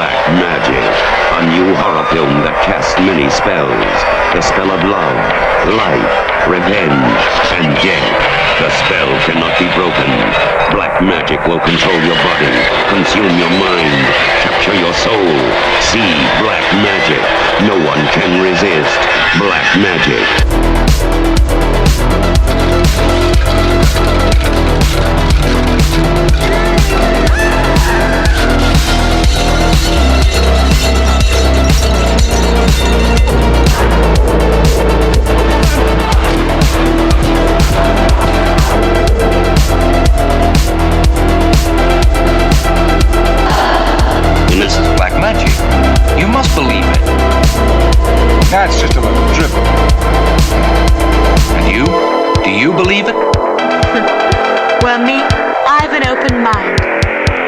Black Magic, a new horror film that casts many spells. The spell of love, life, revenge, and death. The spell cannot be broken. Black magic will control your body, consume your mind, capture your soul. See Black Magic. No one can resist Black Magic. This is black magic. You must believe it. That's just a little dribble. And you? Do you believe it? Well, me, I've an open mind.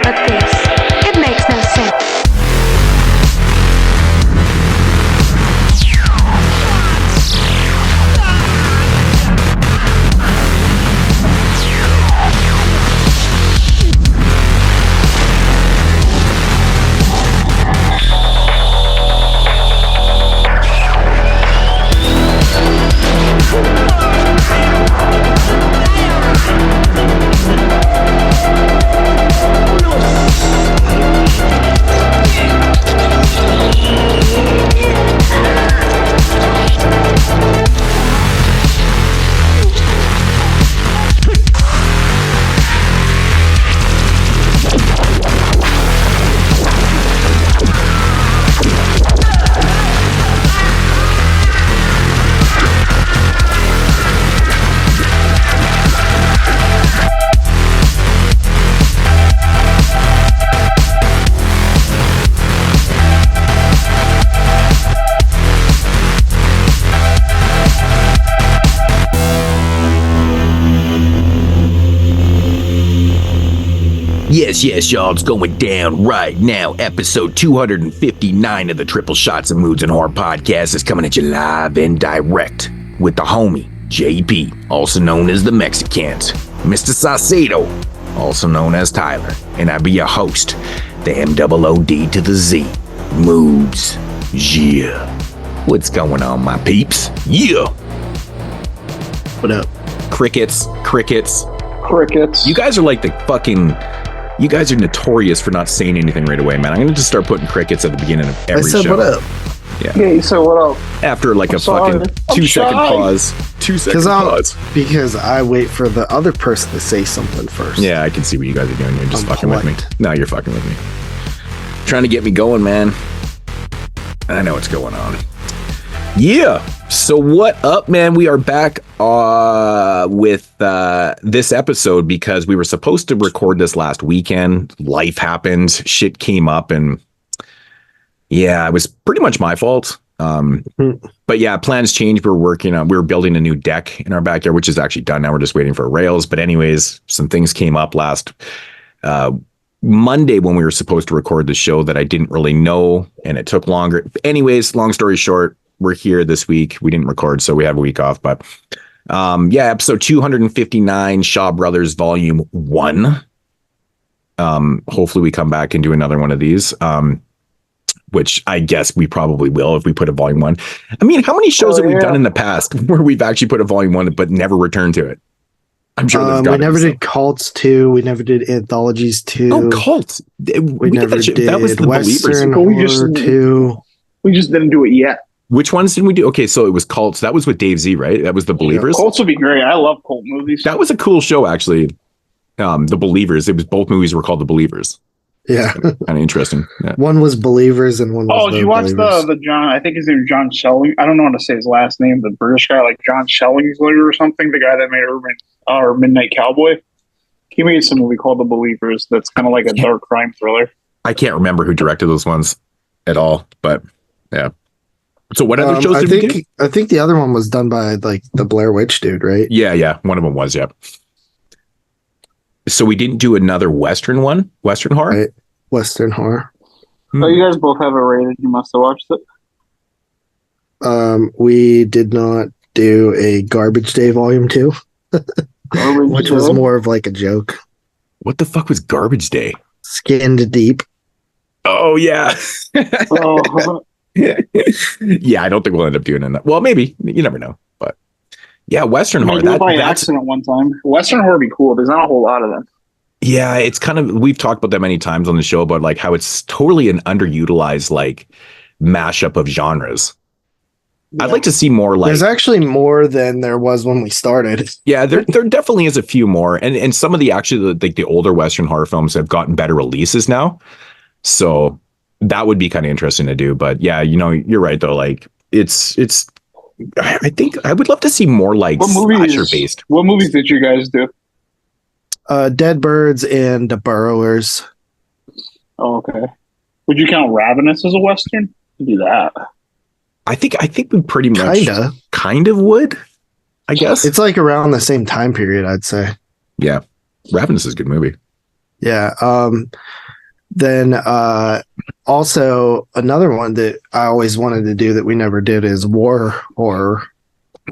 But this, it makes no sense. Yes, y'all, it's going down right now. Episode 259 of the Triple Shots of Moodz and Horror Podcast is coming at you live and direct with the homie, JP, also known as the Mexicans, Mr. Saucedo, also known as Tyler, and I be your host, the MOOD to the Z, Moodz. Yeah. What's going on, my peeps? Yeah. What up? Crickets. Crickets. You guys are like the fucking... You guys are notorious for not saying anything right away, man. I'm going to just start putting crickets at the beginning of every show. I said, what up? Yeah, you said, what up? After like a fucking 2-second pause. 2-second pause. Because I wait for the other person to say something first. Yeah, I can see what you guys are doing. You're just fucking with me. No, you're fucking with me. Trying to get me going, man. I know what's going on. Yeah. So what up, man? We are back with this episode because we were supposed to record this last weekend. Life happened. Shit came up, and yeah, it was pretty much my fault. But yeah, plans changed. We were building a new deck in our backyard, which is actually done now. We're just waiting for rails. But anyways, some things came up last Monday when we were supposed to record the show that I didn't really know, and it took longer. Anyways, long story short, we're here this week. We didn't record, so we have a week off. But yeah, episode 259, Shaw Brothers Volume 1. Hopefully we come back and do another one of these, which I guess we probably will if we put a Volume 1. I mean, how many shows have we done in the past where we've actually put a Volume 1 but never returned to it? I'm sure there's we never did Cults 2. We never did Anthologies 2. Oh, Cults. We never did that was the Western Believers. Horror 2. We just didn't do it yet. Which ones did we do? Okay, so it was Cults. That was with Dave Z, right? That was The Believers. Yeah, Cults would be great. I love cult movies. That was a cool show, actually. The Believers. It was both movies were called The Believers. Yeah, kind of interesting. Yeah. One was Believers and one was. Oh, did you watch the John? I think his name is John Schelling. I don't know how to say his last name. The British guy, like John Schellingsler or something. The guy that made Midnight Cowboy. He made some movie called The Believers. That's kind of like a dark crime thriller. I can't remember who directed those ones at all, but yeah. So what other shows did we do? I think the other one was done by like the Blair Witch dude, right? Yeah. One of them was, yeah. So we didn't do another Western one? Western horror? Right. Western horror. Oh, you guys both have it rated. You must have watched it. We did not do a Garbage Day Volume 2, which was more of like a joke. What the fuck was Garbage Day? Skinned Deep. Oh yeah. Oh, Yeah, I don't think we'll end up doing it. Well, maybe. You never know. But yeah, Western I horror. might do it by That's accident one time. Western horror would be cool. There's not a whole lot of them. yeah, it's kind of we've talked about that many times on the show about like how it's totally an underutilized like mashup of genres. I'd like to see more like There's actually more than there was when we started. yeah, there definitely is a few more, and some of the actually like the older Western horror films have gotten better releases now, so that would be kind of interesting to do. But yeah, you know, you're right though. Like it's I think I would love to see more like slasher based. What movies did you guys do? Dead Birds and The Burrowers. Oh, okay. Would you count Ravenous as a Western? Do that. I think we pretty much kind of would. I guess It's like around the same time period, I'd say. yeah. Ravenous is a good movie. Yeah. Then also another one that I always wanted to do that we never did is war horror.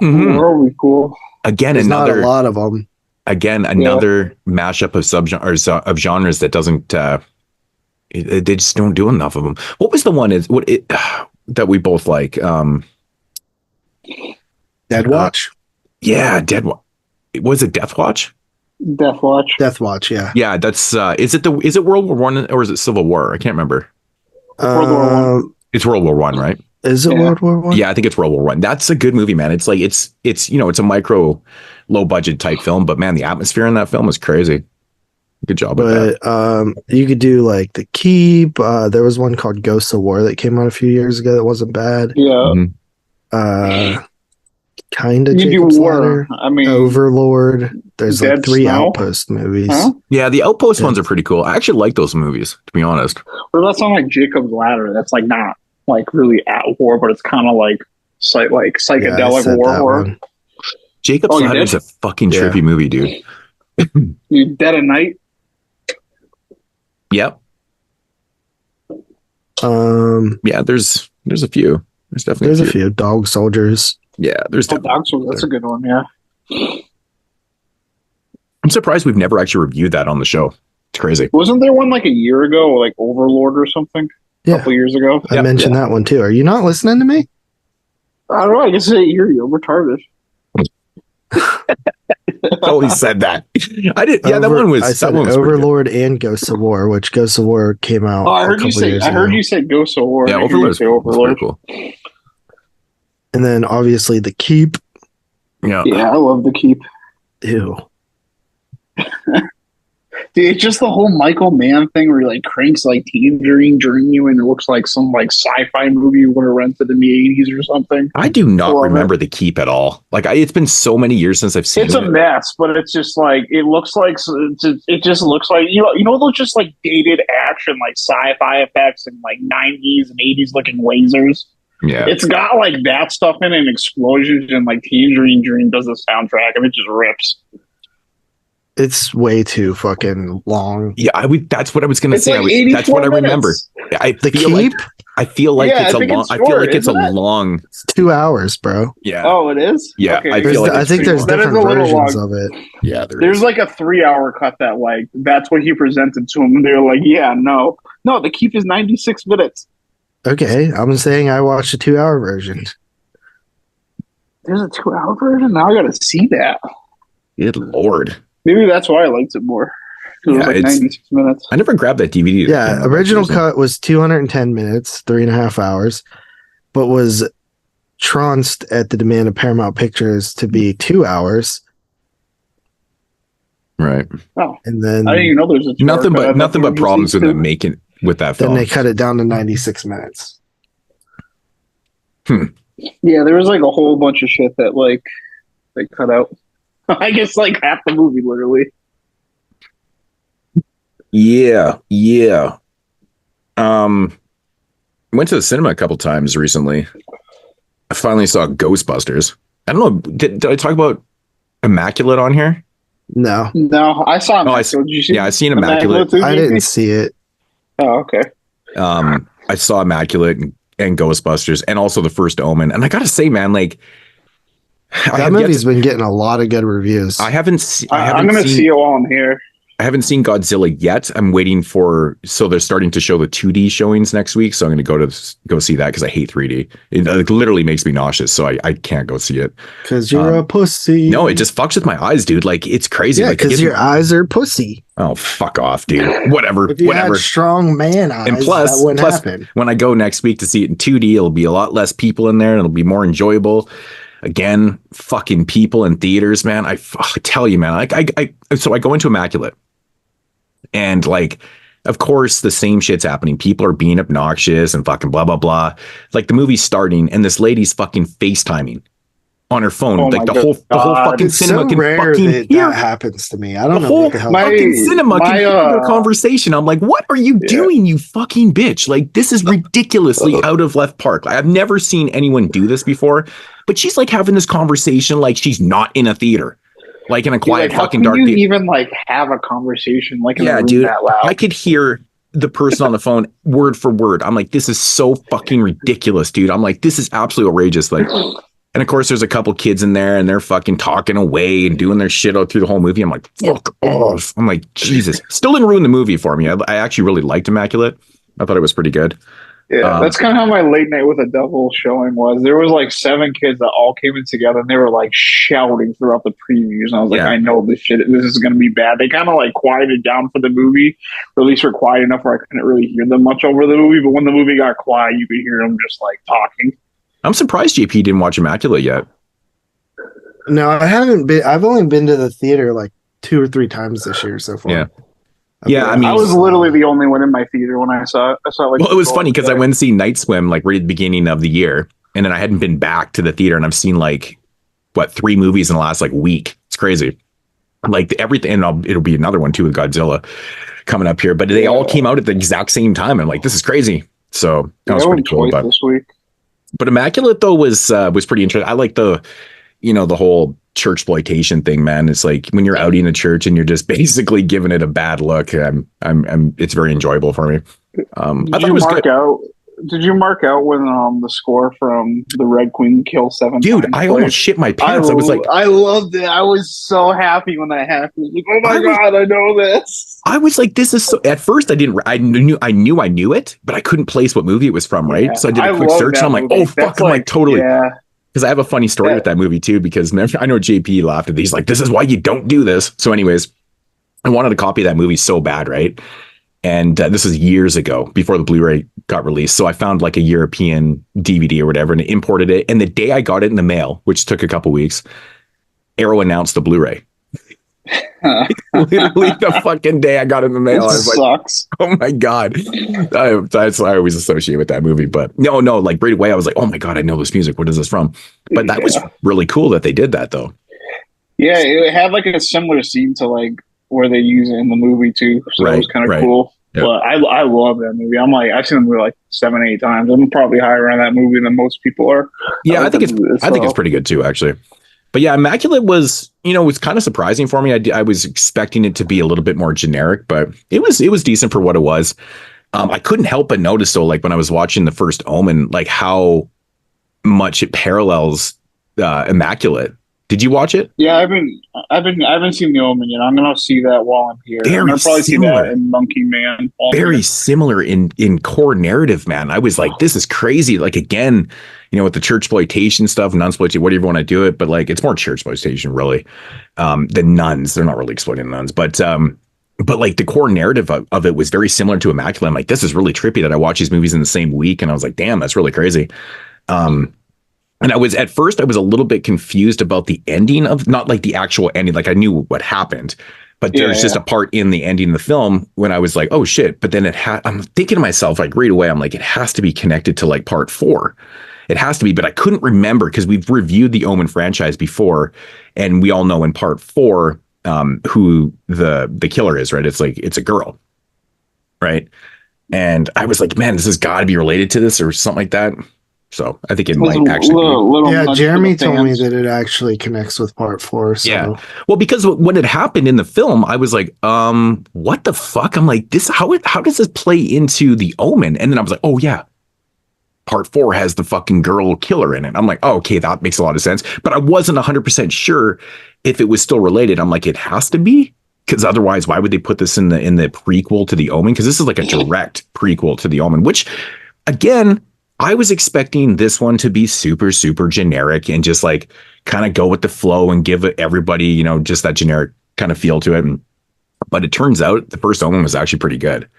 Mhm. War would be cool. Again, There's not another a lot of them. another mashup of of genres that doesn't they just don't do enough of them. What was the one that we both like? Dead Watch. Yeah, was it Death Watch? Death Watch. Death Watch, yeah. Yeah, that's is it World War One or is it Civil War? I can't remember. World War One. It's World War One, right? Is it Yeah. World War One? Yeah, I think it's World War One. That's a good movie, man. It's like it's you know, it's a micro low budget type film, but man, the atmosphere in that film is crazy. Good job with that. But you could do like The Keep. There was one called Ghosts of War that came out a few years ago that wasn't bad. Yeah. Mhm. Kind of You do Jacob's War. Ladder. I mean, Overlord. There's Dead like 3 Snow? Outpost movies. Huh? Yeah, the Outpost ones are pretty cool. I actually like those movies, to be honest. Or that's not like Jacob's Ladder. That's like not like really at war, but it's kind of like Yeah, I psychedelic said war that horror. one. Jacob's Oh, you Ladder is did? a fucking Yeah. trippy movie, dude. You Dead at Night. Yep. Yeah, there's a few. There's definitely There's a few. Dog Soldiers. Yeah, there's Oh, definitely. Dog Soldier, that's a good one. Yeah. I'm surprised we've never actually reviewed that on the show. It's crazy. Wasn't there one like a year ago, like Overlord or something? A Yeah. couple years ago. I mentioned that one too. Are you not listening to me? I don't know. I guess I hear you. I'm retarded. Always said that. I did. Yeah, that one was. I said that one was pretty good. Overlord and Ghosts of War, which Ghosts of War came out. Oh, I a heard you couple say. years I heard ago. you say Ghost of War. Yeah, I heard you Overlord. say Was Overlord. pretty cool. And then obviously The Keep. Yeah. Yeah, I love The Keep. Ew. Dude, it's just the whole Michael Mann thing where he like cranks like Tangerine during you and it looks like some like sci-fi movie you would have rented in the 80s or something. I do not Love remember The Keep at all. Like, it's been so many years since I've seen It's it. a mess, but it's just like it looks like it just looks like you know those just like dated action like sci-fi effects and like 90s and 80s looking lasers. Yeah. It's got like that stuff in it and explosions and like Tangerine Dream does the soundtrack and it just rips. It's way too fucking long. Yeah, that's what I was gonna It's say. like That's what I 84 remember. minutes. The Keep? I feel like Yeah, it's I a think long. it's I feel short, like it's a isn't it? long. It's 2 hours, bro. Yeah. Oh, it is? Yeah, Okay. I feel like I it's think pretty there's long. That is different a little versions long. of it. Yeah, There's like a 3-hour cut that like that's what he presented to him and they're like, yeah, no, The Keep is 96 minutes. Okay, I'm saying I watched a 2-hour version. There's a 2-hour version? Now I gotta see that. Good lord. Maybe that's why I liked it more. 'Cause it was Yeah, like it's- 96 minutes. I never grabbed that DVD. Yeah, original cut was 210 minutes, 3.5 hours, but was tranced at the demand of Paramount Pictures to be 2 hours. Right. Oh, And then I didn't even know there's a 2-hour Nothing cut. I but thought they were problems just with them making with that then film. they cut it down to 96 minutes. Yeah, there was like a whole bunch of shit that like they cut out. I guess like half the movie, literally. Yeah. Went to the cinema a couple times recently. I finally saw Ghostbusters. I don't know. Did I talk about Immaculate on here? No, No, I saw him. Oh, Did you see yeah, I've seen Immaculate. too, I JP? didn't see it. Oh, okay. I saw Immaculate and Ghostbusters and also the first Omen. And I gotta say, man, like That movie's been getting a lot of good reviews. I haven't seen. I'm gonna see it while I'm here. I haven't seen Godzilla yet. I'm waiting so they're starting to show the 2D showings next week. So I'm going to go see that because I hate 3D. It literally makes me nauseous. So I can't go see it. Because you're a pussy. No, it just fucks with my eyes, dude. Like, it's crazy. Yeah, like, because your eyes are pussy. Oh, fuck off, dude. Whatever. If you Whatever. had strong man eyes, And plus, that wouldn't happen. when I go next week to see it in 2D, it'll be a lot less people in there and it'll be more enjoyable. Again, fucking people in theaters, man. I tell you, man. So I go into Immaculate. And like, of course, the same shit's happening. People are being obnoxious and fucking blah, blah, blah. Like, the movie's starting and this lady's fucking FaceTiming on her phone. Oh like the whole fucking It's cinema so can rare fucking that hear. that happens to me. I don't The know whole what the hell. fucking cinema can hear their conversation. I'm like, what are you doing, you fucking bitch? Like, this is ridiculously out of left park. I've never seen anyone do this before, but she's like having this conversation like she's not in a theater. Like in a quiet fucking dark theater. theater. Even like have a conversation like in a room dude, that loud? I could hear the person on the phone word for word. I'm like, this is so fucking ridiculous, dude. I'm like, this is absolutely outrageous. Like, and of course, there's a couple kids in there and they're fucking talking away and doing their shit all through the whole movie. I'm like, fuck off. I'm like, Jesus. Still didn't ruin the movie for me. I actually really liked Immaculate. I thought it was pretty good. Yeah, that's kind of how my late night with a devil showing was. There was like 7 kids that all came in together and they were like shouting throughout the previews. And I was like, I know this is going to be bad. They kind of like quieted down for the movie, or at least were quiet enough where I couldn't really hear them much over the movie. But when the movie got quiet, you could hear them just like talking. I'm surprised JP didn't watch Immaculate yet. No, I haven't been. I've only been to the theater like 2 or 3 times this year so far. Yeah. Yeah, I mean, I was literally the only one in my theater when I saw it. I saw like. Well, it was funny because I went to see Night Swim like right at the beginning of the year, and then I hadn't been back to the theater, and I've seen like 3 movies in the last like week. It's crazy. Like everything, and it'll be another one too with Godzilla coming up here. But they all came out at the exact same time. I'm like, this is crazy. So that was pretty cool. But this week. But Immaculate though was pretty interesting. I like the whole church exploitation thing, man. It's like when you're outing a church and you're just basically giving it a bad look. It's very enjoyable for me. I thought it was good. Did you mark out when the score from the Red Queen Kill 7? Dude, I almost shit my pants. I was like, I loved it. I was so happy when that happened. Like, oh my god, I know this. I was like, this is so. At first, I knew it, but I couldn't place what movie it was from. Right, so I did a quick search, and I'm like, oh fuck, I'm like totally. Yeah. Because I have a funny story with that movie too, because I know JP laughed at these, like, this is why you don't do this. So anyways, I wanted a copy of that movie so bad, right? And this was years ago before the Blu-ray got released. So I found like a European DVD or whatever and imported it. And the day I got it in the mail, which took a couple weeks, Arrow announced the Blu-ray. Literally the fucking day I got it in the mail. I was sucks. Like, oh my God. That's I always associate with that movie. But no, like right away I was like, oh my God, I know this music. What is this from? But that was really cool that they did that though. Yeah, it had like a similar scene to like where they use it in the movie too. So it was kind of cool. Yep. But I love that movie. I'm like, I've seen the movie like 7, 8 times. I'm probably higher on that movie than most people are. Yeah, I think it's pretty good too, actually. But yeah, Immaculate was kind of surprising for me. I was expecting it to be a little bit more generic, but it was decent for what it was. I couldn't help but notice though, like when I was watching the first Omen, like how much it parallels Immaculate. Did you watch it? Yeah, I haven't seen the Omen yet. I'm gonna see that while I'm here. I'm gonna probably see that in Monkey Man. Very similar in core narrative, man. I was like, this is crazy. Like again, with the church exploitation stuff, nunsploitation, whatever you want to do it, but like it's more church exploitation really. The nuns, they're not really exploiting the nuns, but like the core narrative of it was very similar to Immaculate. I'm like, this is really trippy that I watch these movies in the same week, and I was like, damn, that's really crazy. And at first I was a little bit confused about the ending of, not like the actual ending. Like I knew what happened, but there's just a part in the ending of the film when I was like, oh shit. But then I'm thinking to myself, like right away, I'm like, it has to be connected to like part 4. It has to be, but I couldn't remember because we've reviewed the Omen franchise before. And we all know in part 4, who the killer is, right? It's like, it's a girl. Right. And I was like, man, this has got to be related to this or something like that. So I think it might actually be. Jeremy told me that it actually connects with part 4. So. Yeah. Well, because when it happened in the film, I was like, what the fuck? I'm like, how does this play into the Omen? And then I was like, oh yeah, part 4 has the fucking girl killer in it. I'm like, oh, okay, that makes a lot of sense. But I wasn't 100% sure if it was still related. I'm like, it has to be. because otherwise, why would they put this in the prequel to The Omen? Because this is like a direct prequel to The Omen, which, again, I was expecting this one to be super, super generic and just like kind of go with the flow and give everybody, you know, just that generic kind of feel to it. But it turns out the first Omen was actually pretty good.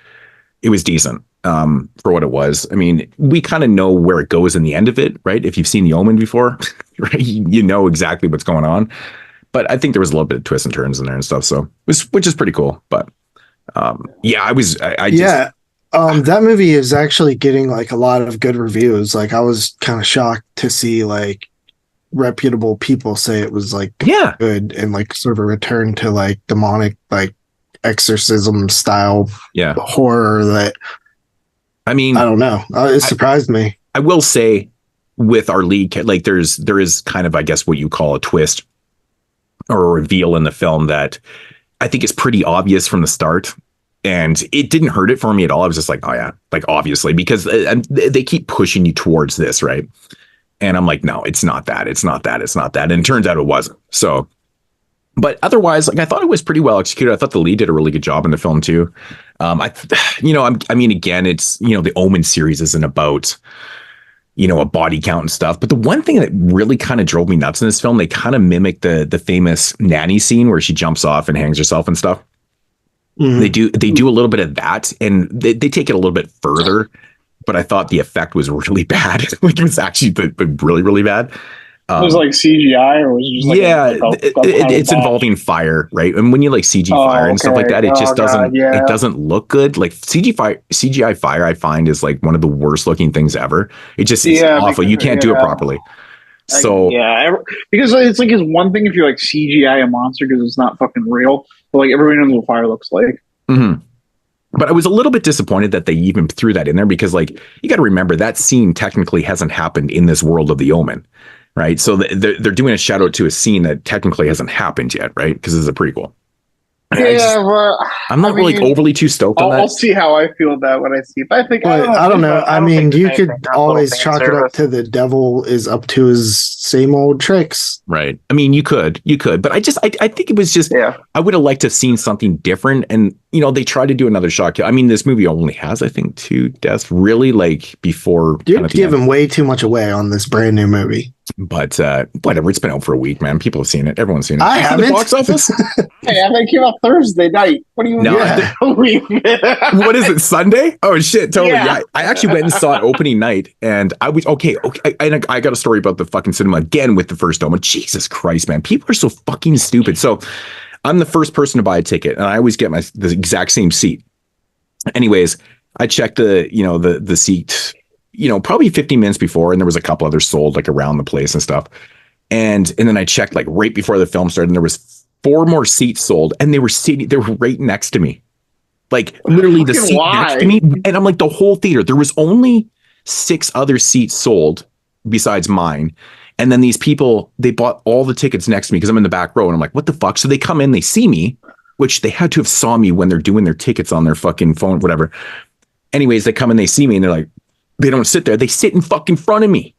It was decent for what it was. I mean, we kind of know where it goes in the end of it, right? If you've seen The Omen before, right, you know exactly what's going on. But I think there was a little bit of twists and turns in there and stuff, so which is pretty cool. But yeah, that movie is actually getting like a lot of good reviews. Like I was kind of shocked to see like reputable people say it was like good and like sort of a return to like demonic like exorcism style horror that I mean I don't know. It surprised me. I will say with our lead, like there is kind of, I guess, what you call a twist or a reveal in the film that I think is pretty obvious from the start. And it didn't hurt it for me at all. I was just like, oh yeah, like obviously, because they keep pushing you towards this, right? And I'm like, no, it's not that. It's not that. It's not that. And it turns out it wasn't. So, but otherwise, like I thought it was pretty well executed. I thought the lead did a really good job in the film too. I mean, again, it's, you know, the Omen series isn't about, you know, a body count and stuff. But the one thing that really kind of drove me nuts in this film, they kind of mimic the famous nanny scene where she jumps off and hangs herself and stuff. Mm-hmm. They do a little bit of that, and they take it a little bit further. But I thought the effect was really bad. Like it was actually really, really bad. It was like CGI, or was it just like it's involving fire, right? And when you like CG fire and stuff like that, it just doesn't it doesn't look good. Like CGI fire, I find is like one of the worst looking things ever. It just is awful. You can't do it properly. So because it's like it's one thing if you're like CGI a monster because it's not fucking real, but like everybody knows what fire looks like. Mm-hmm. But I was a little bit disappointed that they even threw that in there because, like, you got to remember that scene technically hasn't happened in this world of The Omen, right? So they're doing a shout out to a scene that technically hasn't happened yet, right? Because it's a prequel. I'm not really overly too stoked on that. I'll see how I feel about when I see it. I think I don't know. I mean, you could always chalk it up to the devil is up to his same old tricks. Right. I mean, you could, but I think it was just, I would have liked to have seen something different. And, you know, they tried to do another shock kill. I mean, this movie only has, I think, 2 deaths really, like before. You're giving way too much away on this brand new movie. But whatever, it's been out for a week, man. People have seen it. Everyone's seen it. I haven't. The box office. Hey, I think it came out Thursday night. What do you mean? What is it? Sunday? Oh shit! Totally. Yeah. I actually went and saw it opening night, and I was okay. I got a story about the fucking cinema again with the first Omen. Jesus Christ, man! People are so fucking stupid. So I'm the first person to buy a ticket, and I always get the exact same seat. Anyways, I checked the seat, you know, probably 15 minutes before, and there was a couple others sold like around the place and stuff. And then I checked like right before the film started, and there was 4 more seats sold, and they were right next to me. Like literally the seat next to me. And I'm like, the whole theater, there was only 6 other seats sold besides mine. And then these people, they bought all the tickets next to me because I'm in the back row, and I'm like, what the fuck? So they come in, they see me, which they had to have saw me when they're doing their tickets on their fucking phone, whatever. Anyways, they come and they see me, and they're like, they don't sit there. They sit in fucking front of me.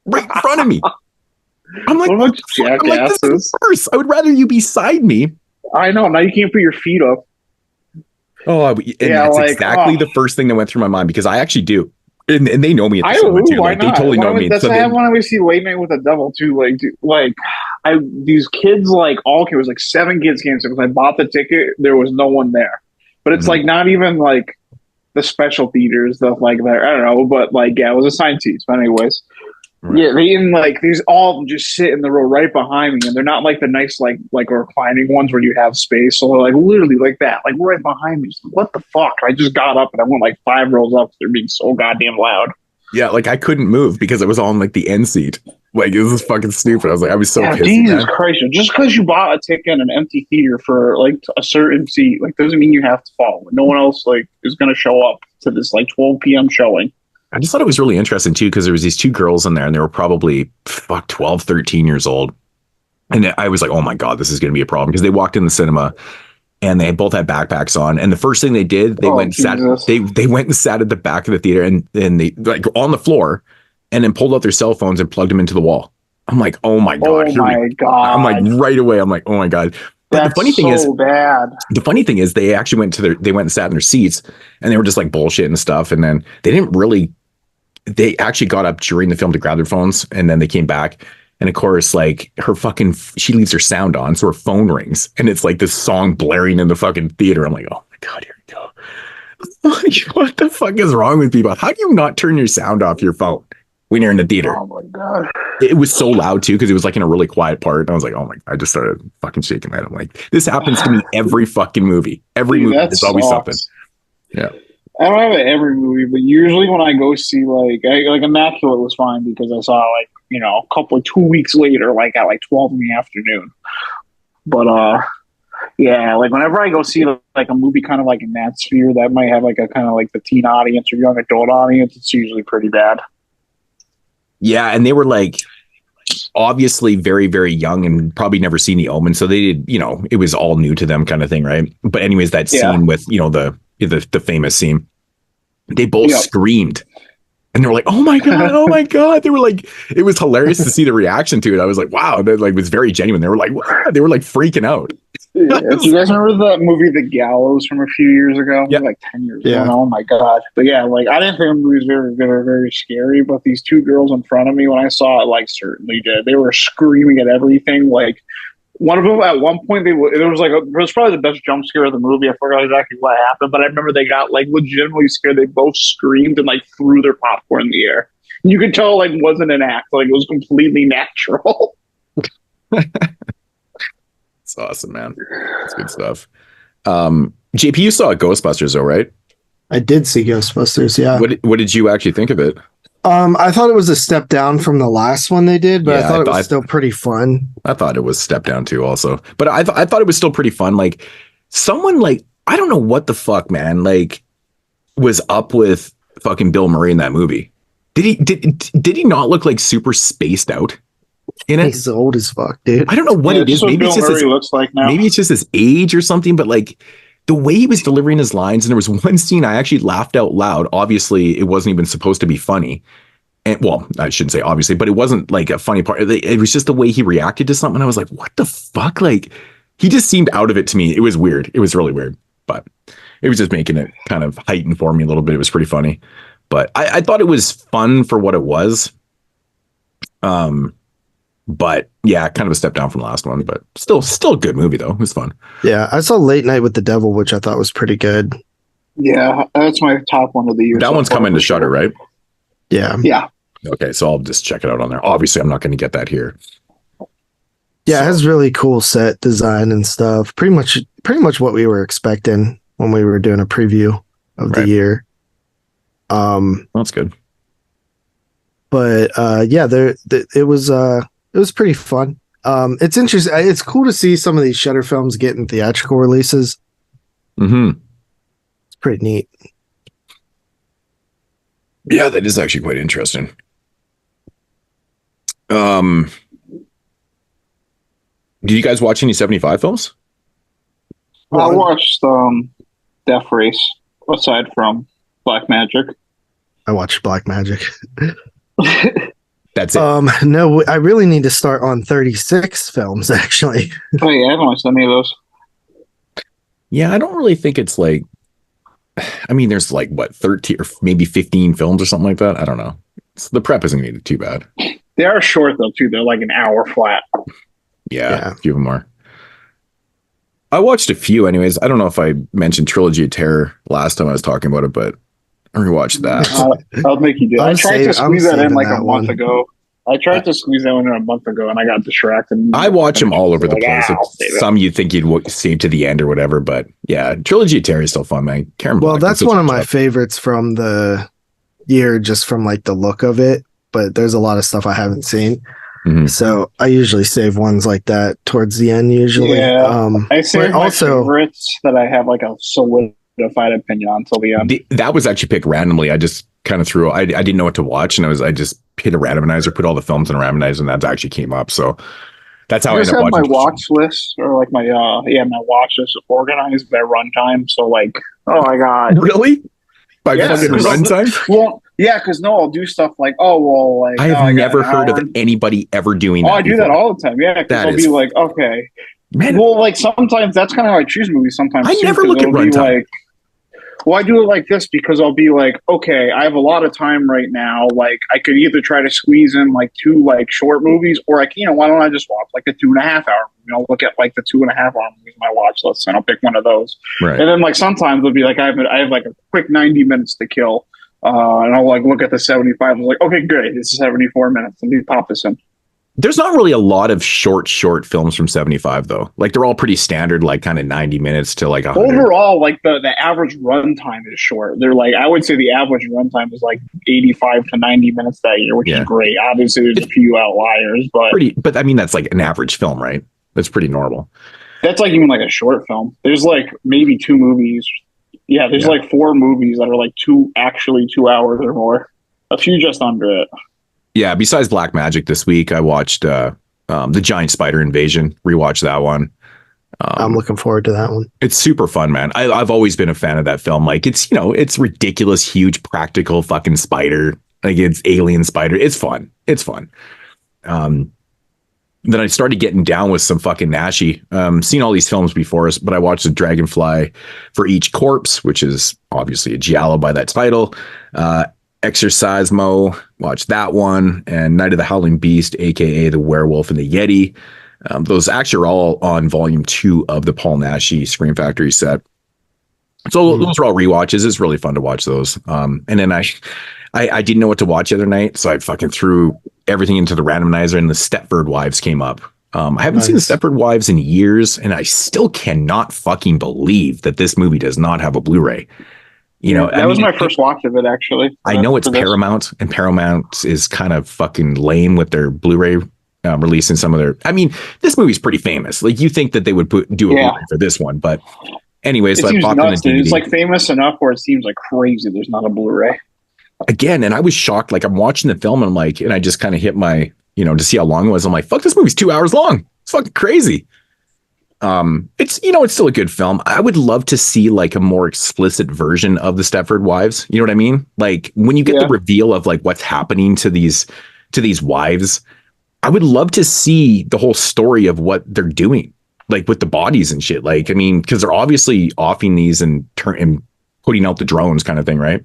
Right in front of me. I'm like, this is worse. I would rather you beside me. I know. Now you can't put your feet up. Oh, and that's like, exactly the first thing that went through my mind, because I actually do. And they know me at the cinema too. Like, they totally know me. That's why I want to see Late Night with the Devil too. These kids, like all kids, was like 7 kids came. So because I bought the ticket, there was no one there. But it's like not even like the special theaters stuff like that. I don't know, but like it was assigned seats. But anyways, they didn't like these all just sit in the row right behind me, and they're not like the nice like reclining ones where you have space. So they're like literally like that, like right behind me. So what the fuck? I just got up and I went like 5 rows up. They're being so goddamn loud. Yeah, like I couldn't move because it was on like the end seat. Like it was fucking stupid. I was so pissed. Jesus Christ! Just because you bought a ticket in an empty theater for like a certain seat, like doesn't mean you have to follow. No one else like is going to show up to this like 12 p.m. showing. I just thought it was really interesting too, because there was these 2 girls in there, and they were probably 12, 13 years old. And I was like, oh my God, this is going to be a problem, because they walked in the cinema and they both had backpacks on. And the first thing they did, they went and sat at the back of the theater, and they like on the floor, and then pulled out their cell phones and plugged them into the wall. I'm like, oh my God. Oh my God. I'm like right away. I'm like, oh my God. But the funny thing is, bad. the funny thing is, they actually went and sat in their seats, and they were just like bullshit and stuff. And then they actually got up during the film to grab their phones, and then they came back. And of course, like she leaves her sound on, so her phone rings, and it's like this song blaring in the fucking theater. I'm like, oh my God, here we go. Like, what the fuck is wrong with people? How do you not turn your sound off your phone when you're in the theater? Oh my God. It was so loud too, because it was like in a really quiet part. And I was like, oh my, I just started fucking shaking my head. I'm like, this happens to me every fucking movie. Every movie, there's always something. Yeah. I don't have it every movie, but usually when I go see like Immaculate was fine because I saw like, you know, 2 weeks later, like at like 12 in the afternoon. But yeah, like whenever I go see like a movie kind of like in that sphere that might have like a kind of like the teen audience or young adult audience, it's usually pretty bad. Yeah, and they were like obviously very, very young and probably never seen The Omen, so they did, you know, it was all new to them kind of thing, right? But anyways, that scene with, you know, the famous scene, they both screamed. And they were like, oh my God, oh my God. They were like, it was hilarious to see the reaction to it. I was like, wow, that like was very genuine. They were like, wow. They were like freaking out. Yeah. Do you guys remember that movie The Gallows from a few years ago? Yeah. Like 10 years ago. Oh my God. But yeah, like I didn't think the movie was very, very, very scary, but these two girls in front of me when I saw it, like certainly did. They were screaming at everything. Like one of them at one point, it was probably the best jump scare of the movie. I forgot exactly what happened, but I remember they got like legitimately scared. They both screamed and like threw their popcorn in the air. You could tell like it wasn't an act, like it was completely natural. It's awesome, man. It's good stuff. JP, you saw Ghostbusters though, right? I did see Ghostbusters, yeah. What did you actually think of it? I thought it was a step down from the last one they did, but I thought it was still pretty fun. I thought it was a step down too also. But I thought it was still pretty fun. Like someone like, I don't know what the fuck, man, like was up with fucking Bill Murray in that movie. Did he not look like super spaced out in it? He's old as fuck, dude. I don't know what it is. Maybe Bill Murray looks like now. Maybe it's just his age or something, but like the way he was delivering his lines, and there was one scene I actually laughed out loud. Obviously, it wasn't even supposed to be funny. And well, I shouldn't say obviously, but it wasn't like a funny part. It was just the way he reacted to something. I was like, what the fuck? Like, he just seemed out of it to me. It was weird. It was really weird, but it was just making it kind of heighten for me a little bit. It was pretty funny, but I thought it was fun for what it was. But yeah, kind of a step down from the last one, but still a good movie though. It was fun. Yeah, I saw Late Night with the Devil, which I thought was pretty good. Yeah, that's my top one of the year. That one's coming to Shudder, right? Yeah. Yeah. Okay, so I'll just check it out on there. Obviously, I'm not going to get that here. Yeah, it has really cool set design and stuff. Pretty much what we were expecting when we were doing a preview of the year. That's good. But yeah, it was pretty fun. It's interesting. It's cool to see some of these Shudder films getting theatrical releases. Mm-hmm. It's pretty neat. Yeah, that is actually quite interesting. Did you guys watch any 75 films? I watched Death Race aside from Black Magic. I watched Black Magic. That's it. No, I really need to start on 36 films actually. Oh yeah, I haven't watched any of those. Yeah, I don't really think it's like, I mean, there's like what 13 or maybe 15 films or something like that. I don't know. The prep isn't needed too bad. They are short though too. They're like an hour flat. Yeah, a few of them are. I watched a few anyways. I don't know if I mentioned Trilogy of Terror last time I was talking about it, but I rewatched that. I'll make you do it. I tried to squeeze that in like a month ago. I tried to squeeze that one in a month ago and I got distracted. I watch them all over the place. Some you'd think you'd save to the end or whatever, but yeah, Trilogy of Terror is still fun, man. Well, that's one of my favorites from the year, just from like the look of it, but there's a lot of stuff I haven't seen. Mm-hmm. So I usually save ones like that towards the end usually. Yeah, I save my favorites that I have like a solidified opinion on until the end. That was actually picked randomly. I just kind of threw, I didn't know what to watch, and I just hit a randomizer, put all the films in a randomizer, and that actually came up. So that's how I ended up watching. My watch list, or like my watch list organized by runtime. So like, oh my god, really? By fucking runtime? Well, yeah, because I'll do stuff like, I have never heard of anybody ever doing that. I do that all the time. Yeah, because I'll be like, okay, Man, well, like sometimes that's kind of how I choose movies. Sometimes I too, never 'cause look at it'll be runtime. like, well, I do it like this because I'll be like, okay, I have a lot of time right now. Like, I could either try to squeeze in like 2 like short movies, or why don't I just watch like a 2.5 hour movie? I'll look at like the 2.5 hour movies on my watch list, and I'll pick one of those. Right. And then like sometimes it'll be like I have like a quick 90 minutes to kill, and I'll like look at the 75. I'm like, okay, great, this is 74 minutes. Let me pop this in. There's not really a lot of short films from 75 though. Like they're all pretty standard, like kind of 90 minutes to like 100. Overall, like the average runtime is short. They're like, I would say the average runtime is like 85 to 90 minutes that year, which is great. Obviously, there's a few outliers, but I mean that's like an average film, right? That's pretty normal. That's like even like a short film. There's like maybe 2 movies. Yeah, there's like 4 movies that are like 2 hours or more. A few just under it. Yeah, besides Black Magic this week, I watched The Giant Spider Invasion. Rewatched that one. I'm looking forward to that one. It's super fun, man. I've always been a fan of that film. Like it's, it's ridiculous, huge, practical fucking spider. Like it's alien spider. It's fun. It's fun. Then I started getting down with some fucking Nashi. Seen all these films before, but I watched The Dragonfly for Each Corpse, which is obviously a giallo by that title. Exorcise Mo, watch that one, and Night of the Howling Beast, aka The Werewolf and the Yeti. Those actually are all on volume 2 of the Paul Nashi Scream Factory set. So those are all rewatches. It's really fun to watch those. And then I didn't know what to watch the other night, so I fucking threw everything into the randomizer, and the Stepford Wives came up. I haven't seen the Stepford Wives in years, and I still cannot fucking believe that this movie does not have a Blu-ray. That was my first watch of it, actually. I know it's Paramount, and Paramount is kind of fucking lame with their Blu-ray releasing some of their. I mean, this movie's pretty famous. Like you think that they would do a Blu-ray for this one, but anyways, so I popped in a DVD. It's like famous enough where it seems like crazy. There's not a Blu-ray again, and I was shocked. Like I'm watching the film, and I'm like, and I just kind of hit my, to see how long it was. I'm like, fuck, this movie's 2 hours long. It's fucking crazy. It's it's still a good film. I would love to see like a more explicit version of the Stepford Wives. You know what I mean? Like when you get the reveal of like what's happening to these wives, I would love to see the whole story of what they're doing, like with the bodies and shit. Like, I mean, because they're obviously offing these and putting out the drones kind of thing, right?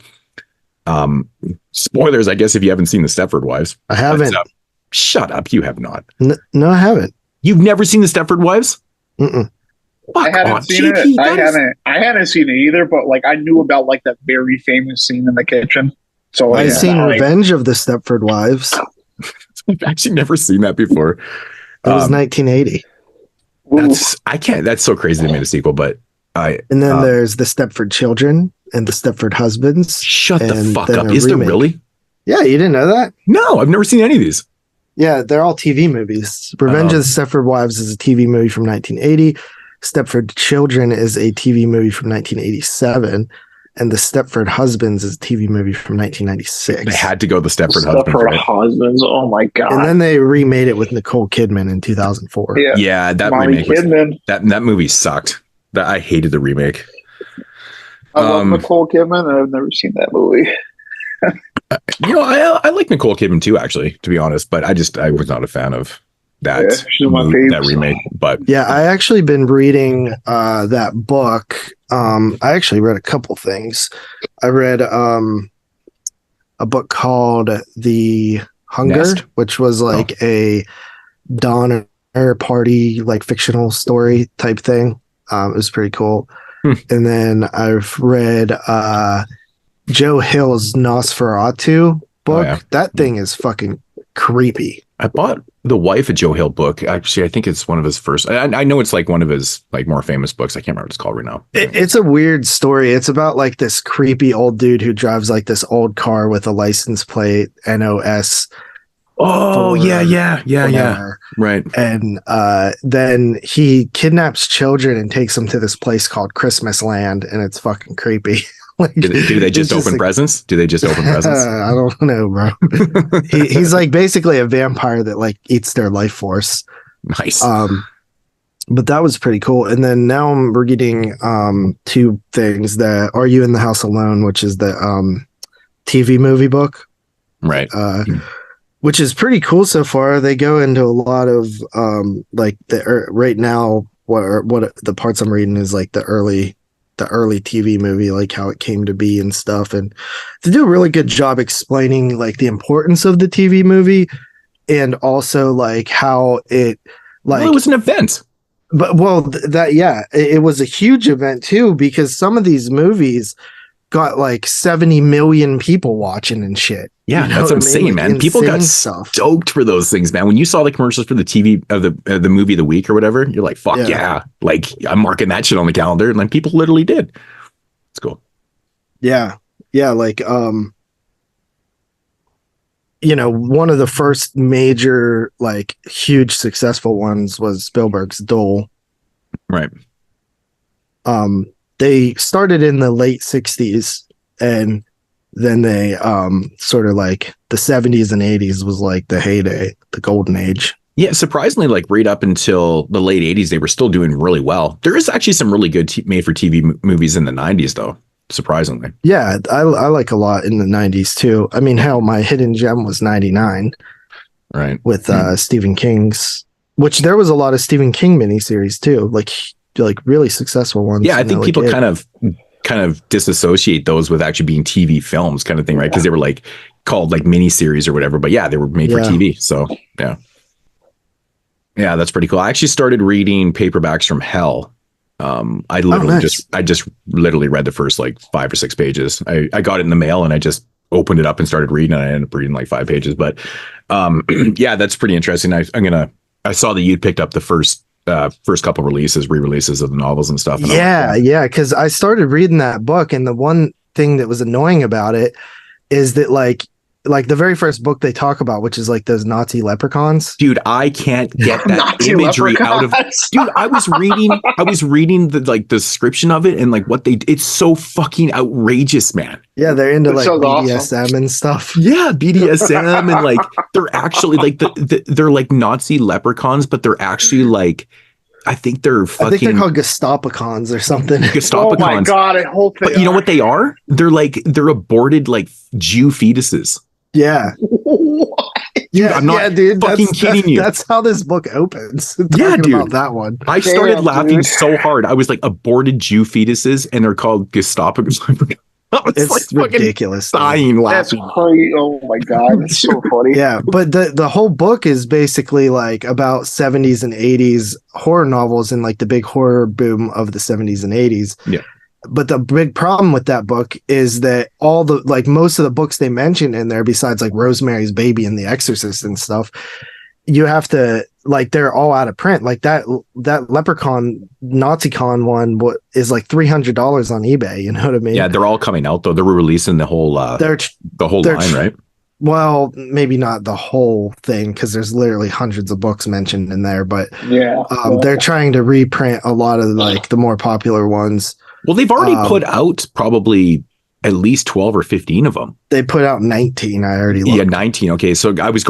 Spoilers, I guess, if you haven't seen the Stepford Wives. I haven't. Shut up, you have not. No, I haven't. You've never seen the Stepford Wives? Mm-mm. I haven't seen it. I hadn't seen it either, but like I knew about like that very famous scene in the kitchen. So I've seen Revenge of the Stepford Wives. I've actually never seen that before. It was 1980. That's so crazy they made a sequel, but and then there's the Stepford Children and the Stepford Husbands. Shut the fuck up. Is there really? Yeah, you didn't know that? No, I've never seen any of these. Yeah, they're all TV movies. Revenge of the Stepford Wives is a TV movie from 1980. Stepford Children is a TV movie from 1987. And the Stepford Husbands is a TV movie from 1996. They had to go the Stepford Husbands. Oh my god! And then they remade it with Nicole Kidman in 2004. Yeah, that remake that movie sucked. I hated the remake. I love Nicole Kidman, and I've never seen that movie. I like Nicole Kidman too, actually, to be honest. But I was not a fan of that that remake. But yeah, I actually been reading that book. I actually read a couple things. I read a book called The Hunger, Nest? which was like a Donner Party, like fictional story type thing. It was pretty cool. And then I've read Joe Hill's Nosferatu book. Oh, yeah. That thing is fucking creepy. I bought the Wife of Joe Hill book. Actually, I think it's one of his first. I know it's like one of his like more famous books. I can't remember what it's called right now. It's a weird story. It's about like this creepy old dude who drives like this old car with a license plate NOS. Oh yeah. Right. And then he kidnaps children and takes them to this place called Christmas Land, and it's fucking creepy. Like, do they just open presents? Do they just open presents? I don't know, bro. He's like basically a vampire that like eats their life force. Nice. But that was pretty cool. And then now I'm reading two things: that Are You in the House Alone, which is the TV movie book, right? Which is pretty cool so far. They go into a lot of like right now what the parts I'm reading is like the early TV movie, like how it came to be and stuff. And they do a really good job explaining like the importance of the TV movie and also like how it like it was an event. But it was a huge event too, because some of these movies got like 70 million people watching and shit. Yeah, that's what I'm saying, man. People got stoked for those things, man. When you saw the commercials for the TV of the movie of the week or whatever, you're like, fuck yeah. Like I'm marking that shit on the calendar. And like people literally did. It's cool. Yeah. Yeah. Like, one of the first major, like huge successful ones was Spielberg's Duel. Right. They started in the late 60s and then they sort of like the 70s and 80s was like the heyday, the golden age. Yeah, surprisingly, like right up until the late 80s, they were still doing really well. There is actually some really good made-for-TV movies in the 90s, though, surprisingly. Yeah, I like a lot in the 90s, too. I mean, hell, my hidden gem was 99. Right. With Stephen King's, which there was a lot of Stephen King miniseries, too, like really successful ones. Yeah, I think people kind of disassociate those with actually being TV films kind of thing, right? Because they were like called like miniseries or whatever. But yeah, they were made for TV. So yeah. Yeah, that's pretty cool. I actually started reading Paperbacks from Hell. I just literally read the first like 5 or 6 pages. I got it in the mail and I just opened it up and started reading, and I ended up reading like 5 pages. But yeah, that's pretty interesting. I saw that you'd picked up the first couple re-releases of the novels and stuff. And yeah, because I started reading that book, and the one thing that was annoying about it is that like the very first book they talk about, which is like those Nazi leprechauns. Dude, I can't get that imagery out of. Dude, I was reading the like description of it and like what it's so fucking outrageous, man. Yeah, they're into like BDSM awesome. And stuff. Yeah, BDSM and like they're actually like they're like Nazi leprechauns, but they're actually like I think they're called Gestapocons or something. Gestapocons. Oh my god, I hope they But you know what they are? They're aborted like Jew fetuses. Yeah. Dude, I'm not fucking kidding you. That's how this book opens. Yeah, dude. About that one. I started laughing so hard. I was like, aborted Jew fetuses, and they're called Gestapocons. It's like ridiculous. Dying laughing. That's crazy. Oh my god, that's so funny. Yeah, but the whole book is basically like about 70s and 80s horror novels and like the big horror boom of the 70s and 80s. Yeah. But the big problem with that book is that all the like most of the books they mention in there, besides like Rosemary's Baby and The Exorcist and stuff, you have to like they're all out of print. Like that Leprechaun NaziCon one is like $300 on eBay. You know what I mean? Yeah, they're all coming out though. They're releasing the whole line, right? Well, maybe not the whole thing because there's literally hundreds of books mentioned in there. But they're trying to reprint a lot of like the more popular ones. Well, they've already put out probably at least 12 or 15 of them. They put out 19. I already looked. Yeah, 19. Okay, so I was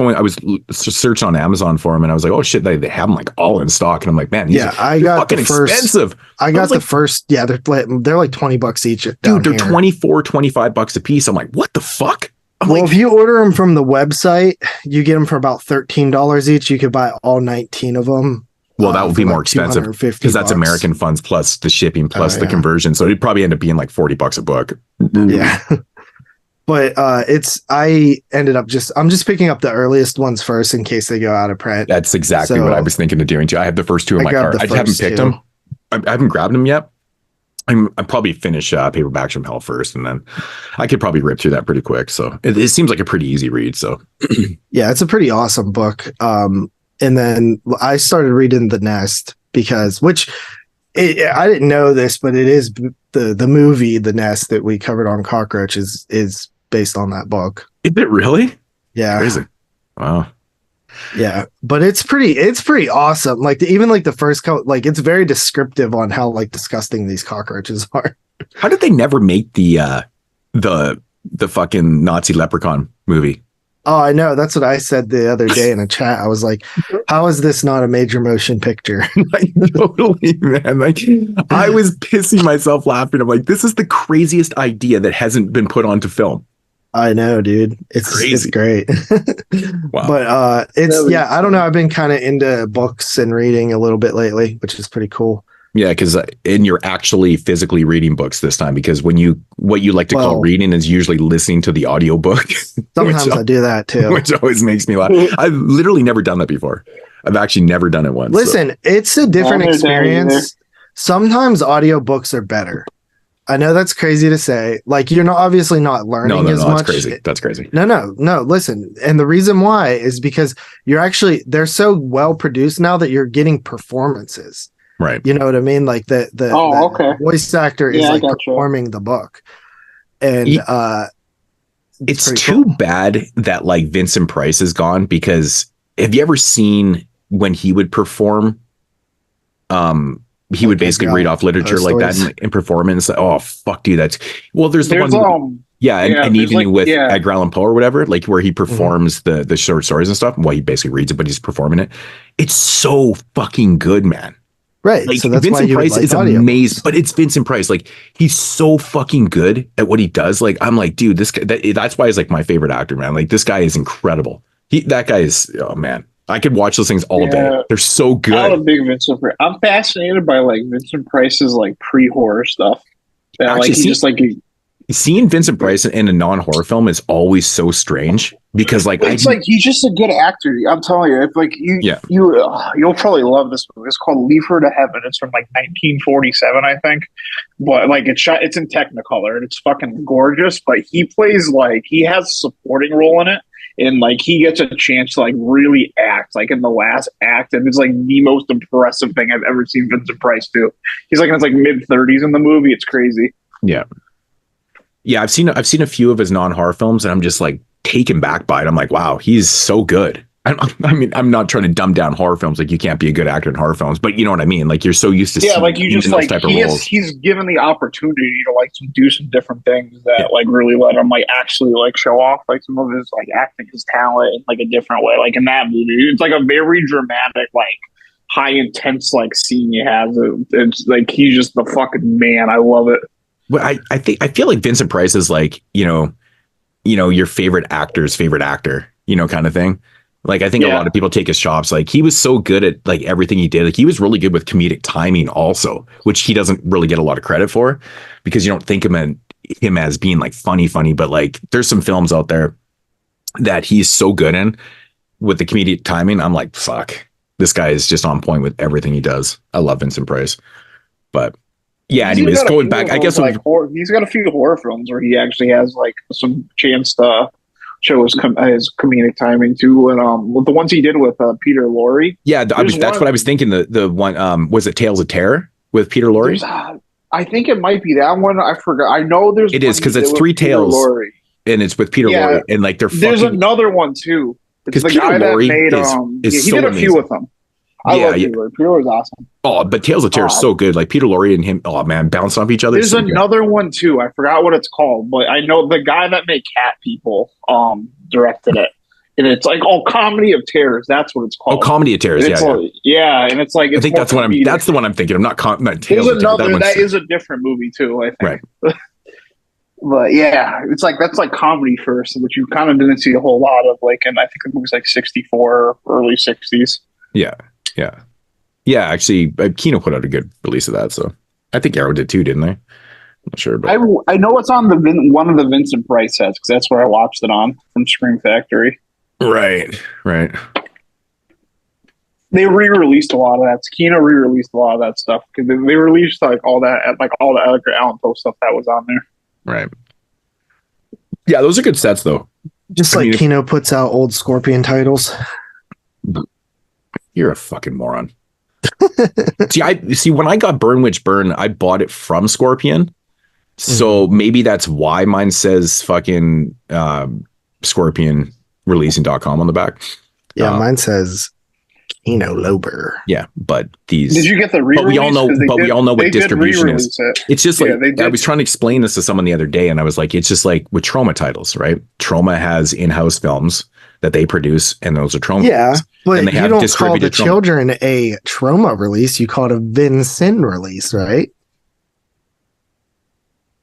searching on Amazon for them, and I was like, oh shit, they have them like all in stock, and I'm like, man, these are fucking expensive. I got the first. Yeah, they're like $20 each. Dude, they're $25 a piece. I'm like, what the fuck? If you order them from the website, you get them for about $13 each. You could buy all 19 of them. Well, that would be more expensive because that's American funds plus the shipping plus the conversion. So it'd probably end up being like $40 a book. Yeah. But I ended up I'm just picking up the earliest ones first in case they go out of print. That's exactly what I was thinking of doing too. I have the first two in my car. I haven't picked them. I haven't grabbed them yet. I'm probably finish Paperbacks from Hell first, and then I could probably rip through that pretty quick. So it seems like a pretty easy read. So yeah, it's a pretty awesome book. And then I started reading The Nest because, I didn't know this, but it is the movie The Nest that we covered on Cockroach is based on that book. Is it really? Yeah. Crazy. Wow. Yeah, but it's pretty awesome. Like even like the first like it's very descriptive on how like disgusting these cockroaches are. How did they never make the fucking Nazi leprechaun movie? Oh, I know. That's what I said the other day in a chat. I was like, how is this not a major motion picture? Like, totally, man. Like, I was pissing myself laughing. I'm like, this is the craziest idea that hasn't been put onto film. I know, dude. It's great. Wow. But I don't know. I've been kind of into books and reading a little bit lately, which is pretty cool. Yeah, because and you're actually physically reading books this time, because what you like to call reading is usually listening to the audiobook. Sometimes I do that too. Which always makes me laugh. I've literally never done that before. I've actually never done it once. Listen, it's a different experience. Sometimes audiobooks are better. I know that's crazy to say. Like, you're obviously not learning as much. That's crazy. No. Listen. And the reason why is because they're so well produced now that you're getting performances. Right. You know what I mean? Like the voice actor is like performing the book. And it's too bad that like Vincent Price is gone, because have you ever seen when he would perform? He would basically read off literature like that in performance. Oh fuck, dude, there's the one. And even with Edgar Allan Poe or whatever, like where he performs the short stories and stuff. Well, he basically reads it, but he's performing it. It's so fucking good, man. Right. Like, so that's Vincent why Price is amazing, but it's Vincent Price. Like, he's so fucking good at what he does. Like, I'm like, dude, this guy, that's why he's like my favorite actor, man. Like, this guy is incredible. That guy is, oh man, I could watch those things all day. They're so good. I'm a big Vincent Price. I'm fascinated by like Vincent Price's like pre-horror stuff. Seeing Vincent Price in a non-horror film is always so strange, because like he's just a good actor. I'm telling you, if like you'll probably love this movie. It's called Leave Her to Heaven. It's from like 1947, I think. But like it's in Technicolor and it's fucking gorgeous. But he plays like he has a supporting role in it, and like he gets a chance to like really act like in the last act, and it's like the most impressive thing I've ever seen Vincent Price do. He's like in his like mid-30s in the movie. It's crazy. Yeah, I've seen a few of his non-horror films, and I'm just like taken back by it. I'm like, wow, he's so good. I mean, I'm not trying to dumb down horror films. Like, you can't be a good actor in horror films, but you know what I mean. Like, you're so used to seeing like you just like he's given the opportunity to like do some different things that like really let him like actually like show off like some of his like acting, his talent in like a different way. Like in that movie, it's like a very dramatic, like high intense like scene he has. It's like he's just the fucking man. I love it. But I feel like Vincent Price is like, you know, your favorite actor's favorite actor, kind of thing. Like, I think a lot of people take his chops. Like, he was so good at like everything he did. Like, he was really good with comedic timing also, which he doesn't really get a lot of credit for, because you don't think of him as being like funny, but like there's some films out there that he's so good in with the comedic timing. I'm like, fuck, this guy is just on point with everything he does. I love Vincent Price. But yeah, anyways, going back, I guess like he's got a few horror films where he actually has like some chance to show his comedic timing too, and with the ones he did with Peter Lorre. Yeah, that's what I was thinking. The one was it Tales of Terror with Peter Lorre? I think it might be that one. I forgot. I know there's. It is, because it's Three Tales, and it's with Peter Lorre, and like there's another one too. It's the Peter guy Lorre that made he did a few with them. I love Peter Lorre. Peter Lorre's awesome. Oh, but Tales of Terror is so good. Like Peter Lorre and him, oh man, bounce off each other. There's another one too. I forgot what it's called, but I know the guy that made Cat People directed it. And it's like Comedy of Terrors. That's what it's called. Oh, Comedy of Terrors. Yeah. And it's like I think that's the one I'm thinking. I'm not Tales of Terror. That is a different movie too, I think. Right. But yeah, it's like that's like comedy first, which you kind of didn't see a whole lot of. Like, and I think the movie's like 64, early 60s. Yeah, actually, Kino put out a good release of that, so I think Arrow did too, didn't they? I'm not sure, but I know it's on one of the Vincent Price sets, because that's where I watched it on from Scream Factory. Right. They re-released a lot of that. Kino re-released a lot of that stuff, because they released like all the Edgar Allan Poe stuff that was on there. Right. Yeah, those are good sets though. Just Kino puts out old Scorpion titles. You're a fucking moron. See, when I got Burn Witch Burn, I bought it from Scorpion. So maybe that's why mine says fucking Scorpion releasing.com on the back. Yeah, mine says Kino Lober. Yeah, but these did you get the re-release? But we all know what distribution is. It's just like I was trying to explain this to someone the other day, and I was like, it's just like with Trauma titles, right? Trauma has in-house films that they produce, and those are Trauma. Yeah, films. but and they you don't call the children a Trauma release. You call it a Vincent release, right?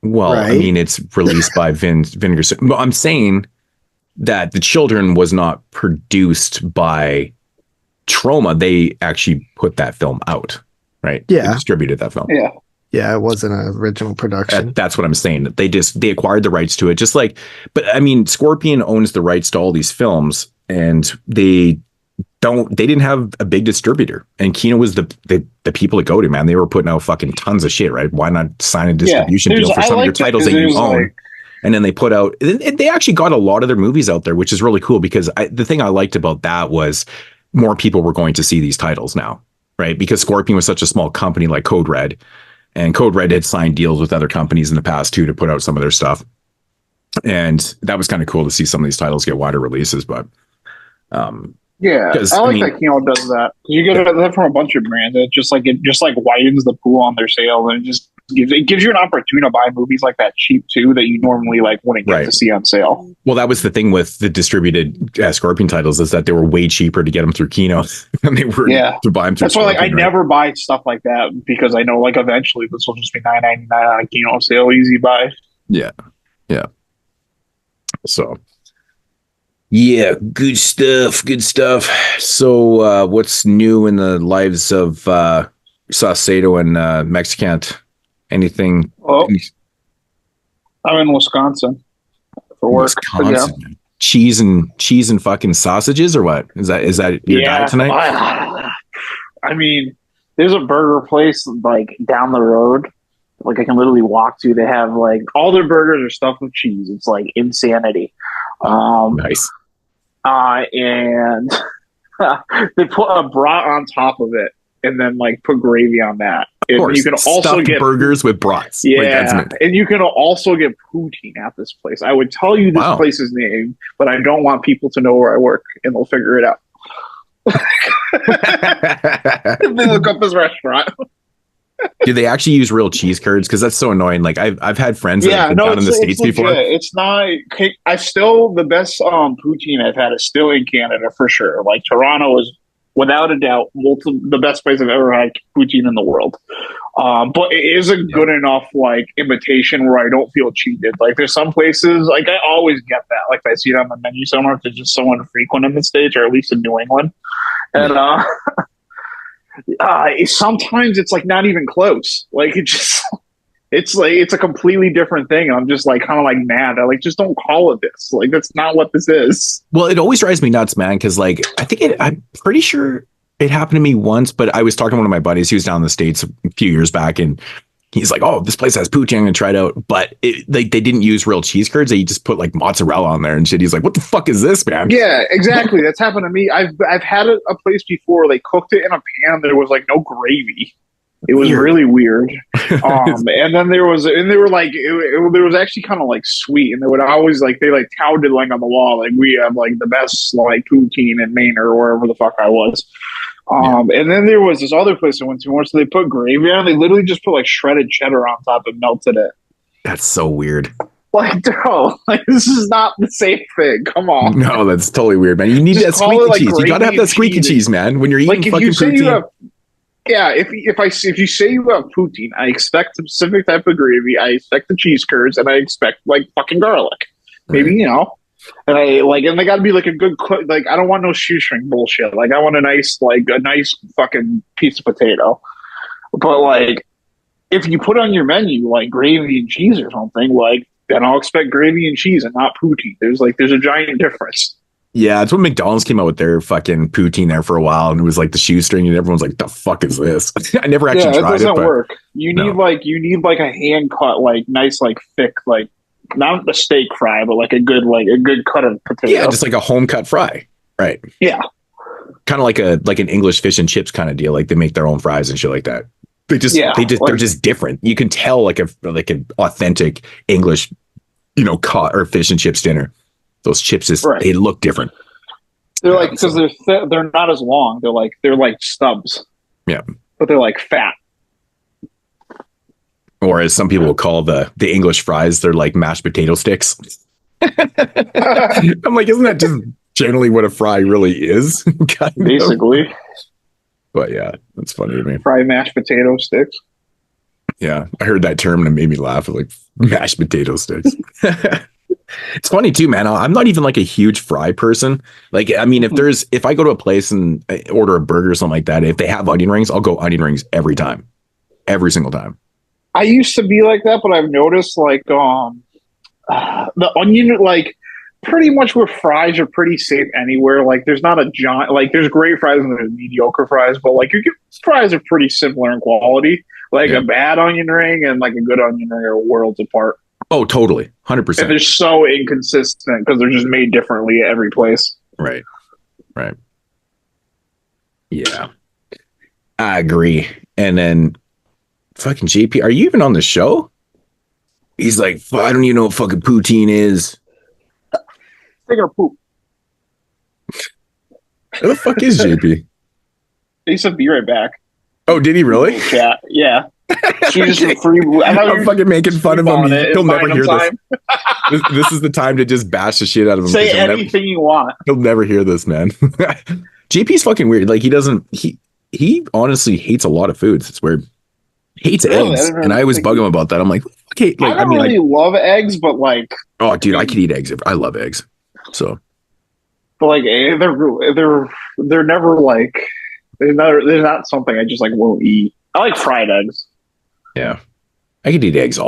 Well, I Right. mean, it's released by Vinegar. I'm saying that The Children was not produced by Troma. They actually put that film out, right? Yeah. They distributed that film. Yeah. Yeah, it wasn't an original production. That's what I'm saying. They acquired the rights to it, just like. But I mean, Scorpion owns the rights to all these films, and they didn't have a big distributor, and Kino was the people to go to, man. They were putting out fucking tons of shit, right? Why not sign a distribution deal for some of your titles that you own? And then they put out, they actually got a lot of their movies out there, which is really cool, because the thing I liked about that was more people were going to see these titles now, right? Because Scorpion was such a small company like Code Red, and Code Red had signed deals with other companies in the past too to put out some of their stuff. And that was kind of cool to see some of these titles get wider releases, but yeah, I like that Kino does that. You get that from a bunch of brands. It just widens the pool on their sales, and it gives you an opportunity to buy movies like that cheap too that you normally wouldn't get to see on sale. Well, that was the thing with the distributed Scorpion titles, is that they were way cheaper to get them through Kino than they were to buy them through. That's why I never buy stuff like that, because I know eventually this will just be $9.99 on a Kino sale, easy buy. Yeah. So. Yeah, good stuff. So, what's new in the lives of Saucedo and Mexicant? Anything? Oh, I'm in Wisconsin for work. Wisconsin. Yeah. Cheese and fucking sausages, or what? Is that your diet tonight? I mean, there's a burger place down the road. I can literally walk to. They have all their burgers are stuffed with cheese. It's insanity. Nice. And they put a brat on top of it, and then put gravy on that. Of course, you can also get burgers with brats. Yeah, and you can also get poutine at this place. I would tell you this place's name, but I don't want people to know where I work, and they'll figure it out. If they look up this restaurant. Do they actually use real cheese curds? Because that's so annoying. I've had friends that have been down in the States before. It's not. The best poutine I've had is still in Canada for sure. Toronto is without a doubt the best place I've ever had poutine in the world. But it is a good enough imitation where I don't feel cheated. There's some places I always get that. If I see it on the menu somewhere, if it's just so infrequent in the States, or at least in New England, and sometimes it's not even close. It's a completely different thing. And I'm just kind of mad. Just don't call it this. That's not what this is. Well, it always drives me nuts, man. Cause I'm pretty sure it happened to me once, but I was talking to one of my buddies. He was down in the States a few years back, and he's like, "Oh, this place has poutine. I'm gonna try it out." But they didn't use real cheese curds. They just put mozzarella on there and shit. He's like, "What the fuck is this, man?" Yeah, exactly. That's happened to me. I've had a place before. They cooked it in a pan. There was no gravy. It was really weird. And then there was actually kind of sweet, and they would always they touted on the wall we have the best poutine in Maine or wherever the fuck I was. And then there was this other place I went to where they put gravy on. They literally just put shredded cheddar on top and melted it. That's so weird. No, this is not the same thing. Come on. No, that's totally weird, man. You need that squeaky cheese. You gotta have that squeaky cheese, man. When you're eating fucking poutine. If you say you have poutine, I expect a specific type of gravy. I expect the cheese curds, and I expect fucking garlic. Maybe and and they got to be a good cook. I don't want no shoestring bullshit. I want a nice fucking piece of potato. But if you put on your menu gravy and cheese or something, then I'll expect gravy and cheese and not poutine. There's a giant difference. Yeah, it's when McDonald's came out with their fucking poutine there for a while, and it was the shoestring, and everyone's like, "The fuck is this?" I never actually tried it. It doesn't work. You need a hand cut, nice, thick, not a steak fry, but a good cut of potato. Yeah, just a home cut fry, right? Yeah, kind of an English fish and chips kind of deal. They make their own fries and shit like that. They're just different. You can tell an authentic English, cut or fish and chips dinner. Those chips they look different. They're because they're not as long. They're stubs. Yeah, but they're fat. Or as some people will call the English fries, they're mashed potato sticks. I'm isn't that just generally what a fry really is? Basically. But yeah, that's funny to me. Fried mashed potato sticks. Yeah, I heard that term and it made me laugh at like mashed potato sticks. It's funny too, man. I'm not even like a huge fry person. Like, I mean, if I go to a place and I order a burger or something like that, if they have onion rings, I'll go onion rings every time, every single time. I used to be like that, but I've noticed like the onion, like pretty much with fries are pretty safe anywhere. Like there's not a giant, like there's great fries and there's mediocre fries, but like your fries are pretty similar in quality. Like a bad onion ring and like a good onion ring are worlds apart. Oh, totally. 100%. And they're so inconsistent because they're just made differently at every place. Right. Yeah. I agree. And then fucking JP, are you even on the show? He's like, I don't even know what fucking poutine is. Taking a poop. Where the fuck is JP? He said be right back. Oh, did he really? Chat. Yeah. She's just free. I'm fucking making fun of him. He'll never hear this. This is the time to just bash the shit out of him. Say anything you want. He'll never hear this, man. JP's fucking weird. Like he honestly hates a lot of foods. It's weird. Hates eggs, and I always bug him about that. I'm like, okay, like I don't really love eggs, but like, oh, dude, I could eat eggs. I love eggs. So, but like, they're never like they're not something I just like won't eat. I like fried eggs. Yeah, I could eat eggs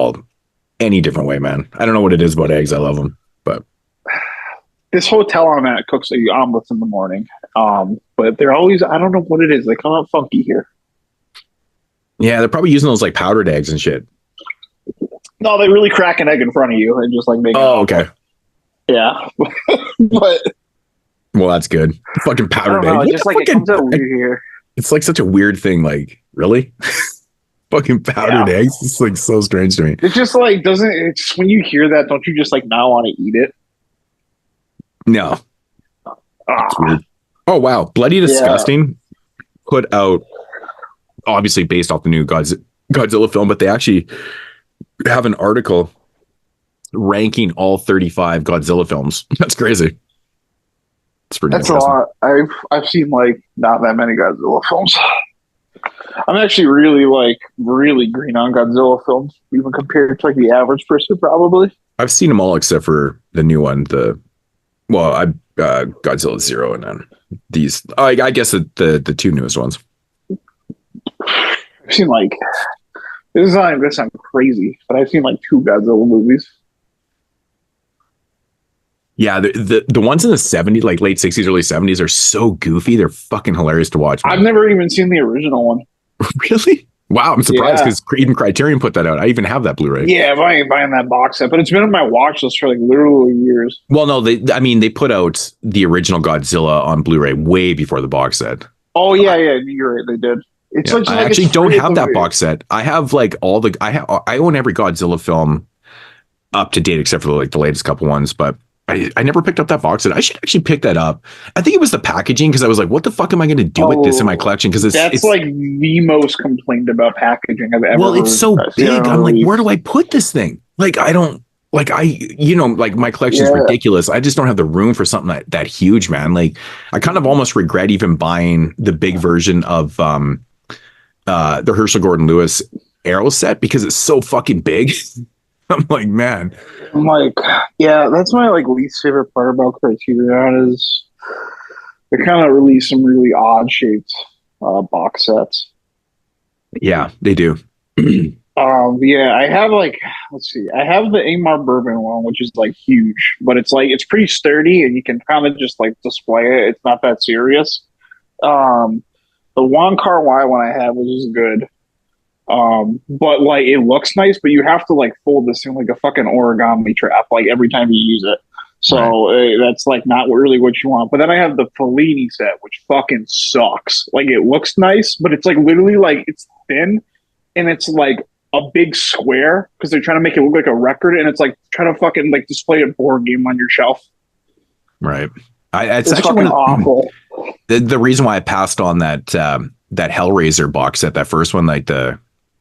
any different way, man. I don't know what it is about eggs. I love them, but this hotel I'm at cooks omelets in the morning. But they're always, I don't know what it is. They come out funky here. Yeah, they're probably using those like powdered eggs and shit. No, they really crack an egg in front of you and just like make. Oh, okay. Yeah, but well, that's good. Fucking powdered egg. Just like it comes out weird here. It's like such a weird thing. Like, really? Fucking powdered eggs. It's like so strange to me. It's just like it's when you hear that, don't you just like now want to eat it? No. Oh wow, Bloody Disgusting put out, obviously based off the new Godzilla film, but they actually have an article ranking all 35 Godzilla films. That's crazy. It's pretty. That's a lot. I've seen like not that many Godzilla films. I'm actually really green on Godzilla films, even compared to like the average person, probably. I've seen them all except for the new one. Godzilla Zero, and then these. I guess the two newest ones. I've seen like this is not going to sound crazy, but I've seen like 2 Godzilla movies. Yeah, the ones in the 70s, like late 60s, early 70s, are so goofy. They're fucking hilarious to watch, man. I've never even seen the original one. Really? Wow, I'm surprised because even Criterion put that out. I even have that Blu-ray. Yeah, I ain't buying that box set, but it's been on my watch list for like literally years. Well, no, they put out the original Godzilla on Blu-ray way before the box set. Oh yeah, you're right. They did. It's like I actually don't have that box set. I have like I own every Godzilla film up to date except for like the latest couple ones, but I never picked up that box set. I should actually pick that up. I think it was the packaging because I was like, what the fuck am I going to do with this in my collection? Because it's like the most complained about packaging I've ever. Well, it's so big. I'm like, where do I put this thing? Like, I don't like like my collection is ridiculous. I just don't have the room for something that huge, man. Like, I kind of almost regret even buying the big version of the Herschel Gordon Lewis Arrow set because it's so fucking big. I'm like, man. I'm like, yeah, that's my like least favorite part about Criterion is they kind of release some really odd shaped box sets. Yeah, they do. Yeah, I have like, let's see, I have the Ingmar Bergman one, which is like huge, but it's like it's pretty sturdy and you can kind of just like display it. It's not that serious. The Wong Kar-wai one I have, which is good. But like it looks nice, but you have to like fold this in like a fucking origami trap like every time you use it. So that's like not really what you want. But then I have the Fellini set, which fucking sucks. Like it looks nice, but it's like literally like it's thin and it's like a big square because they're trying to make it look like a record, and it's like trying to fucking like display a board game on your shelf. Right. It's actually awful. The reason why I passed on that Hellraiser box set, that first one, like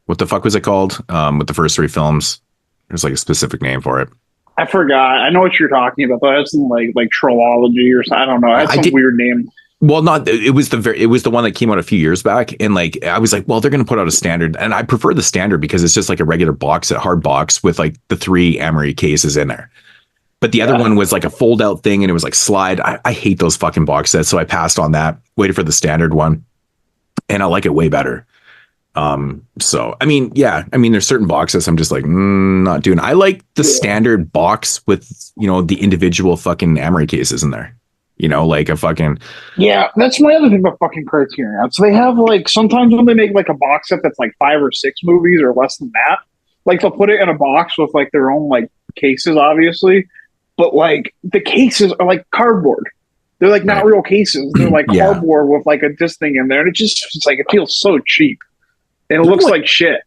what the fuck was it called? With the first 3 films, there's like a specific name for it. I forgot. I know what you're talking about. But that's some like Trollology or something. I don't know. That's some weird name. Well, not it was the one that came out a few years back, and like I was like, well, they're gonna put out a standard, and I prefer the standard because it's just like a regular box, a hard box with like the 3 Amory cases in there. But the other one was like a fold out thing, and it was like slide. I hate those fucking box sets, so I passed on that. Waited for the standard one, and I like it way better. So I mean, there's certain boxes I'm just like not doing. I like the standard box with the individual fucking Amory cases in there. Like a fucking that's my other thing about fucking Criterion. So they have like sometimes when they make like a box set that's like 5 or 6 movies or less than that, like they'll put it in a box with like their own like cases, obviously. But like the cases are like cardboard. They're like not real cases. They're like cardboard with like a disc thing in there, and it's like it feels so cheap, and it looks like shit.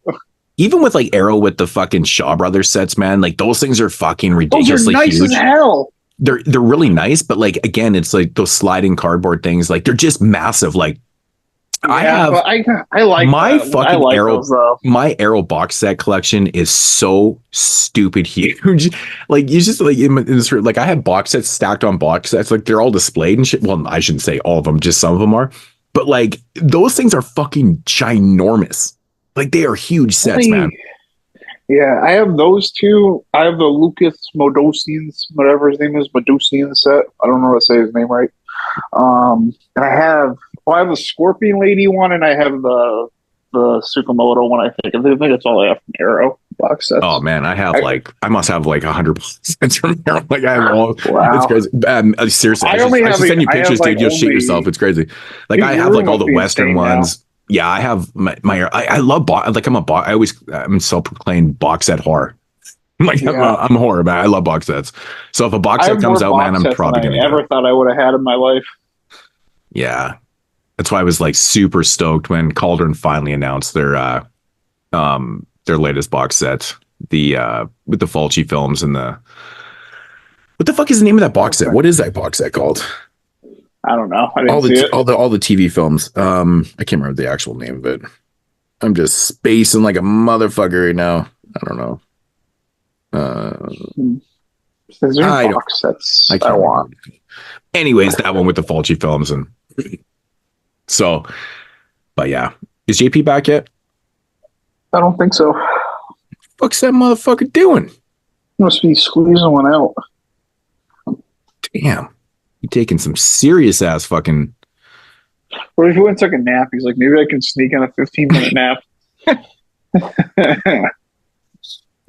Even with like Arrow with the fucking Shaw Brothers sets, man, like those things are fucking ridiculously nice huge. As hell. They're really nice, but like again, it's like those sliding cardboard things. Like they're just massive. Like I like my that. Fucking like Arrow. My Arrow box set collection is so stupid huge. Like you just like in this, like I have box sets stacked on box sets. Like they're all displayed and shit. Well, I shouldn't say all of them. Just some of them are. But like those things are fucking ginormous. Like they are huge sets, man. Yeah, I have those two. I have the Lucas Modosians, whatever his name is, Modosian set. I don't know how to say his name right. And I have the Scorpion Lady one, and I have the Tsukamoto one. I think it's all I have from Arrow box sets. Oh man, I must have like 100 box sets from Arrow. Like I have all. Wow. It's crazy. Seriously, I should send you pictures, dude. You'll shit yourself. It's crazy. Like I have like all the Western ones. Now. Yeah, I have I love I'm self-proclaimed box set whore. Like I'm a whore, man. I love box sets. So if a box set comes out, man, I'm probably gonna. I never thought I would have had in my life. Yeah, that's why I was like super stoked when Cauldron finally announced their latest box set, with the Fulci films and the. What the fuck is the name of that box set? What is that box set called? I don't know. All the TV films. I can't remember the actual name of it. I'm just spacing like a motherfucker right now. I don't know. Is there box sets I want? Anyways, that one with the Fulci films and so. But yeah, is JP back yet? I don't think so. What's that motherfucker doing? Must be squeezing one out. Damn. Taking some serious ass fucking. What if he went and took a nap? He's like, maybe I can sneak in a 15-minute nap.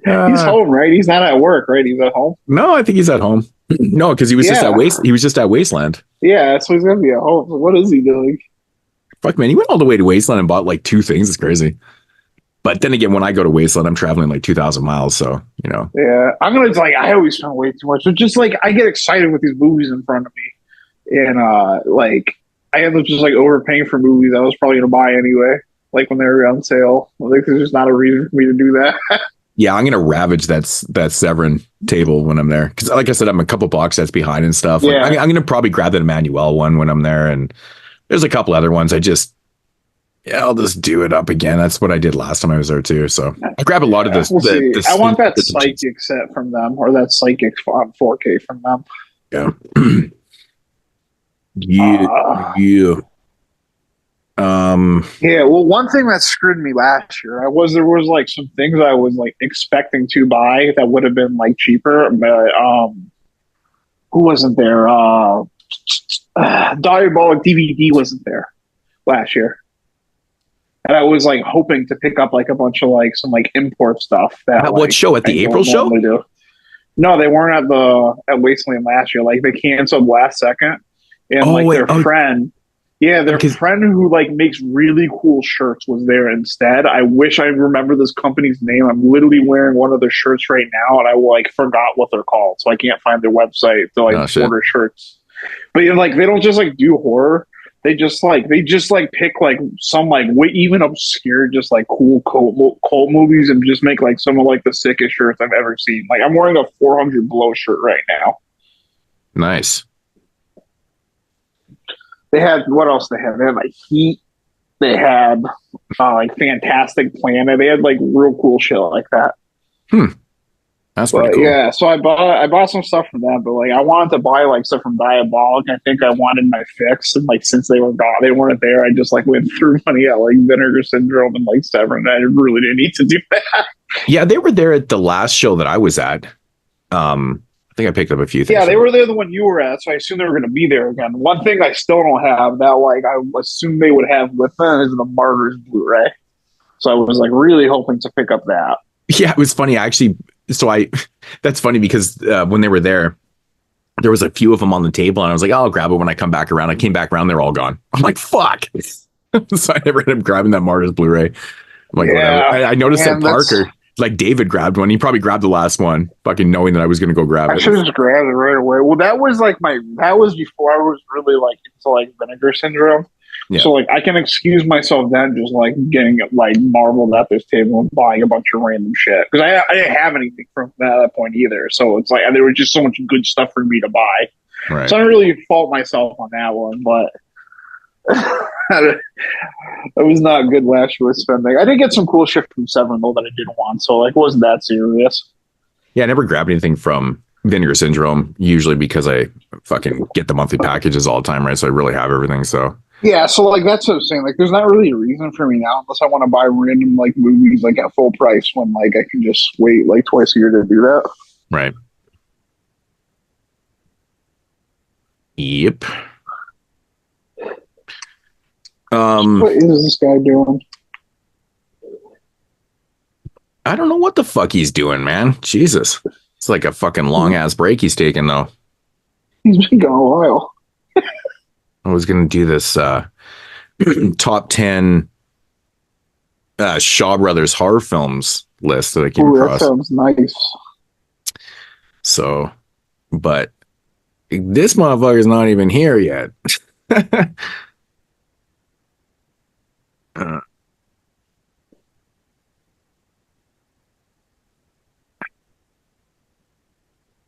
He's home, right? He's not at work, right? He's at home. No, I think he's at home. No, because he was just at Wasteland. Yeah, so he's gonna be at home. So what is he doing? Fuck, man, he went all the way to Wasteland and bought like 2 things. It's crazy. But then again, when I go to Wasteland, I'm traveling like 2,000 miles. So, Yeah, I'm going to I always spend way too much. So just like, I get excited with these movies in front of me. And I end up just like overpaying for movies I was probably going to buy anyway. Like when they were on sale. Like there's just not a reason for me to do that. Yeah, I'm going to ravage that Severin table when I'm there. Because like I said, I'm a couple box sets behind and stuff. Like, I'm going to probably grab that Emmanuel one when I'm there. And there's a couple other ones. I'll just do it up again. That's what I did last time I was there too. So I grab a lot of this. I want that psychic set from them, or that psychic 4K from them. Yeah. Yeah. Well, one thing that screwed me last year, there was like some things I was like expecting to buy that would have been like cheaper, but who wasn't there? Diabolic DVD wasn't there last year. And I was like hoping to pick up like a bunch of like some like import stuff. What show? At the April show? No, they weren't at Wasteland last year. Like they canceled last second, and friend, their friend who like makes really cool shirts was there instead. I wish I remember this company's name. I'm literally wearing one of their shirts right now, and I like forgot what they're called, so I can't find their website to like order shirts. But like they don't just like do horror. They just pick like some like even obscure, just like cool cult movies and just make like some of like the sickest shirts I've ever seen. Like I'm wearing a 400 Blow shirt right now. Nice. They had what else? They had like Heat. They had like Fantastic Planet. They had like real cool shit like that. That's pretty cool. Yeah, so I bought some stuff from them, but like I wanted to buy like stuff from Diabolic. I think I wanted my fix, and like since they weren't there, I just like went through money at like Vinegar Syndrome and like Severn. I really didn't need to do that. Yeah, they were there at the last show that I was at. I think I picked up a few things. Yeah, they were there the one you were at, so I assume they were going to be there again. One thing I still don't have that like I assume they would have with them is the Martyrs Blu-ray. So I was like really hoping to pick up that. Yeah, it was funny actually. That's funny because when they were there was a few of them on the table, and I was like, oh, I'll grab it when I come back around. I came back around, they're all gone. I'm like, fuck. So I never ended up grabbing that Martyrs Blu-ray. I'm like, whatever. I noticed that Parker, like David grabbed one. He probably grabbed the last one, fucking knowing that I was going to go grab it. I should have just grabbed it right away. Well, that was before I was really like into like Vinegar Syndrome. Yeah. So like I can excuse myself then just like getting like marveled at this table and buying a bunch of random shit because I didn't have anything from that point either. So it's like there was just so much good stuff for me to buy. Right. So I don't really fault myself on that one, but it was not good last year's spending. I did get some cool shit from Severn though that I didn't want, so like it wasn't that serious. Yeah, I never grabbed anything from Vinegar Syndrome usually because I fucking get the monthly packages all the time, right? So I really have everything. So. Yeah, so like that's what I'm saying. Like, there's not really a reason for me now, unless I want to buy random like movies like at full price when like I can just wait like twice a year to do that. Right. Yep. What is this guy doing? I don't know what the fuck he's doing, man. Jesus, it's like a fucking long ass break he's taking though. He's been gone a while. I was going to do this top 10 Shaw Brothers horror films list that I came across. That sounds nice. So, but this motherfucker's not even here yet.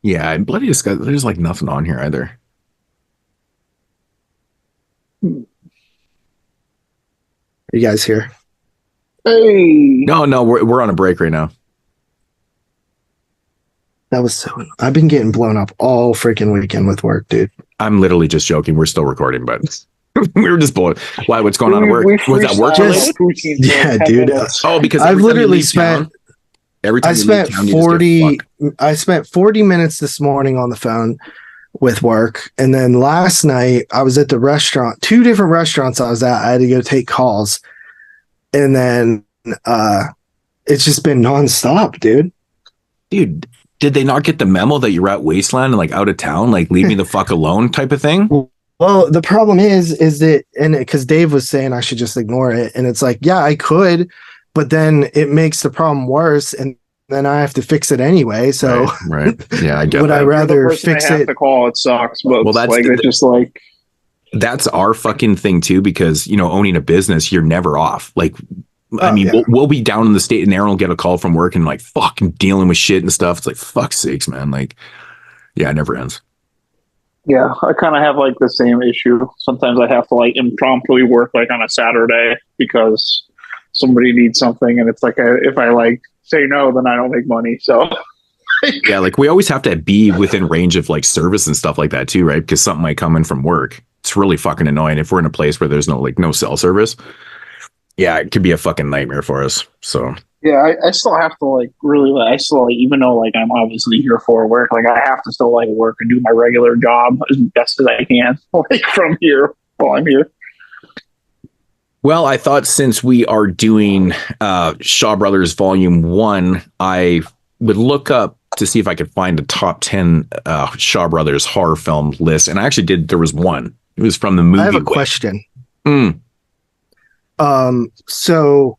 Yeah, I'm bloody disgusted. There's like nothing on here either. Are you guys here? Hey. No, we're on a break right now. That was so. I've been getting blown up all freaking weekend with work, dude. I'm literally just joking. We're still recording, but we were just blowing. Why? What's going on at work? Was that work related? Yeah, dude. Oh, because I've literally spent. Every time I spent 40 minutes this morning on the phone with work, and then last night I was at the restaurant. 2 different restaurants I was at. I had to go take calls, and then it's just been nonstop, dude. Dude, did they not get the memo that you're at Wasteland and like out of town, like leave me the fuck alone type of thing? Well, the problem is that, and because Dave was saying I should just ignore it, and it's like, yeah, I could, but then it makes the problem worse, and then I have to fix it anyway. So, right. Yeah, I get. Would I rather fix it? The call it sucks, but well, that's like it's just like that's our fucking thing too. Because owning a business, you're never off. Like, I mean, we'll be down in the state, and Aaron will get a call from work and like fucking dealing with shit and stuff. It's like fuck's sakes, man. Like, yeah, it never ends. Yeah, I kind of have like the same issue. Sometimes I have to like impromptu work like on a Saturday because somebody needs something, and it's like if I like say no, then I don't make money. So yeah, like we always have to be within range of like service and stuff like that too, right? Because something might come in from work. It's really fucking annoying if we're in a place where there's no cell service. Yeah, it could be a fucking nightmare for us. So yeah, I still have to like really. I still like, even though like I'm obviously here for work, like I have to still like work and do my regular job as best as I can, like from here while I'm here. Well, I thought since we are doing Shaw Brothers Volume 1, I would look up to see if I could find a top 10 Shaw Brothers horror film list. And I actually did. There was one. It was from the movie. I have a question. So,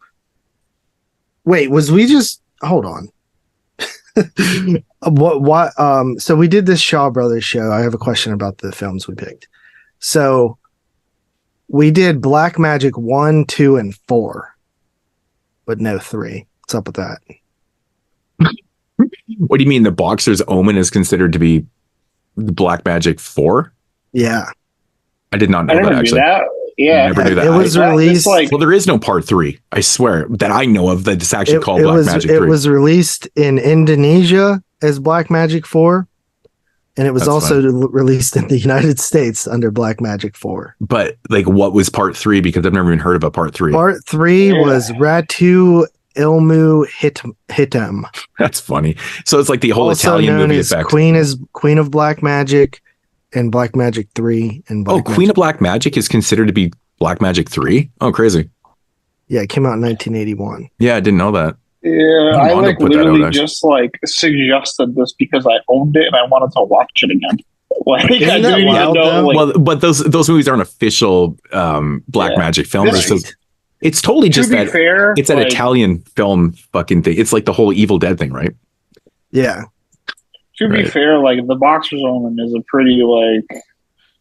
wait, was we just... Hold on. What? So we did this Shaw Brothers show. I have a question about the films we picked. So... we did Black Magic 1, 2, and 4, but no 3. What's up with that? What do you mean the Boxers Omen is considered to be Black Magic 4? Yeah. I did not know that, actually. Yeah. Never knew that. It was released... well, there is no part 3, I swear, that I know of, that it's actually called Black Magic 3. It was released in Indonesia, as Black Magic 4. And it was released in the United States under Black Magic 4. But like, what was part 3? Because I've never even heard of a part 3. Part 3 was Ratu Ilmu Hitam. That's funny. So it's like the whole also Italian known movie as effect. Queen of Black Magic and Black Magic 3. And Queen of Black Magic is considered to be Black Magic 3? Oh, crazy. Yeah, it came out in 1981. Yeah, I didn't know that. Yeah, I like literally just like suggested this because I owned it and I wanted to watch it again. Like, I didn't even know. Like, well, but those movies aren't official Black Magic films. So it's totally just that. Fair, it's that Italian film fucking thing. It's like the whole Evil Dead thing, right? Yeah. To be fair, like the Boxers Omen is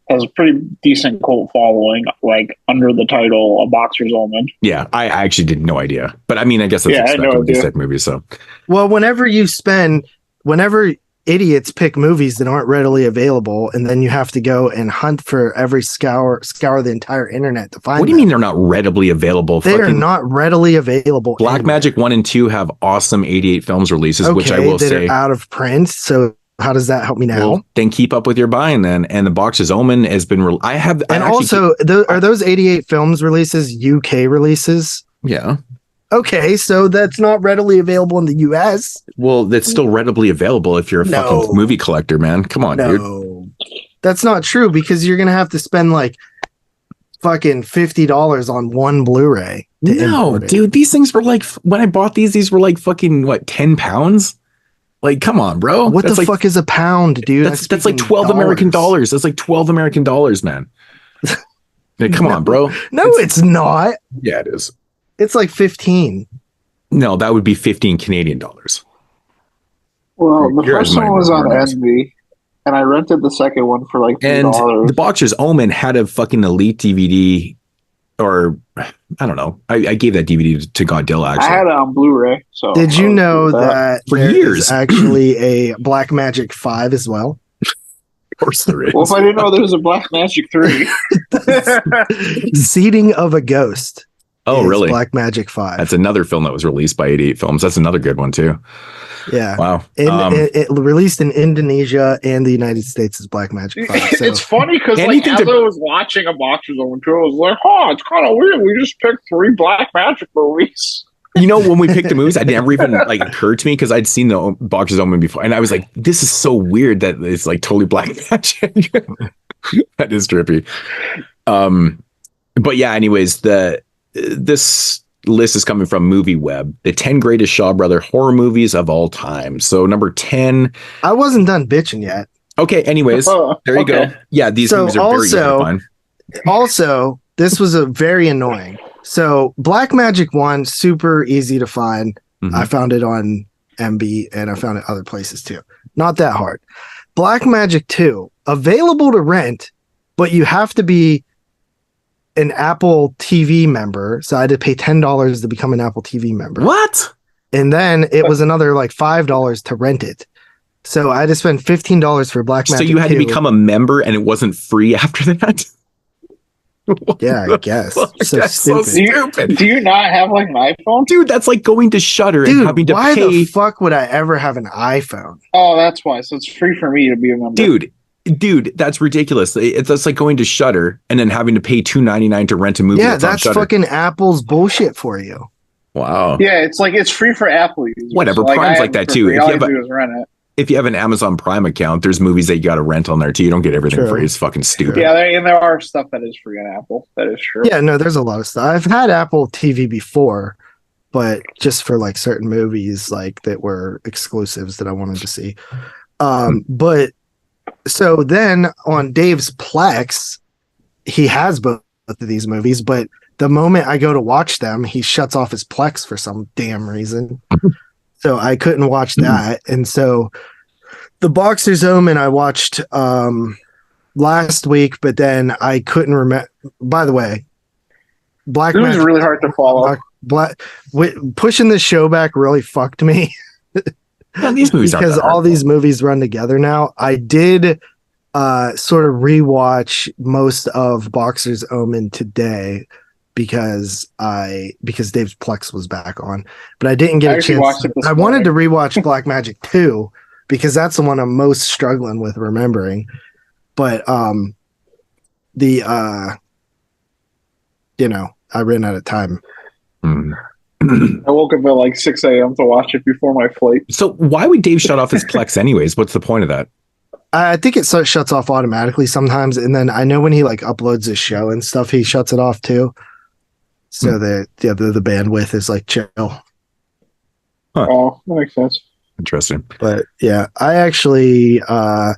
has a pretty decent cult following, like under the title "A Boxer's Omen." Yeah, I actually did no idea, but I mean, I guess that's expected with these type movies. So, well, whenever idiots pick movies that aren't readily available, and then you have to go and hunt for every scour the entire internet to find. What do you mean they're not readily available? They are not readily available. Black Magic 1 and 2 have awesome 88 films releases, which I will say are out of print. So how does that help me now? Well, then keep up with your buying then. And the Boxers Omen has been are those 88 films releases UK releases? Yeah. Okay, so that's not readily available in the US. Well, that's still readily available if you're a fucking movie collector, man. Come on, dude. That's not true because you're gonna have to spend like fucking $50 on one Blu-ray. No, dude, these things were like, when I bought these were like fucking what, 10 pounds? Like, come on, bro. What the fuck is a pound, dude? That's like 12 American dollars. That's like 12 American dollars, man. Like, come on, bro. No, it's not. Yeah, it is. It's like 15. No, that would be 15 Canadian dollars. Well, the first one was on Envy, and I rented the second one for like $3. And the Boxers Omen had a fucking Elite DVD, or I don't know. I gave that DVD to Godzilla, actually. I had it on Blu-ray. So did you know that for years actually a Black Magic 5 as well? Of course there is. Well, if I didn't know there was a Black Magic 3. Seeding of a Ghost. Oh, really? Black Magic 5. That's another film that was released by 88 Films. That's another good one, too. Yeah. Wow. It released in Indonesia and the United States as Black Magic 5. So. It's funny because like, as I was watching a Boxers Omen 2, I was like, it's kind of weird. We just picked 3 Black Magic movies. You know, when we picked the movies, I never even like occurred to me because I'd seen the Boxers Omen before. And I was like, this is so weird that it's like totally Black Magic. That is trippy. But yeah, anyways, this list is coming from MovieWeb, the 10 greatest Shaw Brother horror movies of all time. So number 10. I wasn't done bitching yet. Okay, anyways, there you go. Yeah, these movies are very easy to find. Also, this was a very annoying. So Black Magic 1, super easy to find. Mm-hmm. I found it on MB and I found it other places too. Not that hard. Black Magic 2, available to rent, but you have to be an Apple TV member. So I had to pay $10 to become an Apple TV member. What? And then it was another like $5 to rent it. So I had to spend $15 for Black Magic 2. So you had to become a member and it wasn't free after that? Yeah, I guess. That's so stupid. Do you not have like an iPhone? Dude, that's like going to Shudder and having to why pay. The fuck would I ever have an iPhone? Oh, that's why. So it's free for me to be a member. Dude, that's ridiculous. That's like going to Shudder and then having to pay $2.99 to rent a movie. Yeah, that's fucking Apple's bullshit for you. Wow. Yeah, it's like it's free for Apple users. Whatever, so, Prime's like that too. If you have an Amazon Prime account, there's movies that you got to rent on there too. You don't get everything free. It's fucking stupid. Yeah, there are stuff that is free on Apple. That is true. Yeah, no, there's a lot of stuff. I've had Apple TV before, but just for like certain movies like that were exclusives that I wanted to see. But so then on Dave's Plex, he has both of these movies, but the moment I go to watch them, he shuts off his Plex for some damn reason. So I couldn't watch that. And so the Boxers Omen I watched last week, but then I couldn't remember. By the way, It was really hard to follow. Pushing the show back really fucked me. Yeah, these movies because all these movies run together now. I did sort of rewatch most of Boxers Omen today because Dave's Plex was back on, but I didn't get a chance. I wanted to rewatch Black Magic 2 because that's the one I'm most struggling with remembering. But I ran out of time. I woke up at like 6 a.m. to watch it before my flight. So why would Dave shut off his Plex anyways? What's the point of that? I think it shuts off automatically sometimes, and then I know when he like uploads his show and stuff, he shuts it off too. So the bandwidth is like chill. Huh. Oh, that makes sense. Interesting. But yeah, I actually the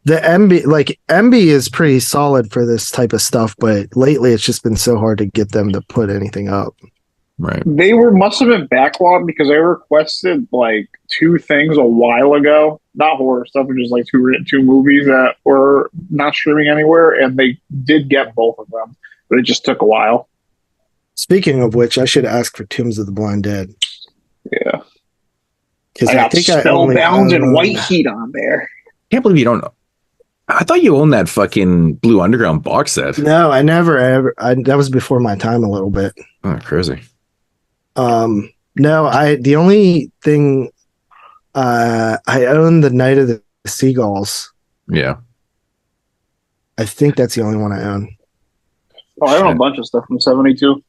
MB is pretty solid for this type of stuff, but lately it's just been so hard to get them to put anything up. Right. They must have been backlogged because I requested like 2 things a while ago. Not horror stuff, but just like two movies that were not streaming anywhere, and they did get both of them, but it just took a while. Speaking of which, I should ask for Tombs of the Blind Dead. Yeah. Because I got Spellbound and White Heat on there. Can't believe you don't know. I thought you owned that fucking Blue Underground box set. No, I never ever. That was before my time a little bit. Oh, crazy. No, the only thing I own the Night of the Seagulls. Yeah. I think that's the only one I own. Oh, I own a bunch of stuff from 72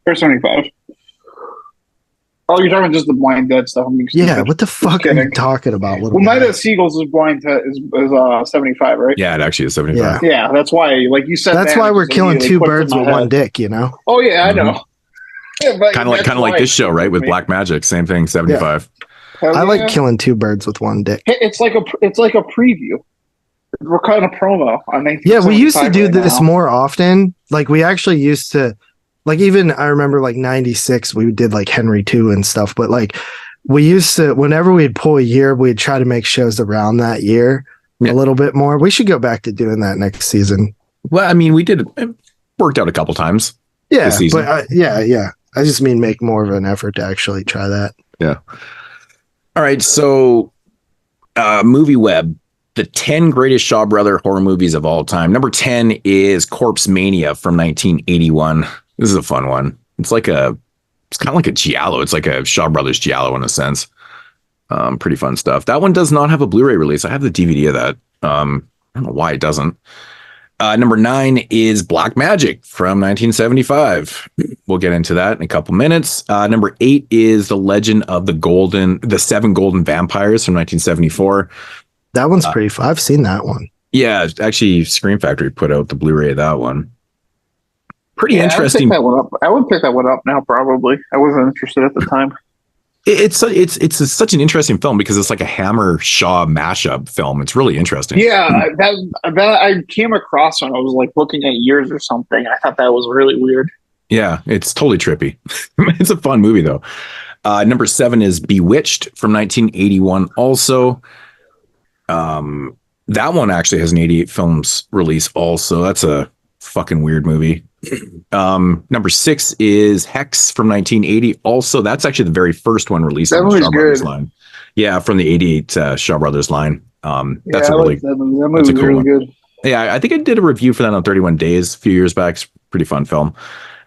or 75. Oh, you're talking just the Blind Dead stuff. Yeah, what the fuck are you talking about? Well, Night of the Seagulls is 75, right? Yeah, it actually is 75. Yeah, that's why, like you said. That's why we're killing 2 birds with one dick, you know? Oh yeah, I know. Yeah, kind of like this show, right? With Black Magic, same thing, 75. Yeah. I like killing 2 birds with one dick. It's like a preview. We're cutting a promo on 1975. Yeah, we used to do this more often. Like we actually used to, like even I remember like 96, we did like Henry 2 and stuff. But like we used to, whenever we'd pull a year, we'd try to make shows around that year a little bit more. We should go back to doing that next season. Well, I mean, we did. It worked out a couple times. Yeah, but yeah. I just mean make more of an effort to actually try that. Yeah. All right. So, Movie Web, the 10 greatest Shaw Brother horror movies of all time. Number 10 is Corpse Mania from 1981. This is a fun one. It's kind of like a Giallo. It's like a Shaw Brothers Giallo in a sense. Pretty fun stuff. That one does not have a Blu-ray release. I have the DVD of that. I don't know why it doesn't. Number 9 is Black Magic from 1975. We'll get into that in a couple minutes. Number 8 is The Legend of the 7 Golden Vampires from 1974. That one's pretty fun. I've seen that one. Yeah, actually, Scream Factory put out the Blu-ray of that one. Pretty interesting. I would pick that one up now, probably. I wasn't interested at the time. It's such an interesting film because it's like a Hammer Shaw mashup film. It's really interesting. Yeah, that I came across when I was like looking at years or something. I thought that was really weird. Yeah, it's totally trippy. It's a fun movie though. Number 7 is Bewitched from 1981. Also, that one actually has an 88 films release. Also, that's a fucking weird movie. Number 6 is Hex from 1980. Also, that's actually the very first one released on the Shaw Brothers line. Yeah, from the 88 Shaw Brothers line. That's a really that movie cool really one. good. Yeah, I think I did a review for that on 31 Days a few years back. It's a pretty fun film.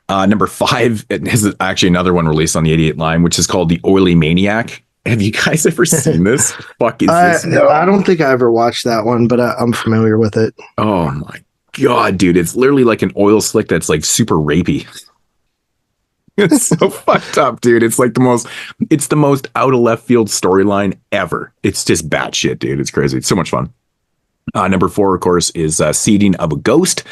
Number 5 is actually another one released on the 88 line, which is called The Oily Maniac. Have you guys ever seen this? Fuck is this? I don't think I ever watched that one, but I'm familiar with it. Oh my God, dude, it's literally like an oil slick that's like super rapey. It's so fucked up, dude. It's like the most out of left field storyline ever. It's just batshit, dude. It's crazy. It's so much fun. Number 4, of course, is Seeding of a Ghost,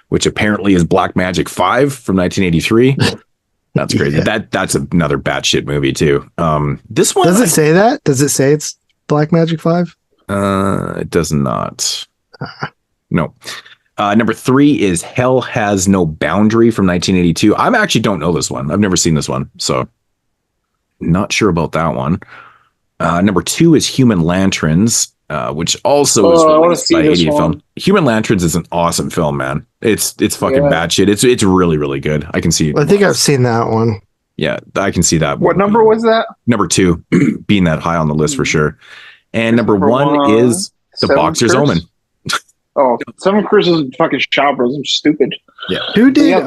which apparently is Black Magic 5 from 1983. That's crazy. Yeah. That's another batshit movie too. This one does it say that? Does it say it's Black Magic 5? It does not. No. Number 3 is Hell Has No Boundary from 1982. I actually don't know this one. I've never seen this one, so not sure about that one. Number 2 is Human Lanterns, which also is released by 88 film. Human Lanterns is an awesome film, man. It's fucking batshit. It's really, really good. I can see it. I think I've seen that one. Yeah, I can see that. What number was that? Number 2, being that high on the list for sure. And number 1 is The Boxers Omen. Oh, Seven Curses and fucking Shaw Bros. I'm stupid. Yeah. Who did?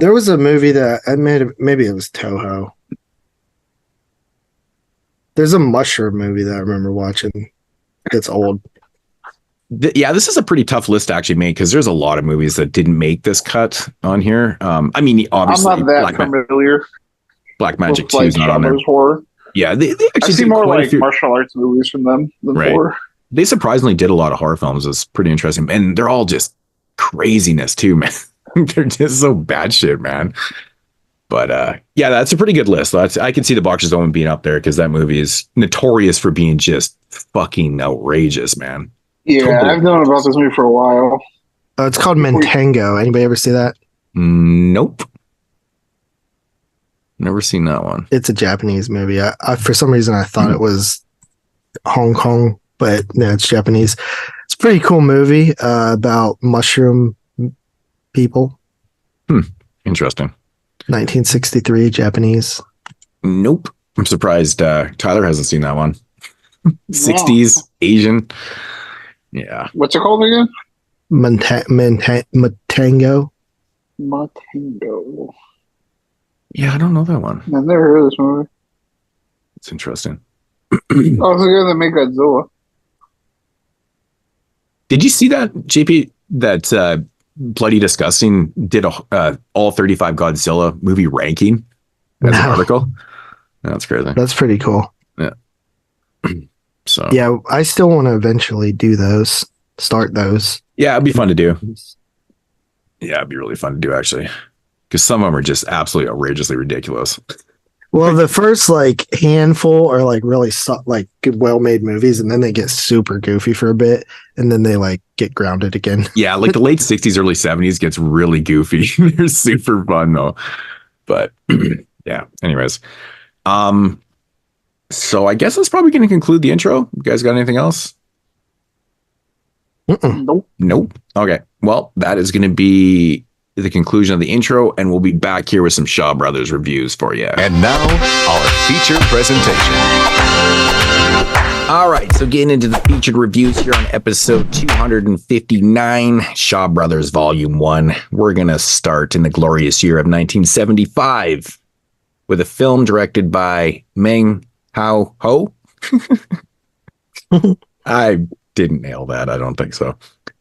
There was a movie that I made. Maybe it was Toho. There's a mushroom movie that I remember watching. It's old. Yeah, this is a pretty tough list to actually make because there's a lot of movies that didn't make this cut on here. I mean, obviously, I'm not that familiar. Black Magic 2 like is not on there. Horror. Yeah, they actually I see more like martial arts movies from them than horror. They surprisingly did a lot of horror films. It's pretty interesting, and they're all just craziness too, man. They're just so bad shit, man. But yeah, that's a pretty good list. I can see the Boxers Omen being up there because that movie is notorious for being just fucking outrageous, man. Yeah, totally. I've known about this movie for a while. It's called Mantango. Anybody ever see that? Nope. Never seen that one. It's a Japanese movie. I for some reason I thought it was Hong Kong, but no, it's Japanese. It's a pretty cool movie about mushroom people. Interesting. 1963 Japanese. Nope. I'm surprised Tyler hasn't seen that one. 60s Asian. Yeah. What's it called again? Mantango. Mantango. Yeah, I don't know that one. I've never heard of this movie. It's interesting. Oh, it's the guy that made Godzilla. Did you see that, JP? That Bloody Disgusting did a all 35 Godzilla movie ranking as an article. That's crazy. That's pretty cool. Yeah. So yeah, I still want to eventually do those. Start those. Yeah, it'd be fun to do. Yeah, it'd be really fun to do actually, because some of them are just absolutely outrageously ridiculous. Well, the first like handful are like really like good, well-made movies, and then they get super goofy for a bit, and then they like get grounded again. Yeah, like the late 60s, early 70s gets really goofy. They're super fun though. But yeah, anyways. So I guess that's probably going to conclude the intro. You guys got anything else? Nope. Okay. Well, that is going to be the conclusion of the intro, and we'll be back here with some Shaw Brothers reviews for you. And now, our feature presentation. All right, so getting into the featured reviews here on episode 259, Shaw Brothers Volume 1. We're going to start in the glorious year of 1975 with a film directed by Meng Hao Ho. I didn't nail that. I don't think so.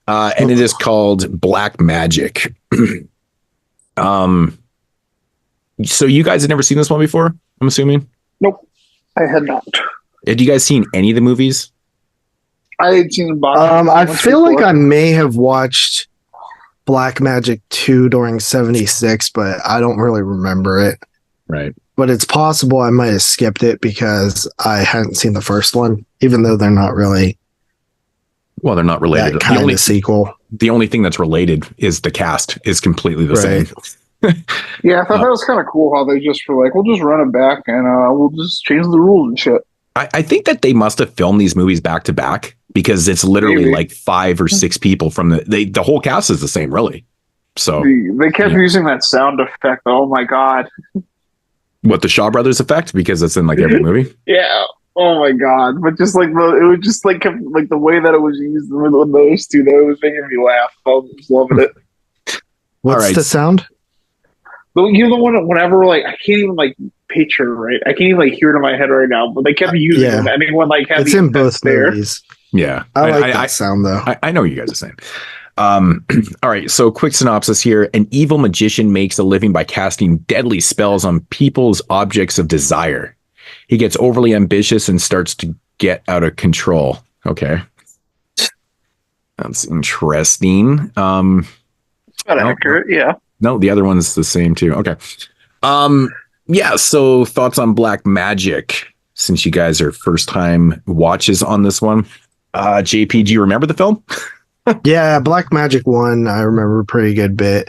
And it is called Black Magic. So you guys had never seen this one before, I'm assuming? Nope, I had not. Had you guys seen any of the movies? I had seen I feel like I may have watched Black Magic 2 during 76, but I don't really remember it. Right. But it's possible I might have skipped it because I hadn't seen the first one, even though they're not really. Well, they're not related. That kind of sequel. The only thing that's related is the cast is completely the same. Yeah, I thought that was kind of cool how they just were like, we'll just run it back and we'll just change the rules and shit. I think that they must have filmed these movies back to back because it's literally like 5 or 6 people from the whole cast is the same, really. So they kept using that sound effect. Oh my god! What, the Shaw Brothers effect? Because it's in like every movie. Yeah. Oh my god! But just like it was just like the way that it was used with those two, that was making me laugh. I was loving it. What's the sound? You're the one. Whenever like I can't even like picture right. I can't even like hear it in my head right now. But they kept using it. Anyone like had it's in both movies. Yeah, I like that sound though. I know what you guys are saying. All right, so quick synopsis here. An evil magician makes a living by casting deadly spells on people's objects of desire. He gets overly ambitious and starts to get out of control. Okay. That's interesting. Not accurate, yeah. No, the other one's the same too. Okay. Yeah, so thoughts on Black Magic, since you guys are first time watches on this one. JP, do you remember the film? Yeah, Black Magic 1, I remember a pretty good bit.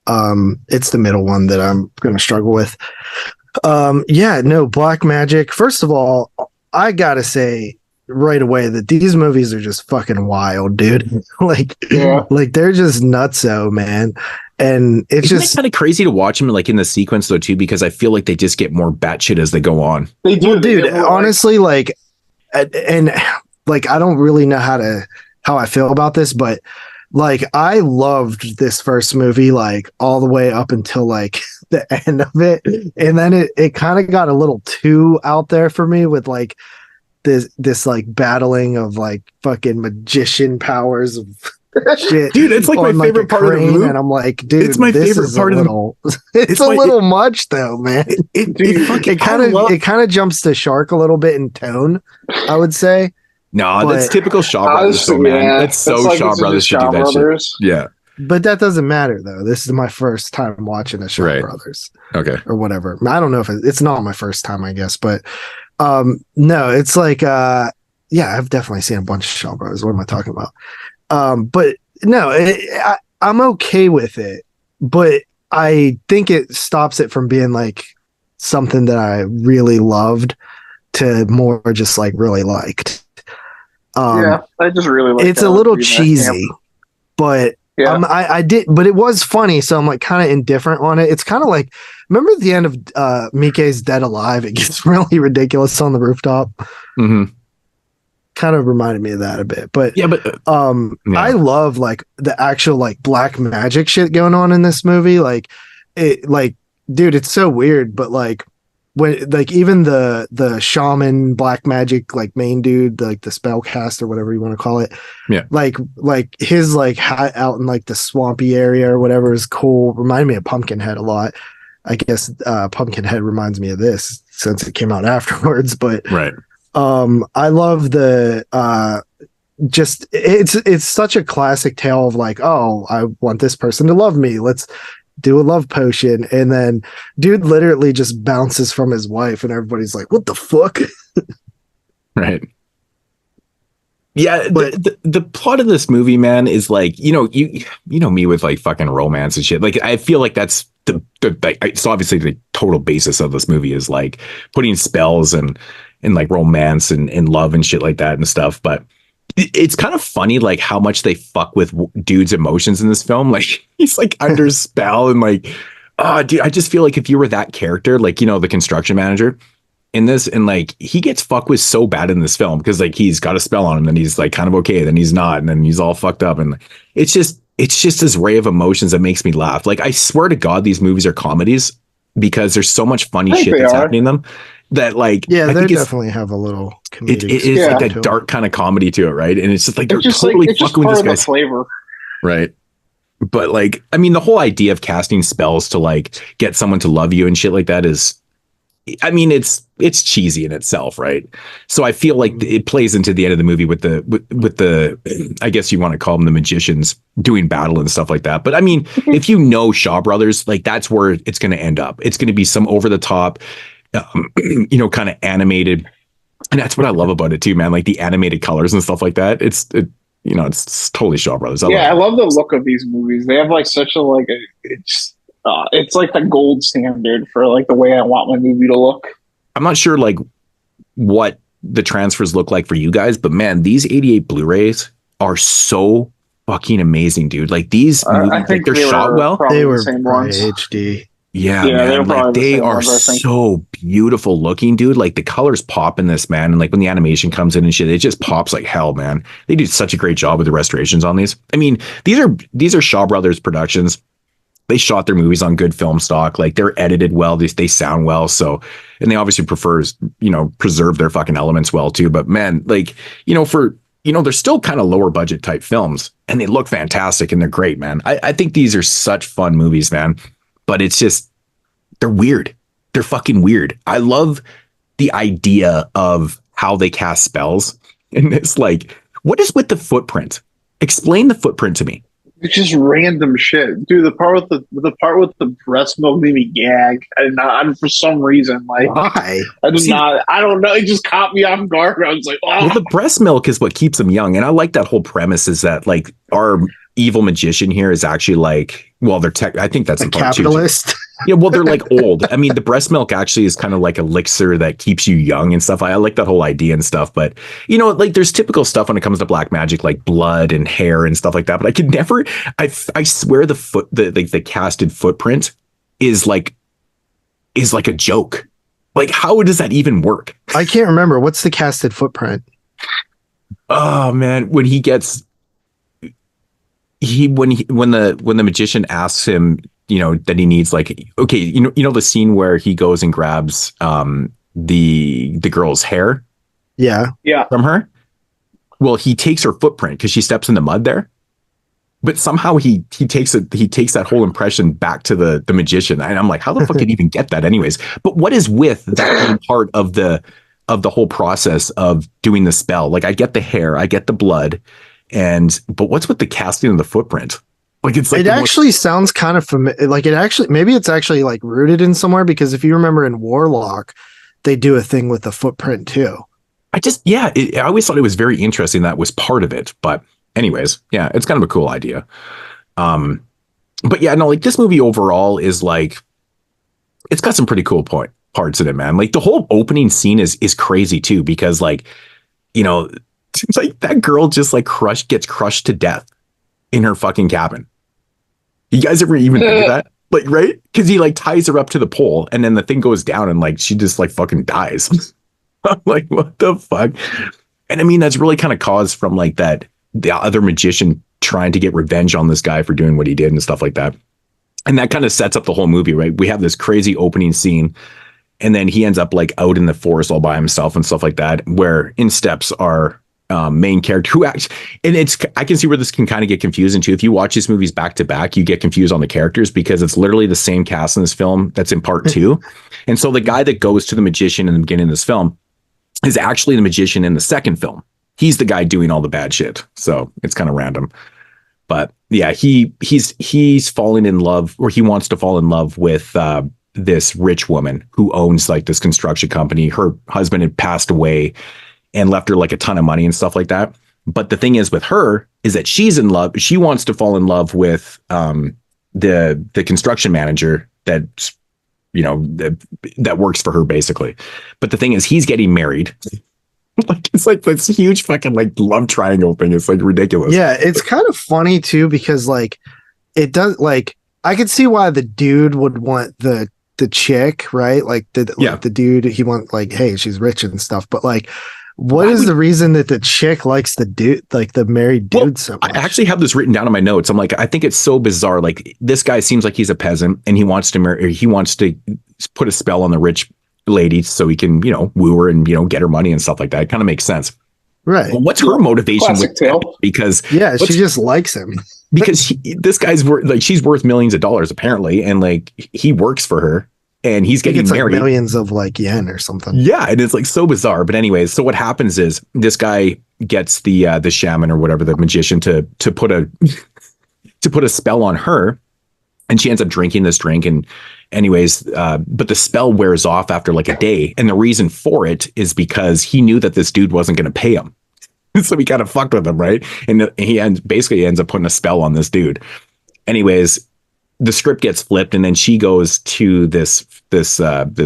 It's the middle one that I'm going to struggle with. Yeah, no, Black Magic. First of all, I got to say right away that these movies are just fucking wild, dude. like they're just nutso, man. And it's just kind of crazy to watch them like in the sequence though too, because I feel like they just get more batshit as they go on. They do, well, dude. Honestly, like, and like I don't really know how I feel about this, but like I loved this first movie like all the way up until like the end of it, and then it kind of got a little too out there for me with like this like battling of like fucking magician powers of shit. Dude, it's like my favorite part of the movie, and I'm like, dude, it's my favorite part of the it's a little much though, man. It kind of jumps the shark a little bit in tone, I would say. No, that's typical Shaw Brothers, so, man. That's so like Shaw Brothers should do that shit. Yeah. But that doesn't matter though. This is my first time watching the Shaw Brothers. Okay. Or whatever. I don't know if it's not my first time, I guess, but no, it's like yeah, I've definitely seen a bunch of Shaw Brothers. What am I talking about? But no, I'm okay with it, but I think it stops it from being like something that I really loved to more just like really liked. Yeah, I just really like it's a little cheesy, but I did, but it was funny, so I'm like kind of indifferent on it. It's kind of like, remember at the end of Mike's Dead Alive, it gets really ridiculous on the rooftop. Mm-hmm. Kind of reminded me of that a bit, but I love like the actual like black magic shit going on in this movie. Like it, like, dude, it's so weird, but like when like even the shaman black magic like main dude, like the spellcast or whatever you want to call it, like his like hat out in like the swampy area or whatever is cool. Reminded me of Pumpkinhead a lot. I guess Pumpkinhead reminds me of this since it came out afterwards, but I love the just it's such a classic tale of like, oh, I want this person to love me, let's do a love potion, and then dude literally just bounces from his wife and everybody's like, what the fuck? Right. Yeah, but the plot of this movie, man, is like, you know me with like fucking romance and shit. Like I feel like that's the it's obviously the total basis of this movie is like putting spells and like romance and love and shit like that and stuff. But it's kind of funny like how much they fuck with dude's emotions in this film. Like he's like under spell and like, oh dude, I just feel like if you were that character, like, you know, the construction manager in this, and like he gets fucked with so bad in this film because like he's got a spell on him, then he's like kind of okay, then he's not, and then he's all fucked up, and it's just this ray of emotions that makes me laugh. Like I swear to God, these movies are comedies because there's so much funny shit that's happening in them. That like, yeah, they definitely have a little comedic. It is like a dark kind of comedy to it, right? And it's just like they're totally fucking with this guy's flavor, right? But like, I mean, the whole idea of casting spells to like get someone to love you and shit like that is, I mean, it's cheesy in itself, right? So I feel like it plays into the end of the movie with the I guess you want to call them the magicians doing battle and stuff like that. But I mean, if you know Shaw Brothers, like that's where it's going to end up. It's going to be some over the top. You know, kind of animated, and that's what I love about it too, man. Like the animated colors and stuff like that. It's totally Shaw Brothers. I love the look of these movies. They have like such a like it's like the gold standard for like the way I want my movie to look. I'm not sure like what the transfers look like for you guys, but man, these 88 Blu-rays are so fucking amazing, dude. Like these movies, I think they're shot well. They were the same ones. HD. Yeah, man, like they are so beautiful looking, dude. Like the colors pop in this, man, and like when the animation comes in and shit, it just pops like hell, man. They do such a great job with the restorations on these. I mean, these are Shaw Brothers productions. They shot their movies on good film stock. Like they're edited well. They sound well. So, and they obviously preserve their fucking elements well too. But man, like, they're still kind of lower budget type films and they look fantastic and they're great, man. I think these are such fun movies, man. But it's just, they're weird. They're fucking weird. I love the idea of how they cast spells. And it's like, what is with the footprint? Explain the footprint to me. It's just random shit, dude. The part with the breast milk made me gag, and for some reason, like, why? I don't know. It just caught me off guard. I was like, oh. Well, the breast milk is what keeps them young, and I like that whole premise. Is that like our evil magician here is actually like, well, I think that's a capitalist. Yeah, well, they're like old. I mean, the breast milk actually is kind of like elixir that keeps you young and stuff. I like that whole idea and stuff. But, like there's typical stuff when it comes to black magic, like blood and hair and stuff like that. But I could never, I swear the casted footprint is like a joke. Like, how does that even work? I can't remember. What's the casted footprint? Oh, man. When he gets... when the magician asks him, that he needs like, okay, the scene where he goes and grabs the girl's hair, yeah, from her. Well, he takes her footprint because she steps in the mud there, but somehow he takes that whole impression back to the magician, and I'm like, how the fuck did he even get that, anyways? But what is with that being part of the whole process of doing the spell? Like, I get the hair, I get the blood, but what's with the casting of the footprint? Like, it's like it actually sounds kind of familiar. Like, maybe it's actually like rooted in somewhere, because if you remember in Warlock, they do a thing with the footprint too. I always thought it was very interesting that was part of it. But anyways, yeah, it's kind of a cool idea. But yeah, no, like this movie overall is like, it's got some pretty cool parts in it, man. Like the whole opening scene is crazy too, because like, it's like that girl just like gets crushed to death in her fucking cabin. You guys ever even think of that? Like, right? Because he like ties her up to the pole, and then the thing goes down, and like she just like fucking dies. I'm like, what the fuck? And I mean, that's really kind of caused from like the other magician trying to get revenge on this guy for doing what he did and stuff like that. And that kind of sets up the whole movie, right? We have this crazy opening scene, and then he ends up like out in the forest all by himself and stuff like that, where in steps our main character, who actually, and I can see where this can kind of get confusing too. If you watch these movies back to back, you get confused on the characters, because it's literally the same cast in this film that's in part 2. And so the guy that goes to the magician in the beginning of this film is actually the magician in the second film. He's the guy doing all the bad shit. So it's kind of random. But yeah, he's falling in love, or he wants to fall in love with this rich woman who owns like this construction company. Her husband had passed away and left her like a ton of money and stuff like that. But the thing is with her is that she's in love. She wants to fall in love with the construction manager that works for her, basically. But the thing is, he's getting married. Like, it's like this huge fucking like love triangle thing. It's like ridiculous. Yeah, it's kind of funny too, because like it does, like I could see why the dude would want the chick, right? Like the dude, he want like, hey, she's rich and stuff. But like, what is the reason that the chick likes the dude, like the married dude, so much? I actually have this written down in my notes. I'm like, I think it's so bizarre. Like, this guy seems like he's a peasant, and he wants to marry, he wants to put a spell on the rich lady so he can, woo her and, get her money and stuff like that. It kind of makes sense. Right. Well, what's her motivation with that? Because she just likes him. Because this guy's she's worth millions of dollars apparently, and like he works for her. And he's getting married. Like millions of like yen or something. Yeah, and it's like so bizarre. But anyways, so what happens is this guy gets the shaman or whatever, the magician, to put a spell on her, and she ends up drinking this drink. And anyways, but the spell wears off after like a day, and the reason for it is because he knew that this dude wasn't going to pay him, so he kind of fucked with him, right? And he basically ends up putting a spell on this dude. Anyways, the script gets flipped, and then she goes to this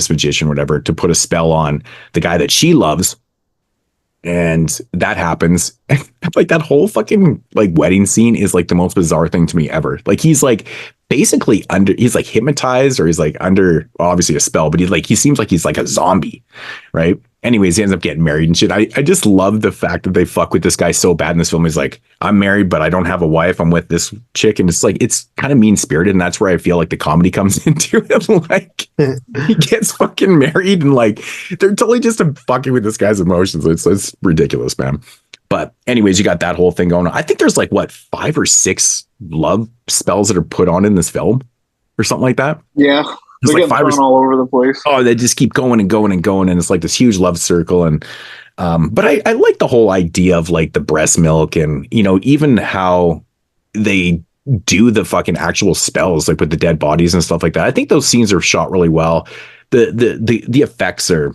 magician, whatever, to put a spell on the guy that she loves, and that happens. Like that whole fucking like wedding scene is like the most bizarre thing to me ever. Like he's like basically he's like hypnotized, or he's like under obviously a spell, but he seems like he's like a zombie, right? Anyways, he ends up getting married and shit. I just love the fact that they fuck with this guy so bad in this film. He's like, I'm married, but I don't have a wife. I'm with this chick. And it's like, it's kind of mean spirited. And that's where I feel like the comedy comes into it. Like he gets fucking married, and like, they're totally just fucking with this guy's emotions. It's ridiculous, man. But anyways, you got that whole thing going on. I think there's like 5 or 6 love spells that are put on in this film or something like that. Yeah. It's like 5 all over the place. Oh, they just keep going and going and going, and it's like this huge love circle. And but I like the whole idea of like the breast milk, and even how they do the fucking actual spells, like with the dead bodies and stuff like that. I think those scenes are shot really well. The effects are,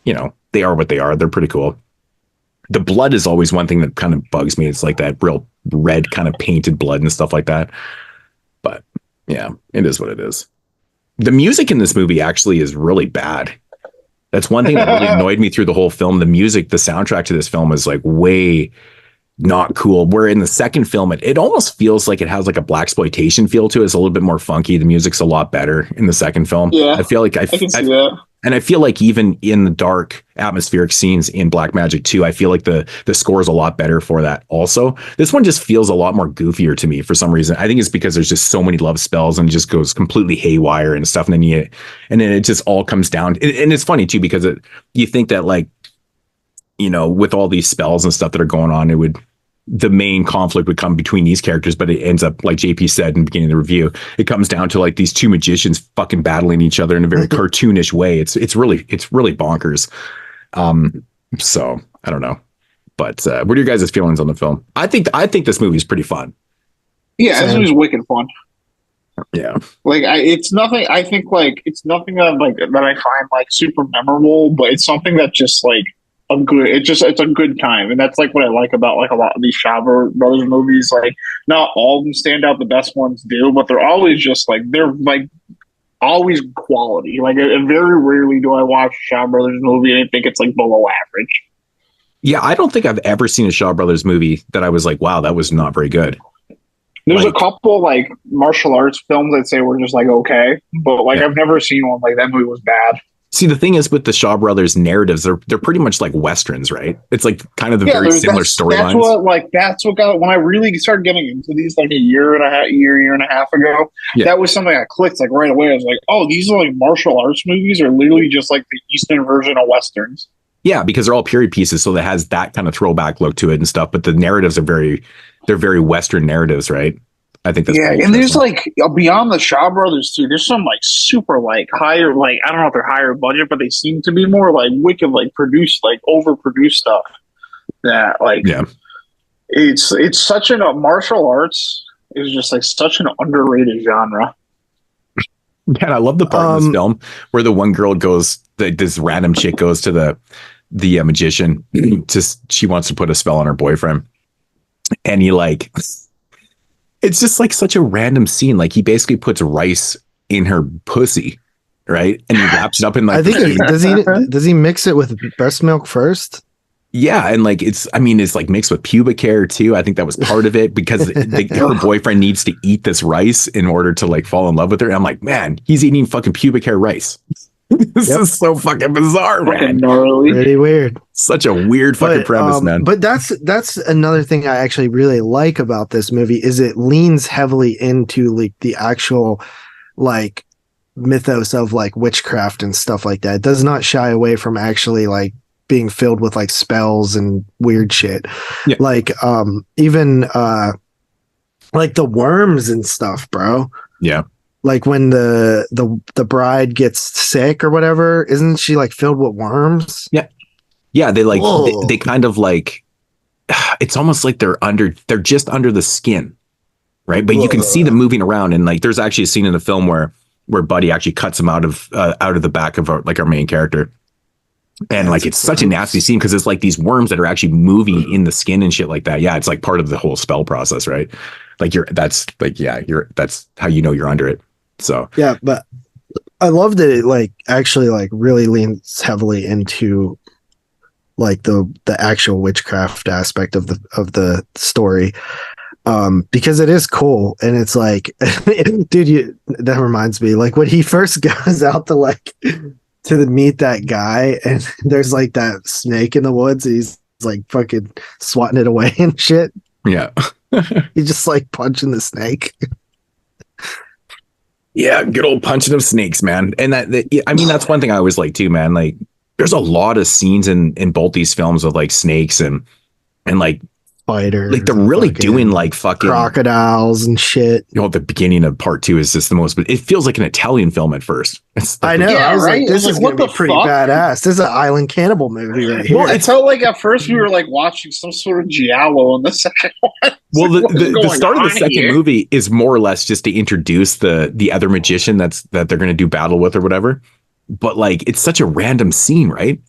they are what they are. They're pretty cool. The blood is always one thing that kind of bugs me. It's like that real red kind of painted blood and stuff like that. But yeah, it is what it is. The music in this movie actually is really bad. That's one thing that really annoyed me through the whole film. The music, the soundtrack to this film is like way not cool. Where in the second film, it almost feels like it has like a blaxploitation feel to it. It's a little bit more funky. The music's a lot better in the second film. Yeah, I feel like I can see that. And I feel like even in the dark atmospheric scenes in Black Magic 2, I feel like the score is a lot better for that also. This one just feels a lot more goofier to me for some reason. I think it's because there's just so many love spells and it just goes completely haywire and stuff. And then it just all comes down. And it's funny too, because you think that like, you know, with all these spells and stuff that are going on, the main conflict would come between these characters, but it ends up, like JP said in the beginning of the review, it comes down to like these two magicians fucking battling each other in a very cartoonish way. It's really bonkers. So I don't know, but what are your guys' feelings on the film? I think this movie is pretty fun. Yeah, this movie's wicked fun. Yeah, like it's nothing. I think like it's nothing that like that I find like super memorable, but it's something that just like. It's a good time, and that's like what I like about like a lot of these Shaw Brothers movies. Like, not all of them stand out; the best ones do, but they're always just like always quality. Like, very rarely do I watch a Shaw Brothers movie and I think it's like below average. Yeah, I don't think I've ever seen a Shaw Brothers movie that I was like, "Wow, that was not very good." There's a couple like martial arts films I'd say were just like okay, but like I've never seen one like that movie was bad. See, the thing is with the Shaw Brothers narratives, they're pretty much like Westerns, right? It's like kind of the very similar storylines. That's what got when I really started getting into these like a year and a half ago. Yeah. That was something I clicked like right away. I was like, oh, these are like martial arts movies are literally just like the Eastern version of Westerns. Yeah, because they're all period pieces, so it has that kind of throwback look to it and stuff. But the narratives are very Western narratives, right? I think that's and there's like beyond the Shaw Brothers too. There's some like super like higher like I don't know if they're higher budget, but they seem to be more like wicked like produced like overproduced stuff. That like it's such a martial arts is just like such an underrated genre. Yeah, I love the part in this film where the one girl goes, this random chick goes to the magician, she wants to put a spell on her boyfriend, and he like. It's just like such a random scene. Like he basically puts rice in her pussy, right? And he wraps it up in like. I think does he mix it with breast milk first? Yeah, and like it's like mixed with pubic hair too. I think that was part of it because her boyfriend needs to eat this rice in order to like fall in love with her. And I'm like, man, he's eating fucking pubic hair rice. This is so fucking bizarre, man. Pretty weird. Such a weird fucking premise, man. But that's another thing I actually really like about this movie is it leans heavily into like the actual like mythos of like witchcraft and stuff like that. It does not shy away from actually like being filled with like spells and weird shit. Yeah. Like even like the worms and stuff, bro. Yeah. Like when the bride gets sick or whatever, isn't she like filled with worms? Yeah. Yeah, they like they kind of like it's almost like they're just under the skin. Right? But you can see them moving around, and like there's actually a scene in the film where Buddy actually cuts them out of the back of our main character. And like it's such a nasty scene because it's like these worms that are actually moving in the skin and shit like that. Yeah, it's like part of the whole spell process, right? Like that's how you know you're under it. So yeah, but I love that it like actually like really leans heavily into like the actual witchcraft aspect of the story. Because it is cool, and it's like dude, that reminds me, like when he first goes out to like to meet that guy, and there's like that snake in the woods, he's like fucking swatting it away and shit. Yeah. He's just like punching the snake. Yeah, good old punching of snakes, man. And that's one thing I always like too, man. Like there's a lot of scenes in both these films of like snakes and like spiders. Like they're really doing like fucking crocodiles and shit. You know, the beginning of part 2 is just the most, but it feels like an Italian film at first. I know. Yeah, I was like, this is gonna be pretty badass. This is an island cannibal movie right here. Well, it felt like at first we were like watching some sort of giallo in the second one. Well, the start of the second movie is more or less just to introduce the other magician that they're going to do battle with or whatever. But like, it's such a random scene, right?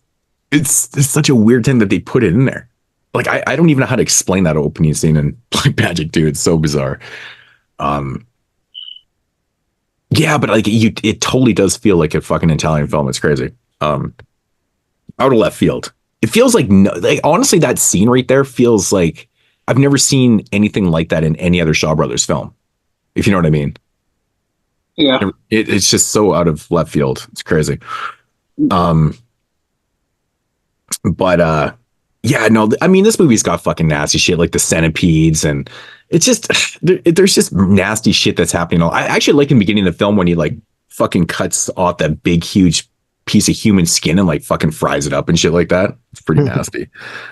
It's such a weird thing that they put it in there. Like, I don't even know how to explain that opening scene in Black Magic 2. It's so bizarre. Yeah, but like it totally does feel like a fucking Italian film. It's crazy. Out of left field. It feels like honestly, that scene right there feels like I've never seen anything like that in any other Shaw Brothers film, if you know what I mean. Yeah. It's just so out of left field. It's crazy. But yeah, no, I mean, this movie's got fucking nasty shit like the centipedes, and it's just there's just nasty shit that's happening. I actually like in the beginning of the film when he like fucking cuts off that big huge piece of human skin and like fucking fries it up and shit like that. It's pretty nasty.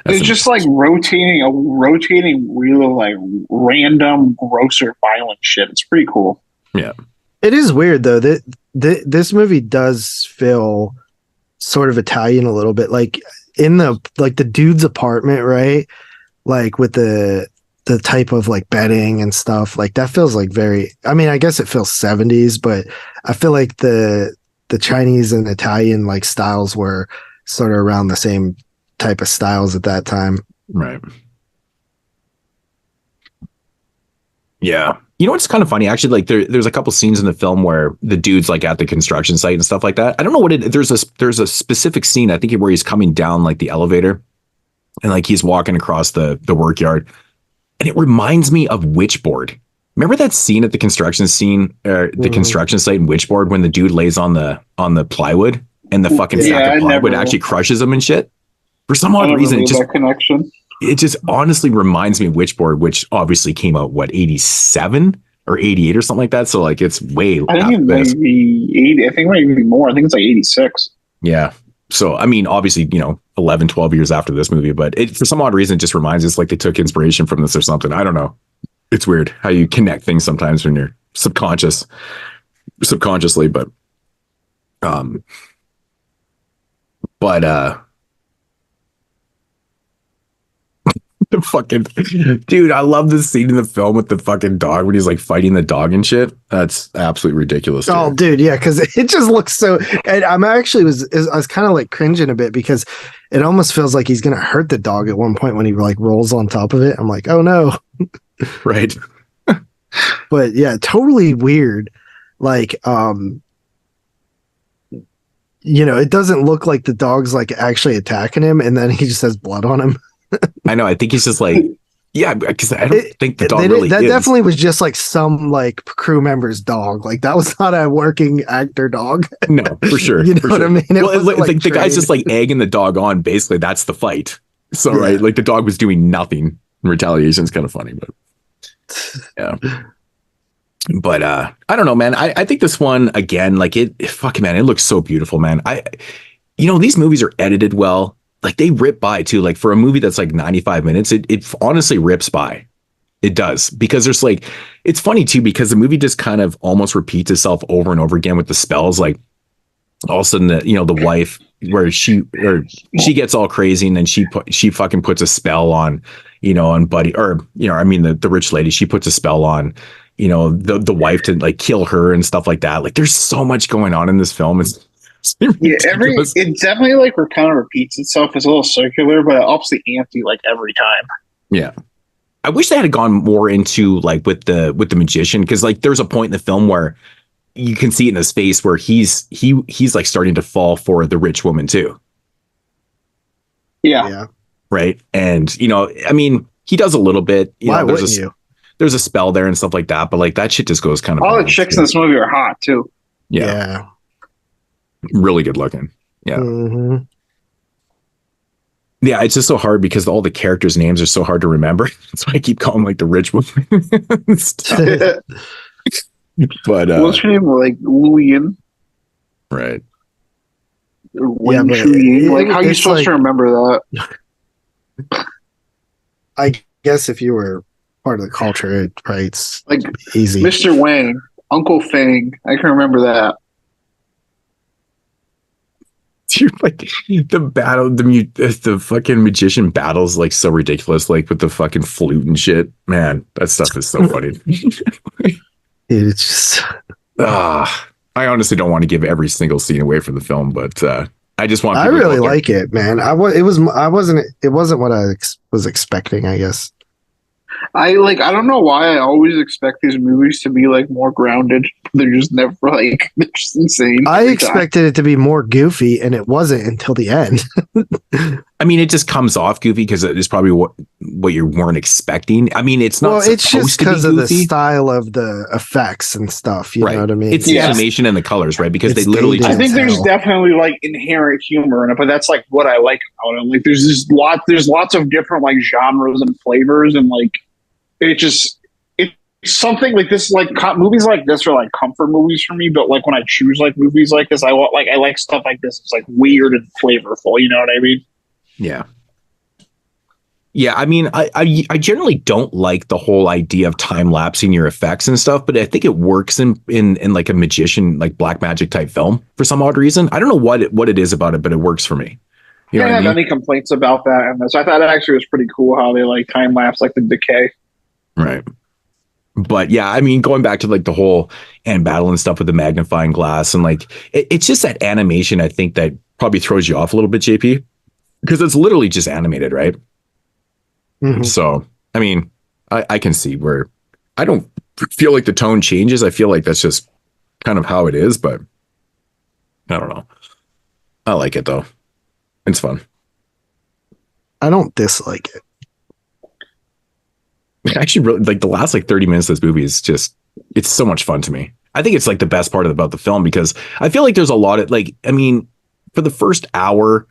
It's just like rotating wheel of like random, grosser, violent shit. It's pretty cool. Yeah. It is weird though that this movie does feel sort of Italian a little bit, like in the dude's apartment, right? Like with the type of like bedding and stuff, like that feels like very. I mean, I guess it feels 70s, but I feel like the Chinese and Italian like styles were sort of around the same type of styles at that time, right? Yeah. You know what's kind of funny? Actually, like there's a couple scenes in the film where the dude's like at the construction site and stuff like that. I don't know what there's a specific scene, I think, where he's coming down like the elevator and like he's walking across the work yard. And it reminds me of Witchboard. Remember that scene at the construction construction site in Witchboard when the dude lays on the plywood and the fucking sack of plywood actually crushes him and shit? For some odd reason, it just honestly reminds me of Witchboard, which obviously came out, 87 or 88 or something like that. So like it's way. I think it might be 80. I think it might be more. I think it's like 86. Yeah. So, I mean, obviously, 11, 12 years after this movie, but for some odd reason, it just reminds us like they took inspiration from this or something. I don't know. It's weird how you connect things sometimes when you're subconsciously, but the fucking dude, I love this scene in the film with the fucking dog when he's like fighting the dog and shit. That's absolutely ridiculous. Dude. Oh, dude, yeah, because it just looks so. And I was kind of like cringing a bit because it almost feels like he's gonna hurt the dog at one point when he like rolls on top of it. I'm like, oh no, right. But yeah, totally weird. Like, it doesn't look like the dog's like actually attacking him, and then he just has blood on him. I know. I think he's just like, yeah, because I don't think the dog really that definitely was just like some like crew member's dog. Like that was not a working actor dog. No, for sure. You know what I mean? Well, like the guy's just like egging the dog on. Basically, that's the fight. So right, like the dog was doing nothing in retaliation. It's kind of funny, but yeah. But I don't know, man. I think this one again, like fucking man, it looks so beautiful, man. These movies are edited well. Like they rip by too. Like for a movie that's like 95 minutes, it honestly rips by. It does, because there's like, it's funny too, because the movie just kind of almost repeats itself over and over again with the spells. Like all of a sudden, the wife where she gets all crazy and then she fucking puts a spell on, on Buddy, or, the rich lady, she puts a spell on, the wife to like kill her and stuff like that. Like there's so much going on in this film. It definitely like kind of repeats itself. It's a little circular, but it ups the ante like every time. Yeah, I wish they had gone more into like with the magician, because like there's a point in the film where you can see it in his face where he's like starting to fall for the rich woman too. Yeah. Right, and I mean, he does a little bit. Why wouldn't you? There's a spell there and stuff like that, but like that shit just goes kind of. All the chicks in this movie are hot too. Yeah. Really good looking. Yeah. Mm-hmm. Yeah, it's just so hard because all the characters' names are so hard to remember. That's why I keep calling like the rich woman. But what's her name? Like Luyan. Right. Yeah, like how are you supposed to remember that? I guess if you were part of the culture, it's like easy. Mr. Wang, Uncle Fang. I can remember that. Dude, like the battle, the fucking magician battles, like so ridiculous, like with the fucking flute and shit. Man, that stuff is so funny. It's just I honestly don't want to give every single scene away from the film, but I just want. I really like it, man. It wasn't what I was expecting, I guess. I don't know why I always expect these movies to be like more grounded. They're just never like they're just insane. I expected it to be more goofy, and it wasn't until the end. I mean, it just comes off goofy because it's probably what you weren't expecting. I mean, it's not. Well, it's just because of the style of the effects and stuff. You know what I mean? It's the animation and the colors, right? Because It's they literally. dated I think there's definitely like inherent humor in it, but that's like what I like about it. Like there's lots of different like genres and flavors, and like it's something like this. Like movies like this are like comfort movies for me, but like when I choose like movies like this, I like stuff like this. It's like weird and flavorful. You know what I mean? Yeah. Yeah, I mean, I generally don't like the whole idea of time lapsing your effects and stuff, but I think it works in like a magician, like black magic type film for some odd reason. I don't know what it is about it, but it works for me. You know I what don't I have mean? any complaints about that. And so I thought it actually was pretty cool how they like time lapse like the decay. Right. But yeah, I mean, going back to like the whole end battle and stuff with the magnifying glass and like it's just that animation, I think that probably throws you off a little bit, JP, because it's literally just animated, right? Mhm. So, I mean, I can see where I don't feel like the tone changes. I feel like that's just kind of how it is, but I don't know. I like it though. It's fun. I don't dislike it. Actually, really, like the last like 30 minutes of this movie is just, it's so much fun to me. I think it's like the best part about the film because I feel like there's a lot of like, I mean, for the first hour,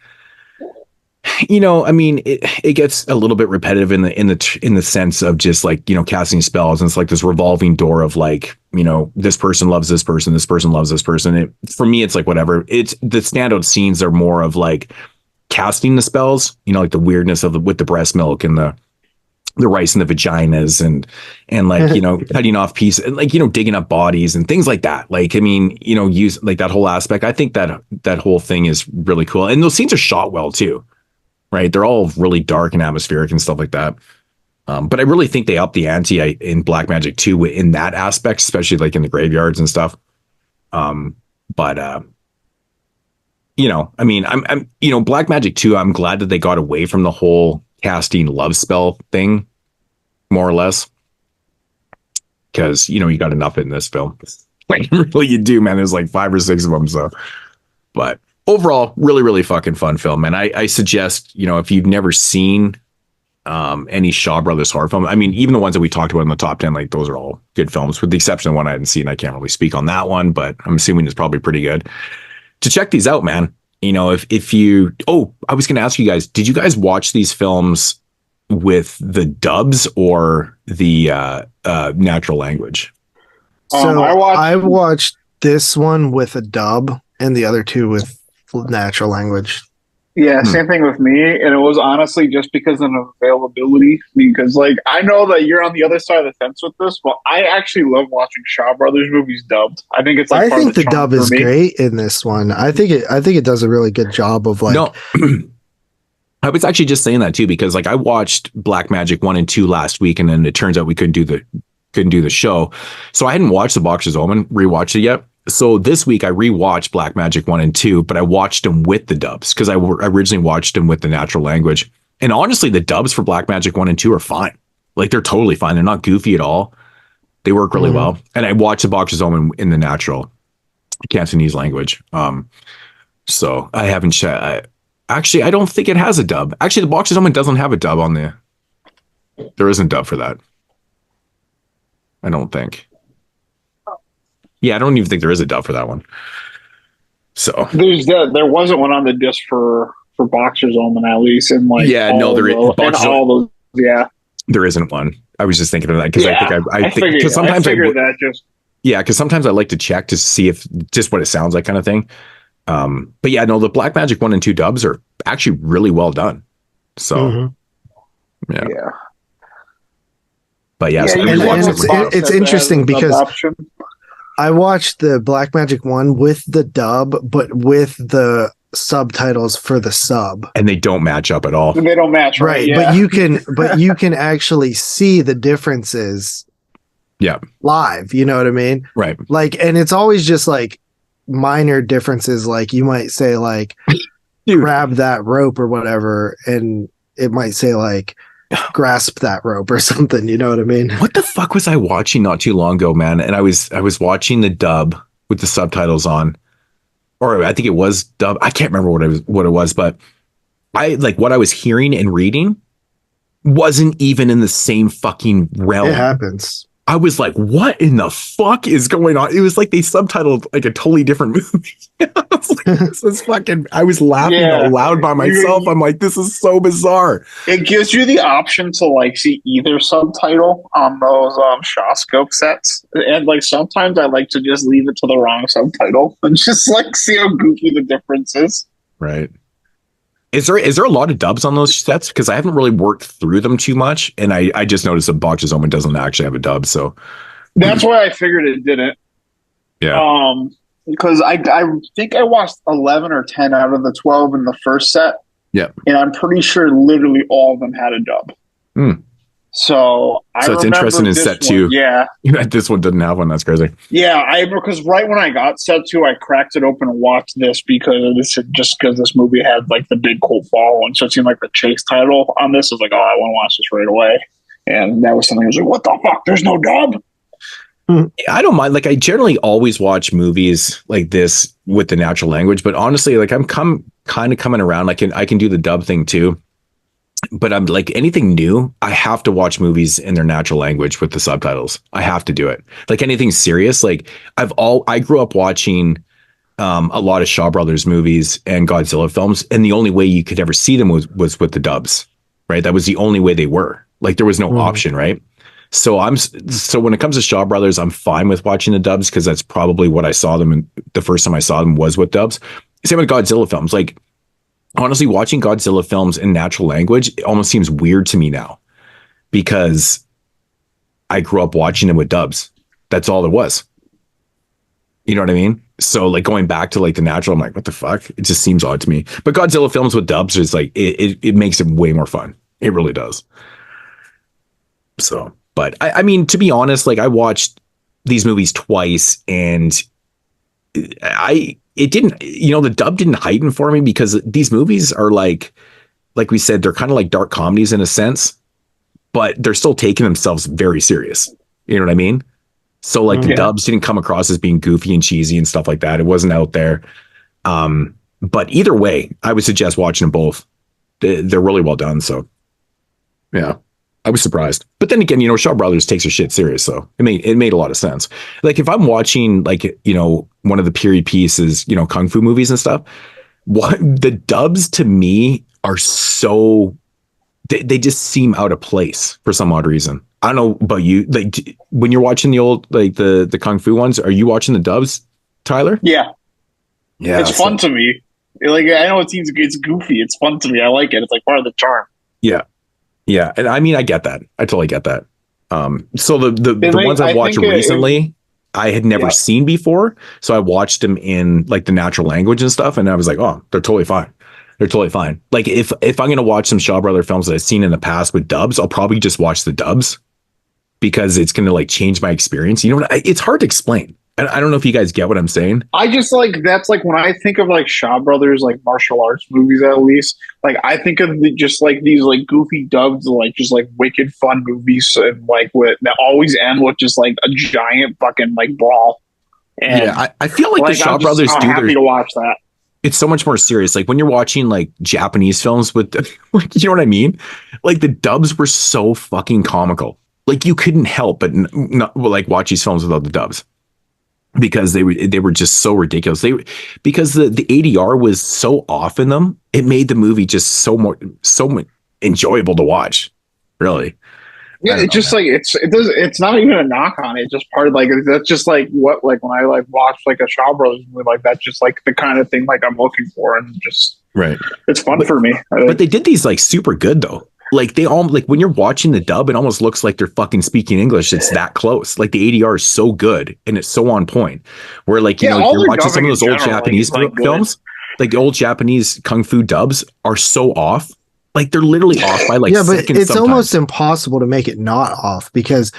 you know, I mean, it gets a little bit repetitive in the sense of just like, you know, casting spells. And it's like this revolving door of like, you know, this person loves this person loves this person. For me, it's like whatever. It's the standout scenes are more of like casting the spells, you know, like the weirdness of with the breast milk and the rice in the vaginas and like, you know, cutting off pieces and like, you know, digging up bodies and things like that. Like, I mean, you know, use like that whole aspect. I think that whole thing is really cool. And those scenes are shot well too, right? They're all really dark and atmospheric and stuff like that. But I really think they upped the ante in Black Magic 2 in that aspect, especially like in the graveyards and stuff. You know, I mean, I'm, you know, Black Magic 2, I'm glad that they got away from the whole casting love spell thing, more or less. Because, you know, you got enough in this film. Like, really, you do, man. There's like 5 or 6 of them. So, but overall, really, really fucking fun film. And I suggest, you know, if you've never seen any Shaw Brothers horror film, I mean, even the ones that we talked about in the top 10, like those are all good films, with the exception of one I hadn't seen. I can't really speak on that one, but I'm assuming it's probably pretty good. To check these out, man. You know, if you, I was going to ask you guys, did you guys watch these films with the dubs or the natural language? So I watched this one with a dub and the other two with natural language. Yeah, same thing with me. And it was honestly just because of availability. Because, like, I know that you're on the other side of the fence with this, but I actually love watching Shaw Brothers movies dubbed. I think it's like I think the dub is great in this one. I think it does a really good job of like. No, I was actually just saying that too, because like I watched Black Magic 1 and 2 last week, and then it turns out we couldn't do the show. So I hadn't watched the Boxers Omen, rewatched it yet. So this week I rewatched Black Magic 1 and 2, but I watched them with the dubs because I originally watched them with the natural language. And honestly, the dubs for Black Magic 1 and 2 are fine. Like, they're totally fine. They're not goofy at all. They work really well. And I watched the Boxers Omen in the natural Cantonese language. So I haven't actually, I don't think it has a dub. Actually, the Boxers Omen doesn't have a dub on there. There isn't dub for that. I don't think. Yeah, I don't even think there is a dub for that one. So there wasn't one on the disc for Boxers Omen, at least, and like there is. Yeah, there isn't one. I was just thinking of that because I think because sometimes because sometimes I like to check to see if just what it sounds like, kind of thing. But yeah, no, the Black Magic 1 and 2 dubs are actually really well done. So yeah. But yeah, it's interesting because I watched the Black Magic 1 with the dub, but with the subtitles for the sub, and they don't match up at all. They don't match, right? Yeah. But you can actually see the differences. Yeah, live. You know what I mean? Right. Like, and it's always just like minor differences. Like you might say like, grab that rope or whatever, and it might say like, grasp that rope or something. You know what I mean? What the fuck was I watching not too long ago, man? And I was watching the dub with the subtitles on, or I think it was dub. I can't remember what it was, but I like what I was hearing and reading wasn't even in the same fucking realm. It happens. I was like, what in the fuck is going on? It was like they subtitled like a totally different movie. I was like, this is fucking, I was laughing out loud by myself. I'm like, this is so bizarre. It gives you the option to like see either subtitle on those Shawscope sets. And like sometimes I like to just leave it to the wrong subtitle and just like see how goofy the difference is. Right. Is there a lot of dubs on those sets? Because I haven't really worked through them too much, and I just noticed that Boxers Omen doesn't actually have a dub, so that's why I figured it didn't. Yeah. Because I think I watched 11 or 10 out of the 12 in the first set. Yeah. And I'm pretty sure literally all of them had a dub. So it's interesting in set 2. Yeah. This one didn't have one. That's crazy. Yeah, because right when I got set 2, I cracked it open and watched this because this movie had like the big cult following. So it seemed like the chase title on this was like, oh, I want to watch this right away. And that was something I was like, what the fuck? There's no dub? I don't mind. Like I generally always watch movies like this with the natural language, but honestly, like I'm kind of coming around. I can do the dub thing too. But I'm like anything new, I have to watch movies in their natural language with the subtitles. I have to do it. Like anything serious, like I grew up watching a lot of Shaw Brothers movies and Godzilla films, and the only way you could ever see them was with the dubs, right? That was the only way they were. Like there was no option, right? So when it comes to Shaw Brothers, I'm fine with watching the dubs because that's probably what I saw them in the first time I saw them was with dubs. Same with Godzilla films, like. Honestly, watching Godzilla films in natural language, it almost seems weird to me now because I grew up watching them with dubs. That's all there was. You know what I mean? So like going back to like the natural, I'm like, what the fuck? It just seems odd to me. But Godzilla films with dubs is like, it makes it way more fun. It really does. So, but I mean, to be honest, like I watched these movies twice and it didn't, the dub didn't heighten for me because these movies are like we said, they're kind of like dark comedies in a sense, but they're still taking themselves very serious. You know what I mean? So like the dubs didn't come across as being goofy and cheesy and stuff like that. It wasn't out there. But either way, I would suggest watching them both. They're really well done. So yeah. I was surprised. But then again, Shaw Brothers takes their shit serious, so it made a lot of sense. Like if I'm watching like, one of the period pieces, kung fu movies and stuff, the dubs to me are so they just seem out of place for some odd reason. I don't know about you. Like when you're watching the old like the kung fu ones, are you watching the dubs, Tyler? Yeah. Yeah. It's fun to me. Like I know it's goofy. It's fun to me. I like it. It's like part of the charm. Yeah. Yeah, and I mean, I get that. I totally get that. So the ones I've watched recently, I had never seen before. So I watched them in like the natural language and stuff, and I was like, oh, they're totally fine. They're totally fine. Like if I'm gonna watch some Shaw Brother films that I've seen in the past with dubs, I'll probably just watch the dubs because it's gonna like change my experience. It's hard to explain. I don't know if you guys get what I'm saying. I just that's like when I think of like Shaw Brothers, like martial arts movies, at least, like I think of just like these like goofy dubs, like just like wicked fun movies, and like that always end with just like a giant fucking like brawl. And yeah, I feel like the Shaw Brothers do. I'm happy to watch that. It's so much more serious. Like when you're watching like Japanese films with, you know what I mean? Like the dubs were so fucking comical. Like you couldn't help but not like watch these films without the dubs. Because they were just so ridiculous. Because the ADR was so off in them, it made the movie just so enjoyable to watch. Really. Yeah, it's just like it's not even a knock on it. It's just part of like that's just like what like when I like watch like a Shaw Brothers movie, like that's just like the kind of thing like I'm looking for, and just right. It's fun for me. But they did these like super good though. Like they all like when you're watching the dub, it almost looks like they're fucking speaking English. It's that close. Like the ADR is so good and it's so on point. Where like you're watching some of those old Japanese films, like the old Japanese kung fu dubs are so off. Like they're literally off by like but seconds. It's sometimes. almost impossible to make it not off because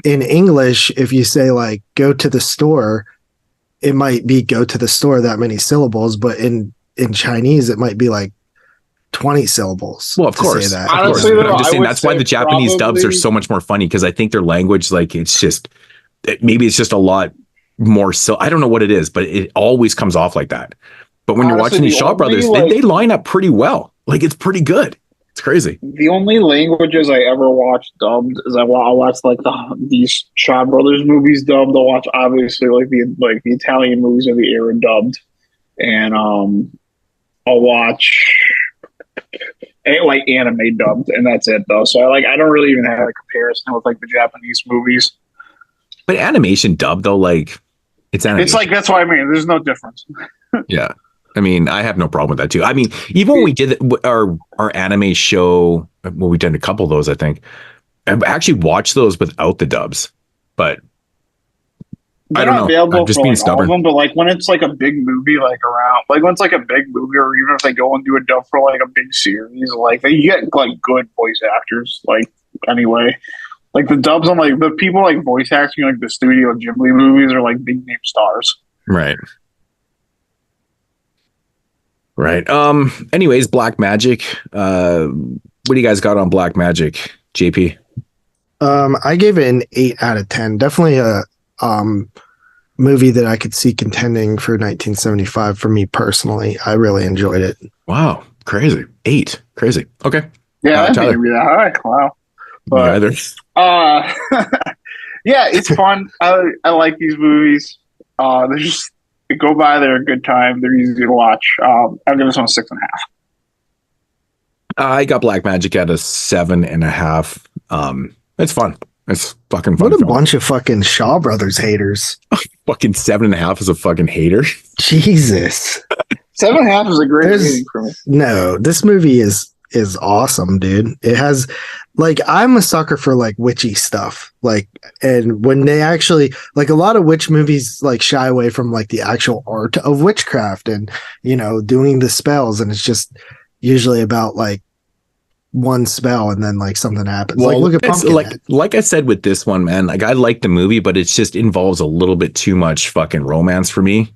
in English, if you say like go to the store, it might be go to the store that many syllables, but in Chinese it might be like 20 syllables. Well, of to course. say that. Honestly, But though, I'm just I saying would that's why say the Japanese dubs are probably- so much more funny, because I think their language, like, it's just maybe it's just a lot more. So I don't know what it is, but it always comes off like that. But when you're Honestly, watching these the Shaw only, Brothers, like- they line up pretty well. Like, it's pretty good. It's crazy. The only languages I ever watched dubbed is I'll watch like these Shaw Brothers movies dubbed. I'll watch obviously like the Italian movies of the era dubbed, and I'll watch like anime dubbed, and that's it though. So I don't really even have a comparison with like the Japanese movies. But animation dubbed, though, like, it's animation. It's like that's what I mean. There's no difference. Yeah. I mean, I have no problem with that too. I mean, even when we did our anime show, well, we did a couple of those, I think. I actually watched those without the dubs, but They're I don't not know. available I'm just for being like all of stubborn. them, but like when it's like a big movie, like around, like when it's like a big movie, or even if they go and do a dub for like a big series, like they get like good voice actors. Like anyway, like the dubs on like the people like voice acting like the Studio Ghibli movies are like big name stars. Right. Right. Anyways, Black Magic. What do you guys got on Black Magic, JP? I gave it an 8 out of 10. Definitely a movie that I could see contending for 1975 for me personally. I really enjoyed it. Wow. Crazy. 8. Crazy. Okay. Yeah, I think Tyler. it'd be that high. Wow. Me either. Yeah, it's fun. I like these movies. They're just they go by. They're a good time. They're easy to watch. I'll give this one a 6.5. I got Black Magic at a 7.5. It's fun. It's fucking fun. What a film. bunch of fucking Shaw Brothers haters. Fucking 7.5 is a fucking hater. Jesus. 7.5 is a great There's- rating for me. No, this movie is awesome, dude. It has like I'm a sucker for like witchy stuff. Like and when they actually like a lot of witch movies like shy away from like the actual art of witchcraft and doing the spells, and it's just usually about like one spell and then like something happens. Like look at it's Pumpkinhead. like I said with this one, man. Like I like the movie, but it just involves a little bit too much fucking romance for me.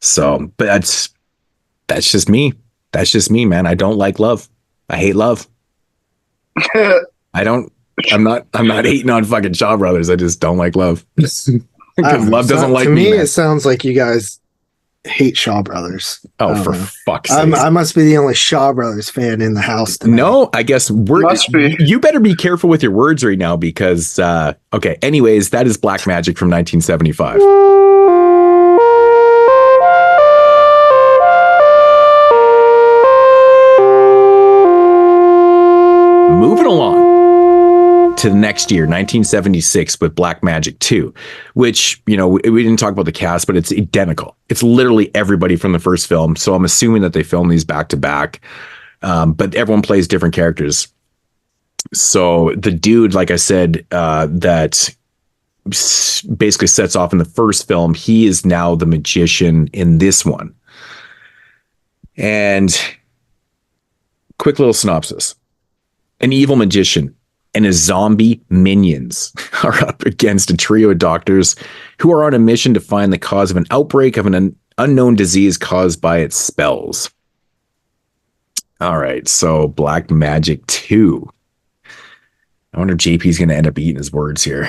So, but that's just me. That's just me, man. I don't like love. I hate love. I'm not hating on fucking Shaw Brothers. I just don't like love. Because love doesn't like to me. man. It sounds like you guys hate Shaw Brothers. Oh, for fuck's sake. I must be the only Shaw Brothers fan in the house tonight. No, I guess Must be. you better be careful with your words right now because okay, anyways, that is Black Magic from 1975. Moving along to the next year, 1976, with Black Magic 2, which, we didn't talk about the cast, but it's identical. It's literally everybody from the first film. So I'm assuming that they filmed these back to back. But everyone plays different characters. So the dude, like I said, that basically sets off in the first film, he is now the magician in this one. And quick little synopsis. An evil magician and his zombie minions are up against a trio of doctors who are on a mission to find the cause of an outbreak of an unknown disease caused by its spells. All right, so Black Magic 2. I wonder if JP's going to end up eating his words here.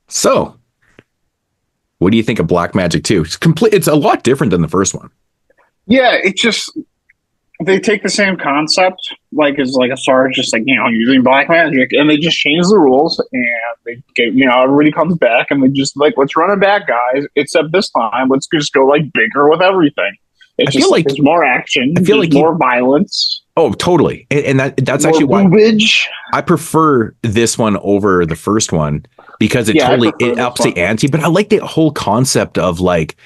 So, what do you think of Black Magic 2? It's a lot different than the first one. Yeah, it's just they take the same concept, like as like a Sarge, just like using black magic, and they just change the rules, and they get everybody comes back, and they just like let's run it back, guys. Except this time, let's just go like bigger with everything. It's I feel like there's more action. I feel like more violence. Oh, totally, and that's more actually why boobage. I prefer this one over the first one because it it ups the ante. But I like the whole concept of like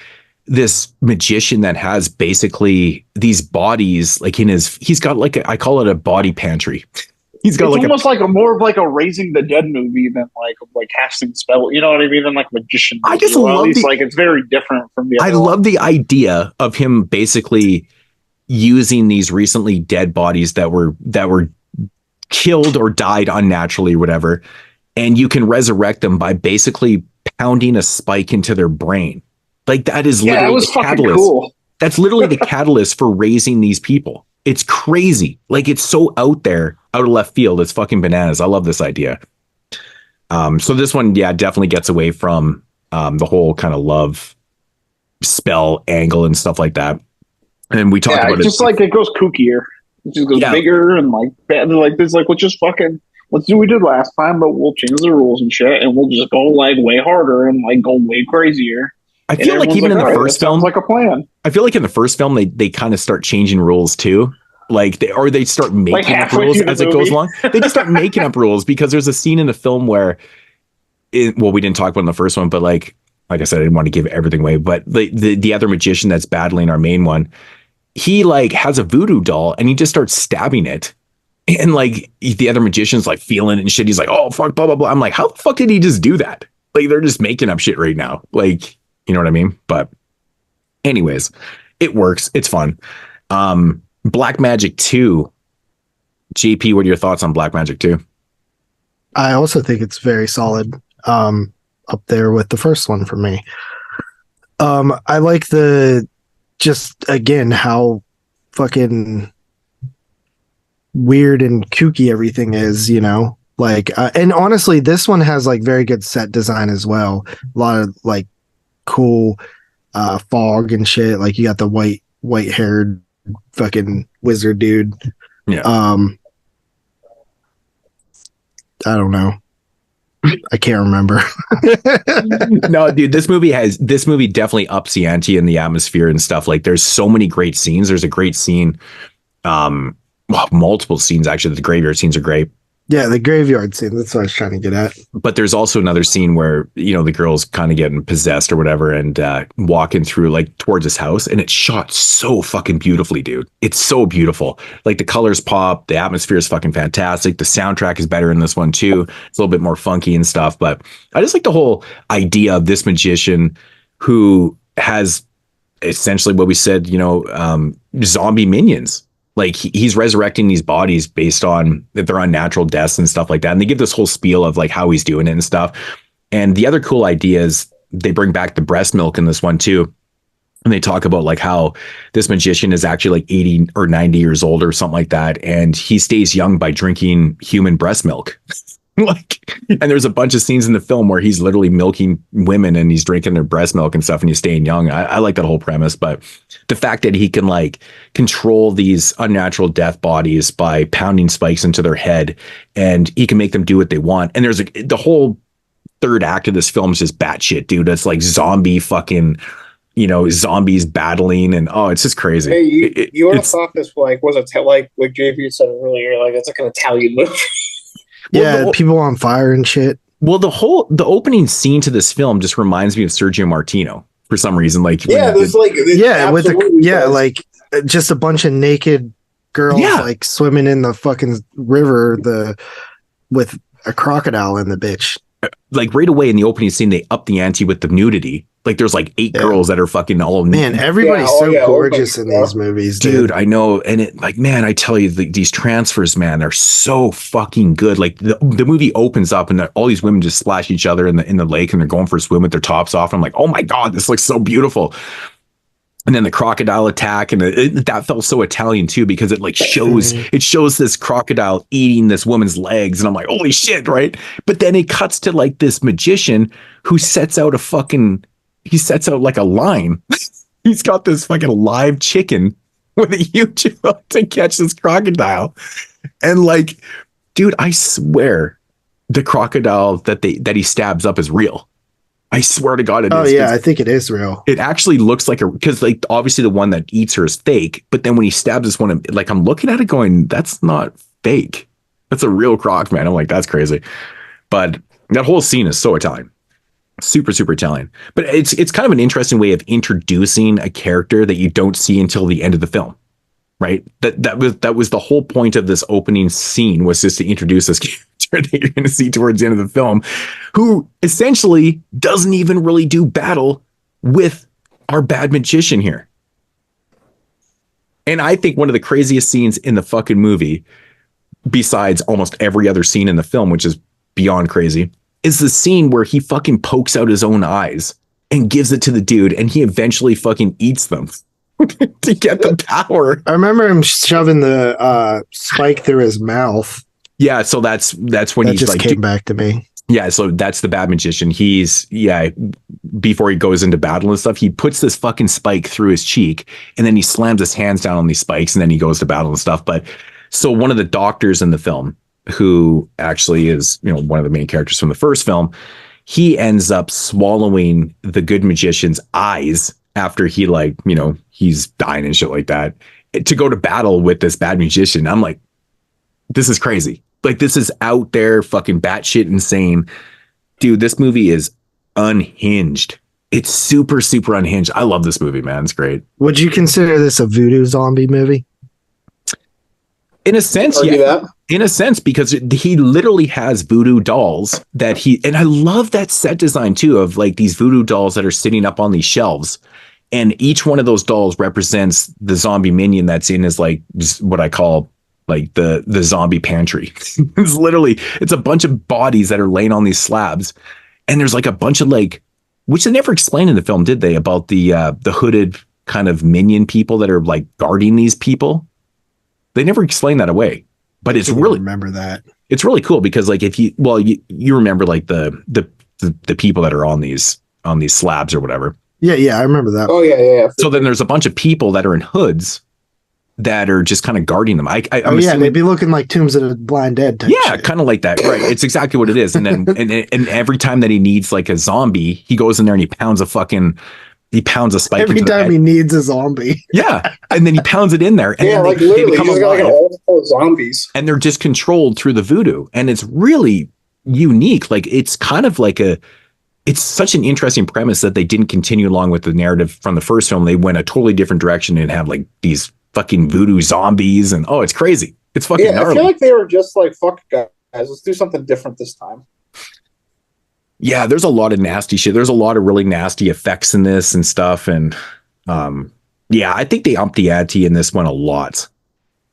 this magician that has basically these bodies like he's got like I call it a body pantry. He's got it's almost like more of like a Raising the Dead movie than like casting spell. You know what I mean? Than like magician. I just movie. love like it's very different from the. I love the idea of him basically using these recently dead bodies that were killed or died unnaturally, whatever, and you can resurrect them by basically pounding a spike into their brain. Like that is literally that was the fucking catalyst. cool. That's literally the catalyst for raising these people. It's crazy. Like, it's so out there, out of left field. It's fucking bananas. I love this idea. So this one, yeah, definitely gets away from the whole kind of love spell angle and stuff like that. And we talked about just like it goes kookier. It just goes bigger and like this. Like, let's do what we did last time, but we'll change the rules and shit, and we'll just go like way harder and like go way crazier. I feel like even in the first film, like a plan. I feel like in the first film they kind of start changing rules too. Like they start making up rules as it goes along. They just start making up rules because there's a scene in the film where, we didn't talk about in the first one, but like I said, I didn't want to give everything away. But the other magician that's battling our main one, he like has a voodoo doll and he just starts stabbing it. And like the other magician's like feeling it and shit. He's like, oh fuck, blah blah blah. I'm like, how the fuck did he just do that? Like, they're just making up shit right now. Like, you know what I mean? But anyways, it works. It's fun. Black Magic 2. JP, what are your thoughts on Black Magic 2? I also think it's very solid. Up there with the first one for me. I like again, how fucking weird and kooky everything is, you know? Like, and honestly, this one has like very good set design as well. A lot of like cool fog and shit. Like, you got the white haired fucking wizard dude. Yeah. I don't know. I can't remember. No, dude, this movie definitely ups the ante in the atmosphere and stuff. Like, there's so many great scenes. There's a great scene, multiple scenes actually. The graveyard scenes are great. Yeah, the graveyard scene. That's what I was trying to get at. But there's also another scene where, you know, the girl's kind of getting possessed or whatever and walking through like towards his house, and it's shot so fucking beautifully, dude. It's so beautiful. Like, the colors pop, the atmosphere is fucking fantastic. The soundtrack is better in this one too. It's a little bit more funky and stuff. But I just like the whole idea of this magician who has essentially what we said, you know, zombie minions. Like, he's resurrecting these bodies based on that they're unnatural deaths and stuff like that. And they give this whole spiel of like how he's doing it and stuff. And the other cool idea is they bring back the breast milk in this one too. And they talk about like how this magician is actually like 80 or 90 years old or something like that. And he stays young by drinking human breast milk. Like, and there's a bunch of scenes in the film where he's literally milking women and he's drinking their breast milk and stuff and he's staying young. I like that whole premise, but the fact that he can like control these unnatural death bodies by pounding spikes into their head, and he can make them do what they want. And there's the whole third act of this film is just batshit, dude. It's like zombie fucking, you know, zombies battling, and it's just crazy. Hey, you would have thought this like was like JP said earlier, like it's like an Italian movie. Yeah, well, people on fire and shit. Well, the opening scene to this film just reminds me of Sergio Martino for some reason. Like, there's like like just a bunch of naked girls like swimming in the fucking river with a crocodile in the bitch. Like, right away in the opening scene, they up the ante with the nudity. Like, there's like 8 girls that are fucking all man. Everybody's gorgeous in these movies, dude. I know, and it like, man, I tell you, these transfers, man, they're so fucking good. Like, the movie opens up and all these women just splash each other in the lake, and they're going for a swim with their tops off. I'm like, oh my god, this looks so beautiful. And then the crocodile attack, and that felt so Italian too, because it like shows this crocodile eating this woman's legs, and I'm like, holy shit, right? But then it cuts to like this magician who sets out like a line. He's got this fucking live chicken with a huge hook to catch this crocodile, and like, dude, I swear the crocodile that he stabs up is real. I swear to God it is. Oh yeah, I think it is real. It actually looks like because like obviously the one that eats her is fake, but then when he stabs this one, like I'm looking at it going, that's not fake. That's a real croc, man. I'm like, that's crazy. But that whole scene is so Italian. Super, super Italian. But it's kind of an interesting way of introducing a character that you don't see until the end of the film. Right? That was the whole point of this opening scene, was just to introduce this character that you're going to see towards the end of the film, who essentially doesn't even really do battle with our bad magician here. And I think one of the craziest scenes in the fucking movie, besides almost every other scene in the film, which is beyond crazy, is the scene where he fucking pokes out his own eyes and gives it to the dude, and he eventually fucking eats them. to get the power. I remember him shoving the spike through his mouth. Yeah, so that's when that he's just like came back to me. Yeah, so that's the bad magician. Before he goes into battle and stuff, he puts this fucking spike through his cheek, and then he slams his hands down on these spikes, and then he goes to battle and stuff. But so one of the doctors in the film, who actually is, one of the main characters from the first film, he ends up swallowing the good magician's eyes after he he's dying and shit like that to go to battle with this bad magician. I'm like, this is crazy. Like, this is out there fucking batshit insane. Dude, this movie is unhinged. It's super, super unhinged. I love this movie, man. It's great. Would you consider this a voodoo zombie movie? In a sense, yeah. In a sense, because he literally has voodoo dolls and I love that set design too, of like these voodoo dolls that are sitting up on these shelves. And each one of those dolls represents the zombie minion that's in his, like, just what I call like the zombie pantry. It's a bunch of bodies that are laying on these slabs. And there's like a bunch of which they never explained in the film, did they? About the hooded kind of minion people that are like guarding these people. They never explained that away, but it's really, remember that. It's really cool because like, if you remember like the people that are on these slabs or whatever. Yeah. I remember that. Oh yeah. So then there's a bunch of people that are in hoods that are just kind of guarding them. I'm assuming, they'd be looking like Tombs of the Blind Dead type shit. Kind of like that, right? It's exactly what it is. And then and every time that he needs like a zombie, he goes in there and he pounds a spike every time he needs a zombie. Yeah, and then he pounds it in there, and then they become alive. All zombies, and they're just controlled through the voodoo, and it's really unique. Like, it's kind of like it's such an interesting premise that they didn't continue along with the narrative from the first film. They went a totally different direction and have like these fucking voodoo zombies, and it's crazy. It's fucking gnarly. I feel like they were just like, fuck guys, let's do something different this time. Yeah, there's a lot of nasty shit. There's a lot of really nasty effects in this and stuff, and I think they upped the ante in this one a lot.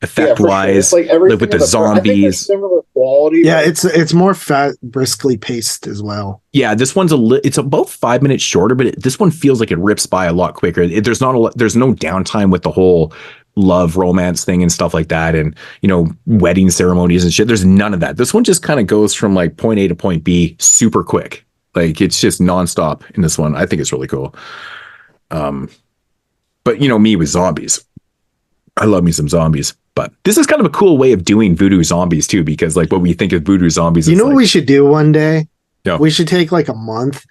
Effect wise, like with the zombies, similar quality. Yeah, it's more briskly paced as well. Yeah, this one's it's about 5 minutes shorter, but this one feels like it rips by a lot quicker. There's no downtime with the whole love romance thing and stuff like that, and wedding ceremonies and shit. There's none of that. This one just kind of goes from like point A to point B super quick. Like, it's just nonstop in this one. I think it's really cool. But me with zombies, I love me some zombies. But this is kind of a cool way of doing voodoo zombies too, because like what we think of voodoo zombies. What we should do one day? Yeah. We should take like a month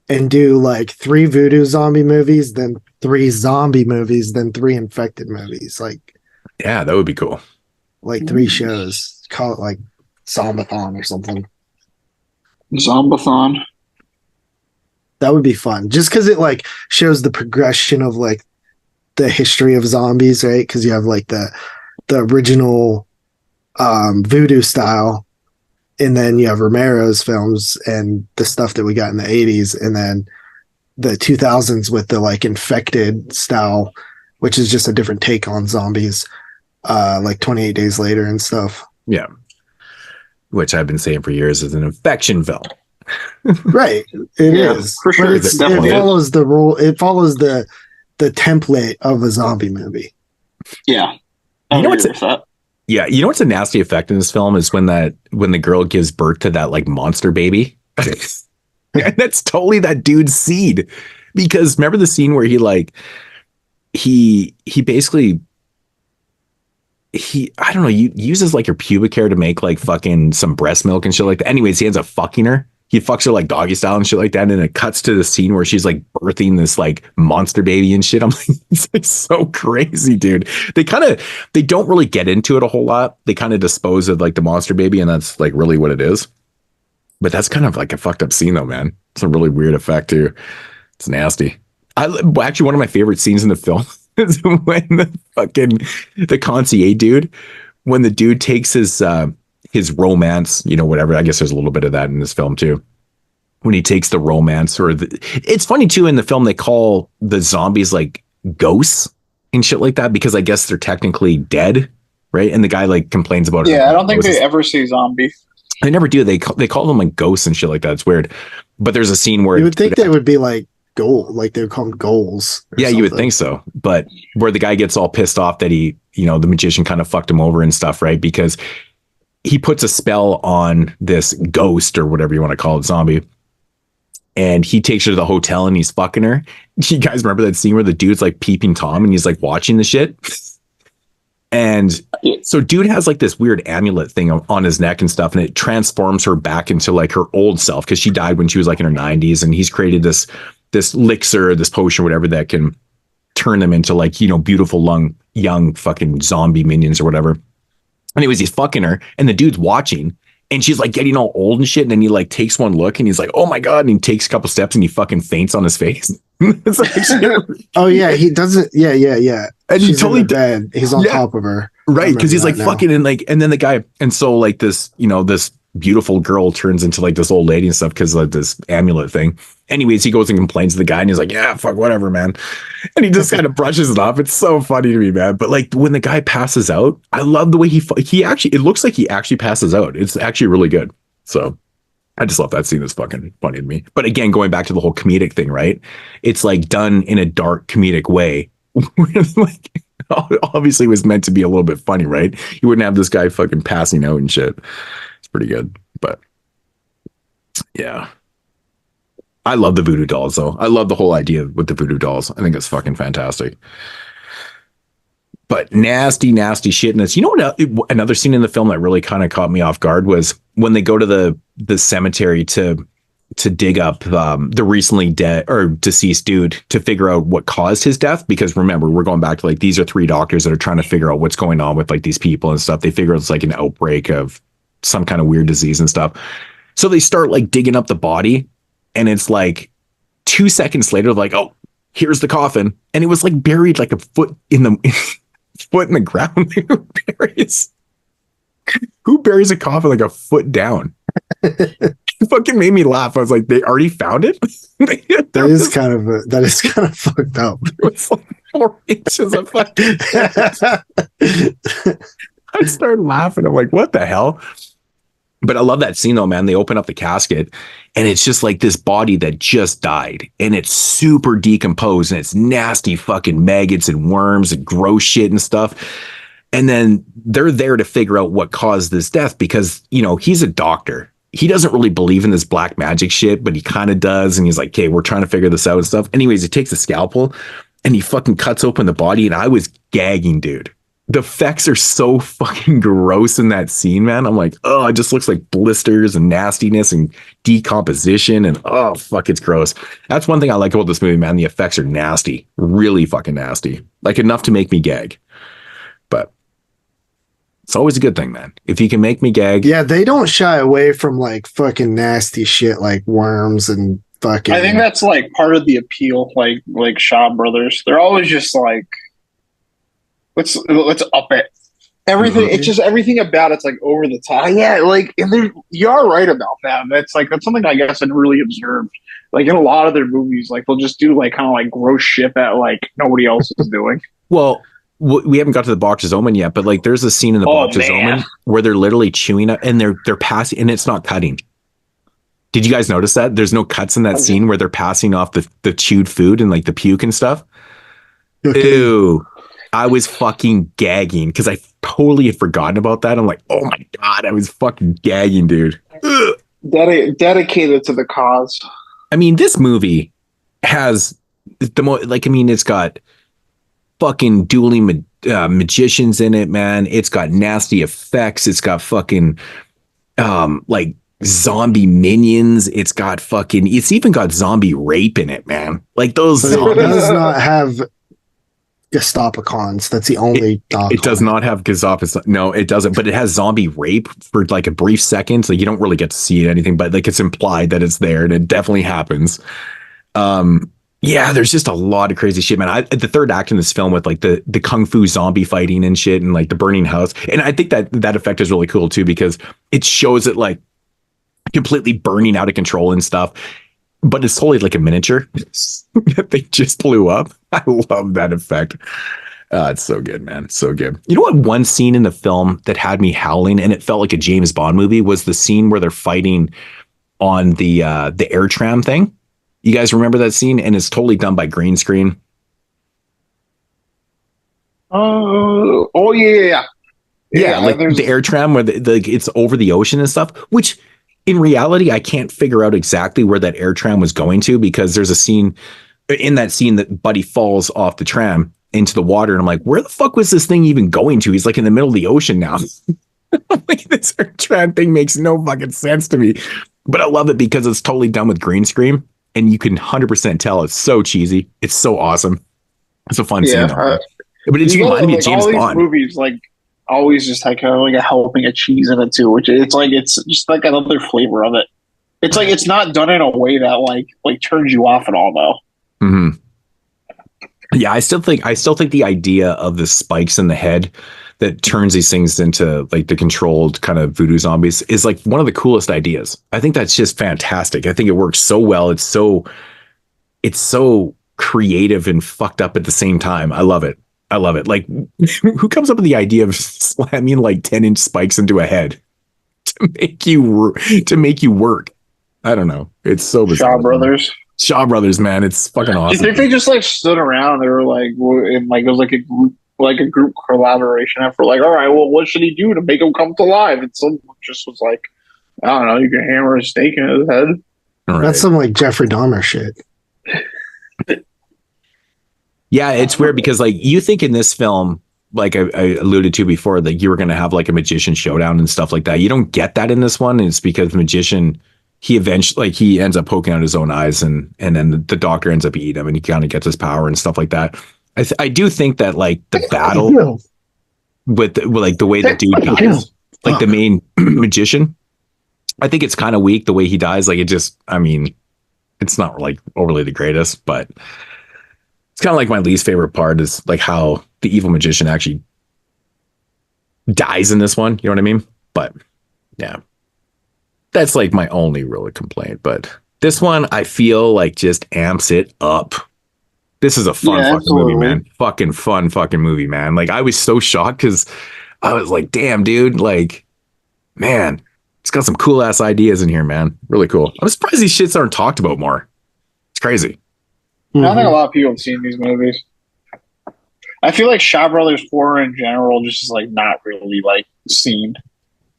and do like 3 voodoo zombie movies, then 3 zombie movies, then 3 infected movies. Like, yeah, that would be cool. Like 3 shows. Call it like Zombathon or something. Zombathon. That would be fun. Just because it like shows the progression of like the history of zombies, right? Because you have like the original voodoo style, and then you have Romero's films and the stuff that we got in the 80s, and then the 2000s with the like infected style, which is just a different take on zombies, like 28 Days Later and stuff. Yeah, which I've been saying for years is an infection film. Right, it is for sure. But it follows the rule. It follows the template of a zombie movie. Yeah. Yeah, you know what's a nasty effect in this film is when the girl gives birth to that like monster baby. And that's totally that dude's seed. Because remember the scene where he basically I don't know, uses like her pubic hair to make like fucking some breast milk and shit like that. Anyways, he ends up fucking her. He fucks her like doggy style and shit like that. And it cuts to the scene where she's like birthing this like monster baby and shit. I'm like, it's like so crazy, dude. They don't really get into it a whole lot. They kind of dispose of like the monster baby, and that's like really what it is. But that's kind of like a fucked up scene though, man. It's a really weird effect too. It's nasty. Actually, one of my favorite scenes in the film is when the concierge dude, when the dude takes his romance, whatever. I guess there's a little bit of that in this film too. When he takes the romance, it's funny too, in the film, they call the zombies like ghosts and shit like that, because I guess they're technically dead. Right. And the guy like complains about it. Yeah. I don't think they ever say zombie. They never do. They call them like ghosts and shit like that. It's weird. But there's a scene where you would think they would be like goal, like they would call them goals. Yeah, you would think so. But where the guy gets all pissed off that he, the magician kind of fucked him over and stuff, right? Because he puts a spell on this ghost or whatever you want to call it, zombie. And he takes her to the hotel and he's fucking her. You guys remember that scene where the dude's like peeping Tom and he's like watching the shit? And so dude has like this weird amulet thing on his neck and stuff, and it transforms her back into like her old self because she died when she was like in her 90s, and he's created this elixir, this potion, whatever, that can turn them into like, beautiful young fucking zombie minions or whatever. Anyways, he's fucking her and the dude's watching and she's like getting all old and shit. And then he like takes one look and he's like, oh my God. And he takes a couple steps and he fucking faints on his face. It's like, oh yeah, he doesn't. Yeah. And She's he totally dead. He's on top of her. Right. Cause he's like fucking and then the guy. And so like this, this beautiful girl turns into like this old lady and stuff because of this amulet thing. Anyways, he goes and complains to the guy and he's like, yeah, fuck, whatever, man. And he just kind of brushes it off. It's so funny to me, man. But like when the guy passes out, I love the way he actually, it looks like he actually passes out. It's actually really good. So I just love that scene. It's fucking funny to me. But again, going back to the whole comedic thing, right? It's like done in a dark comedic way. Like obviously it was meant to be a little bit funny, right? You wouldn't have this guy fucking passing out and shit. It's pretty good. But yeah. I love the voodoo dolls though. I love the whole idea with the voodoo dolls. I think it's fucking fantastic. But nasty shit in this. You know what? Another scene in the film that really kind of caught me off guard was when they go to the cemetery to dig up the recently dead or deceased dude to figure out what caused his death. Because remember, we're going back to like these are 3 doctors that are trying to figure out what's going on with like these people and stuff. They figure it's like an outbreak of some kind of weird disease and stuff. So they start like digging up the body, and it's like 2 seconds later, like, oh, here's the coffin, and it was like buried like a foot in the ground. Who buries a coffin like a foot down? It fucking made me laugh. I was like, they already found it? That is kind of fucked up. It was like 4 inches of fucking I started laughing. I'm like, what the hell? But I love that scene though, man. They open up the casket and it's just like this body that just died and it's super decomposed and it's nasty fucking maggots and worms and gross shit and stuff. And then they're there to figure out what caused this death because, he's a doctor. He doesn't really believe in this black magic shit, but he kind of does. And he's like, okay, we're trying to figure this out and stuff. Anyways, he takes a scalpel and he fucking cuts open the body. And I was gagging, dude. The effects are so fucking gross in that scene, man. I'm like, oh, it just looks like blisters and nastiness and decomposition. And oh, fuck, it's gross. That's one thing I like about this movie, man. The effects are nasty, really fucking nasty, like enough to make me gag. But it's always a good thing, man. If you can make me gag. Yeah, they don't shy away from like fucking nasty shit like worms and fucking. I think that's like part of the appeal, like Shaw Brothers. They're always just like, let's up it. Everything. It's just everything about it's like over the top. Yeah, like and you are right about that. That's something I guess I've really observed. Like in a lot of their movies, like they'll just do like kind of like gross shit that like nobody else is doing. Well, we haven't got to the Boxers Omen yet, but like there's a scene in the Boxers Omen where they're literally chewing up and they're passing and it's not cutting. Did you guys notice that? There's no cuts in that scene where they're passing off the chewed food and like the puke and stuff. Okay. Ew. I was fucking gagging because I totally had forgotten about that. I'm like, oh my God, I was fucking gagging, dude. Dedicated to the cause. I mean, this movie has it's got fucking dueling magicians in it, man. It's got nasty effects. It's got fucking like zombie minions. It's even got zombie rape in it, man. Like those zombies. It does not have Gestapocons. That's the only it does not have Gestapocons. No, it doesn't. But it has zombie rape for like a brief second. So you don't really get to see anything, but like it's implied that it's there and it definitely happens. Yeah, there's just a lot of crazy shit, man. The third act in this film with like the kung fu zombie fighting and shit and like the burning house. And I think that effect is really cool too, because it shows it like completely burning out of control and stuff. But it's totally like a miniature that they just blew up. I love that effect. It's so good, man. It's so good. You know what? One scene in the film that had me howling and it felt like a James Bond movie was the scene where they're fighting on the air tram thing. You guys remember that scene? And it's totally done by green screen. Oh yeah. Yeah, like the air tram where it's over the ocean and stuff, which in reality, I can't figure out exactly where that air tram was going to, because there's a scene in that scene that Buddy falls off the tram into the water. And I'm like, where the fuck was this thing even going to? He's like in the middle of the ocean now. Like, this air tram thing makes no fucking sense to me, but I love it because it's totally done with green screen and you can 100% tell it's so cheesy. It's so awesome. It's a fun scene. But it's reminding me of James Bond. Movies like always just like kind of like a helping of cheese in it too, which it's like it's just like another flavor of it. It's like it's not done in a way that like turns you off at all though. Mm-hmm. Yeah, I still think the idea of the spikes in the head that turns these things into like the controlled kind of voodoo zombies is like one of the coolest ideas. I think that's just fantastic. I think it works so well. It's so creative and fucked up at the same time. I love it. Like, who comes up with the idea of slamming like 10-inch spikes into a head to make you work? I don't know. It's so bizarre. Shaw Brothers, man. It's fucking awesome. Do you think they just like stood around? They were like, and like it was like a group collaboration effort. Like, all right, well, what should he do to make him come to life? And someone just was like, I don't know. You can hammer a stake in his head. Right. That's some like Jeffrey Dahmer shit. Yeah, it's weird because like you think in this film, like I alluded to before, that you were going to have like a magician showdown and stuff like that. You don't get that in this one. And it's because the magician, he eventually like he ends up poking out his own eyes, and then the doctor ends up eating him, and he kind of gets his power and stuff like that. I do think that like the battle with like the way the dude dies, like the main magician, I think it's kind of weak the way he dies. Like it just, I mean, it's not like overly the greatest, but it's kind of like my least favorite part is like how the evil magician actually dies in this one. You know what I mean? But yeah, that's like my only real complaint. But this one, I feel like just amps it up. This is a fun fucking movie, man. Fucking fun fucking movie, man. Like I was so shocked because I was like, damn, dude, like, man, it's got some cool ass ideas in here, man. Really cool. I'm surprised these shits aren't talked about more. It's crazy. Mm-hmm. I think a lot of people have seen these movies. I feel like Shaw Brothers horror in general just is like not really like seen.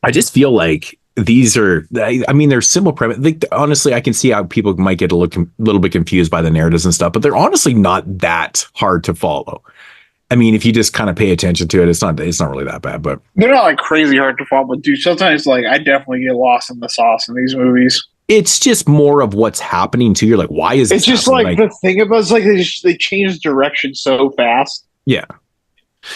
I just feel like these are, I mean, they're simple premise. Like, honestly, I can see how people might get a little bit confused by the narratives and stuff, but they're honestly not that hard to follow. I mean, if you just kind of pay attention to it, it's not really that bad, but they're not like crazy hard to follow. But dude, sometimes like I definitely get lost in the sauce in these movies. It's just more of what's happening to you. Like, why is it's just like the thing about it's like they change direction so fast. Yeah.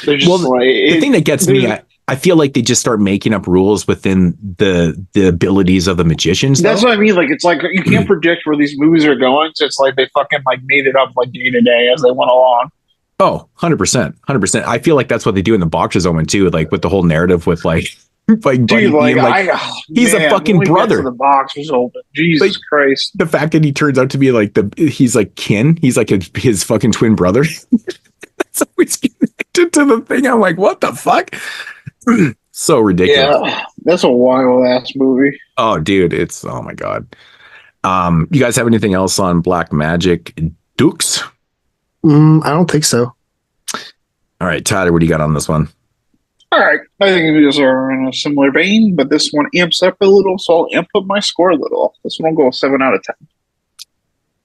They're just the thing that gets me, I feel like they just start making up rules within the abilities of the magicians. That's what I mean. Like, it's like you can't predict where these movies are going. So it's like they fucking like made it up like day to day as they went along. Oh, 100%. 100%. I feel like that's what they do in the Boxers Omen too. Like with the whole narrative with like dude, he's a fucking brother. The Boxers Omen. Jesus Christ. The fact that he turns out to be like he's like kin. He's like his fucking twin brother. That's always connected to the thing. I'm like, what the fuck? So ridiculous. Yeah, that's a wild ass movie. Oh, dude, oh my god. You guys have anything else on Black Magic Dukes? I don't think so. All right, Tyler, what do you got on this one? All right, I think these are in a similar vein, but this one amps up a little, so I'll amp up my score a little. This one will go 7 out of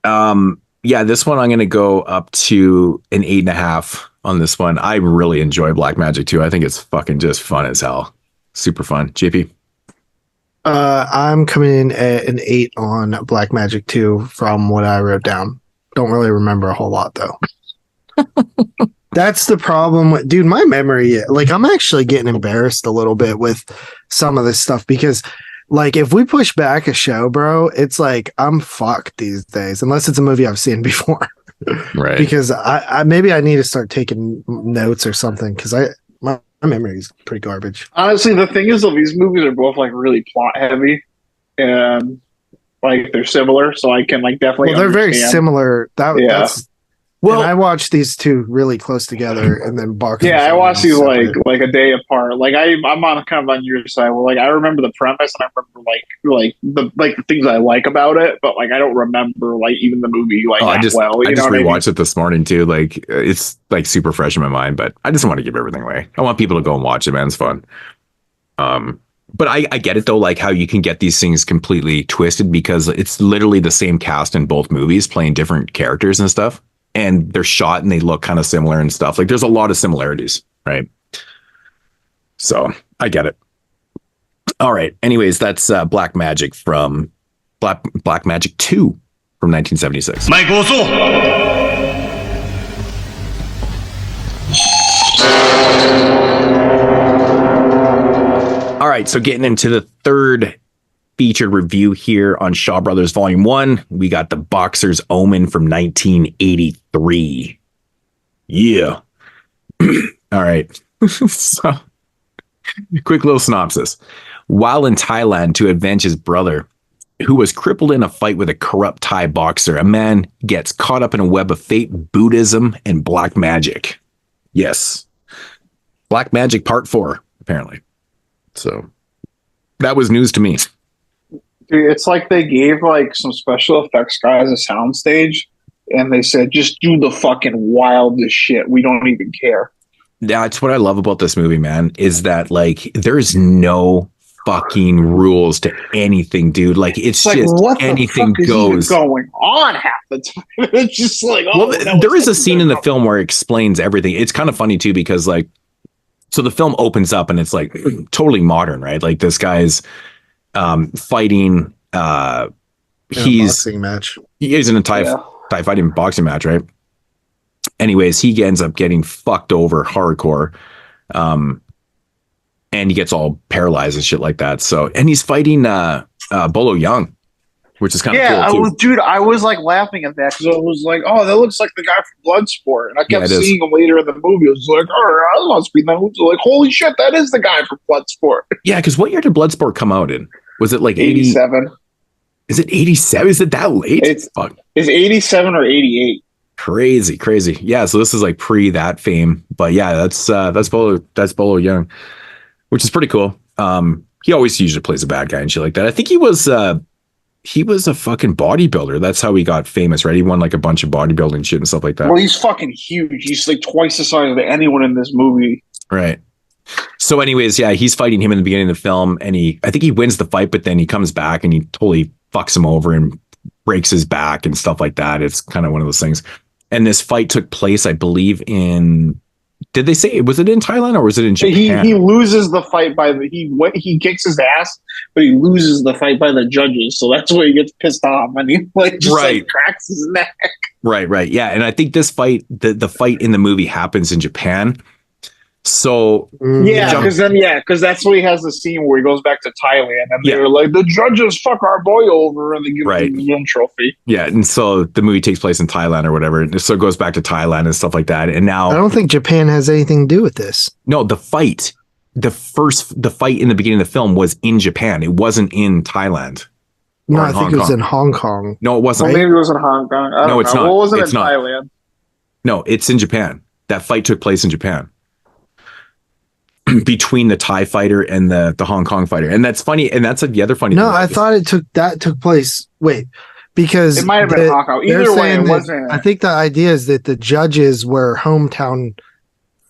10. Yeah, this one I'm going to go up to an 8.5 on this one. I really enjoy Black Magic too. I think it's fucking just fun as hell. Super fun. JP? I'm coming in at an 8 on Black Magic 2 from what I wrote down. Don't really remember a whole lot though. That's the problem with, dude, my memory, like I'm actually getting embarrassed a little bit with some of this stuff because like if we push back a show, bro, it's like I'm fucked these days unless it's a movie I've seen before. Right. Because I maybe I need to start taking notes or something because my memory is pretty garbage. Honestly, the thing is though, these movies are both like really plot heavy and like they're similar, so I can like definitely they're very similar. That's Well, and I watched these two really close together, and then Boxers. Yeah, I watched these like a day apart. Like I'm on kind of on your side. Well, like I remember the premise, and I remember the things I like about it, but like I don't remember like even the movie like I just rewatched I mean? it this morning too. Like it's like super fresh in my mind, but I just want to give everything away. I want people to go and watch it, man. It's fun. But I get it though, like how you can get these things completely twisted because it's literally the same cast in both movies playing different characters and stuff. And they're shot and they look kind of similar and stuff. Like there's a lot of similarities, right? So I get it. All right. Anyways, that's Black Magic from Black Magic 2 from 1976. All right, so getting into the third featured review here on Shaw Brothers Volume 1, we got the Boxers Omen from 1983. Yeah. All right. So, quick little synopsis. While in Thailand to avenge his brother, who was crippled in a fight with a corrupt Thai boxer, a man gets caught up in a web of fate, Buddhism, and black magic. Yes. Black Magic Part 4, apparently. So that was news to me. Dude, it's like they gave like some special effects guys a soundstage and they said, just do the fucking wildest shit. We don't even care. That's what I love about this movie, man, is that like there's no fucking rules to anything, dude. Like it's like, just what anything the fuck goes. is even going on half the time. It's just like, there is a scene in the film where it explains everything. It's kind of funny too because like, so the film opens up and it's like totally modern, right? Like this guy's fighting. He's boxing match. He's in a Thai fighting boxing match, right? Anyways, he ends up getting fucked over hardcore, and he gets all paralyzed and shit like that. So, and he's fighting Bolo Young, which is kind of cool. I was like laughing at that because I was like, oh, that looks like the guy from Bloodsport. And I kept seeing him later in the movie. I was like, oh, that must be that. Like, holy shit, that is the guy from Bloodsport. Yeah, because what year did Bloodsport come out in? Was it like 87? Is it 87? Is it that late? It's 87 or 88. Crazy. Yeah, so this is like pre that fame. But yeah, that's Bolo Young, which is pretty cool. He always usually plays a bad guy and shit like that. I think he was a fucking bodybuilder. That's how he got famous, right? He won like a bunch of bodybuilding shit and stuff like that. Well, he's fucking huge. He's like twice the size of anyone in this movie. Right. So anyways, yeah, he's fighting him in the beginning of the film and I think he wins the fight, but then he comes back and he totally fucks him over and breaks his back and stuff like that. It's kind of one of those things. And this fight took place, I believe, did they say, was it in Thailand or was it in Japan? He loses the fight he kicks his ass, but he loses the fight by the judges. So that's where he gets pissed off and he like cracks his neck. Right. Yeah. And I think this fight, the fight in the movie happens in Japan. So because that's where he has the scene where he goes back to Thailand and they're like, the judges fuck our boy over and they give him the win trophy. Yeah, and so the movie takes place in Thailand or whatever. So it goes back to Thailand and stuff like that. And now I don't think Japan has anything to do with this. No, the fight in the beginning of the film was in Japan. It wasn't in Thailand. No, I think it was in Hong Kong. No, it wasn't. Well, maybe it was in Hong Kong. No, it's not. Well, it wasn't in Thailand. No, it's in Japan. That fight took place in Japan. Between the Thai fighter and the Hong Kong fighter. And that's funny. And that's the other funny thing. No, I thought that took place. Wait, because it might have been Hong Kong. Either way, it wasn't. I think the idea is that the judges were hometown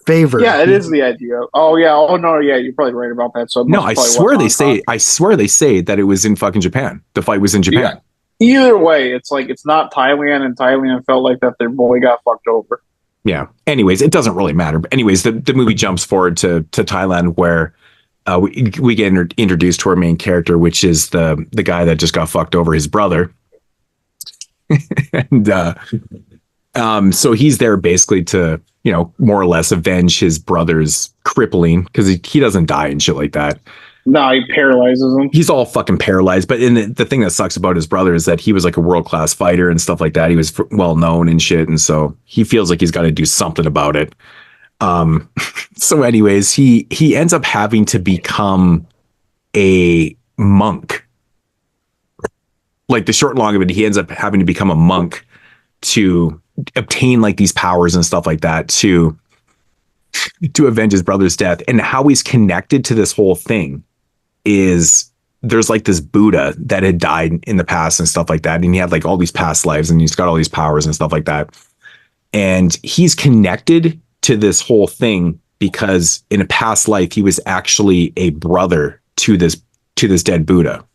favorite. Yeah, it is the idea. Oh yeah. Oh no. Yeah, you're probably right about that. So no, I swear they say that it was in fucking Japan. The fight was in Japan. Yeah. Either way, it's like it's not Thailand, and Thailand felt like that their boy got fucked over. Yeah. Anyways, it doesn't really matter. But anyways, the movie jumps forward to Thailand where we get introduced to our main character, which is the guy that just got fucked over his brother. And so he's there basically to, more or less avenge his brother's crippling because he doesn't die and shit like that. No, he paralyzes him. He's all fucking paralyzed. But the thing that sucks about his brother is that he was like a world-class fighter and stuff like that. He was well known and shit. And so he feels like he's got to do something about it. So anyways, he ends up having to become a monk. Like the short and long of it, he ends up having to become a monk to obtain like these powers and stuff like that to avenge his brother's death. And how he's connected to this whole thing is there's like this Buddha that had died in the past and stuff like that. And he had like all these past lives and he's got all these powers and stuff like that. And he's connected to this whole thing because in a past life, he was actually a brother to this dead Buddha.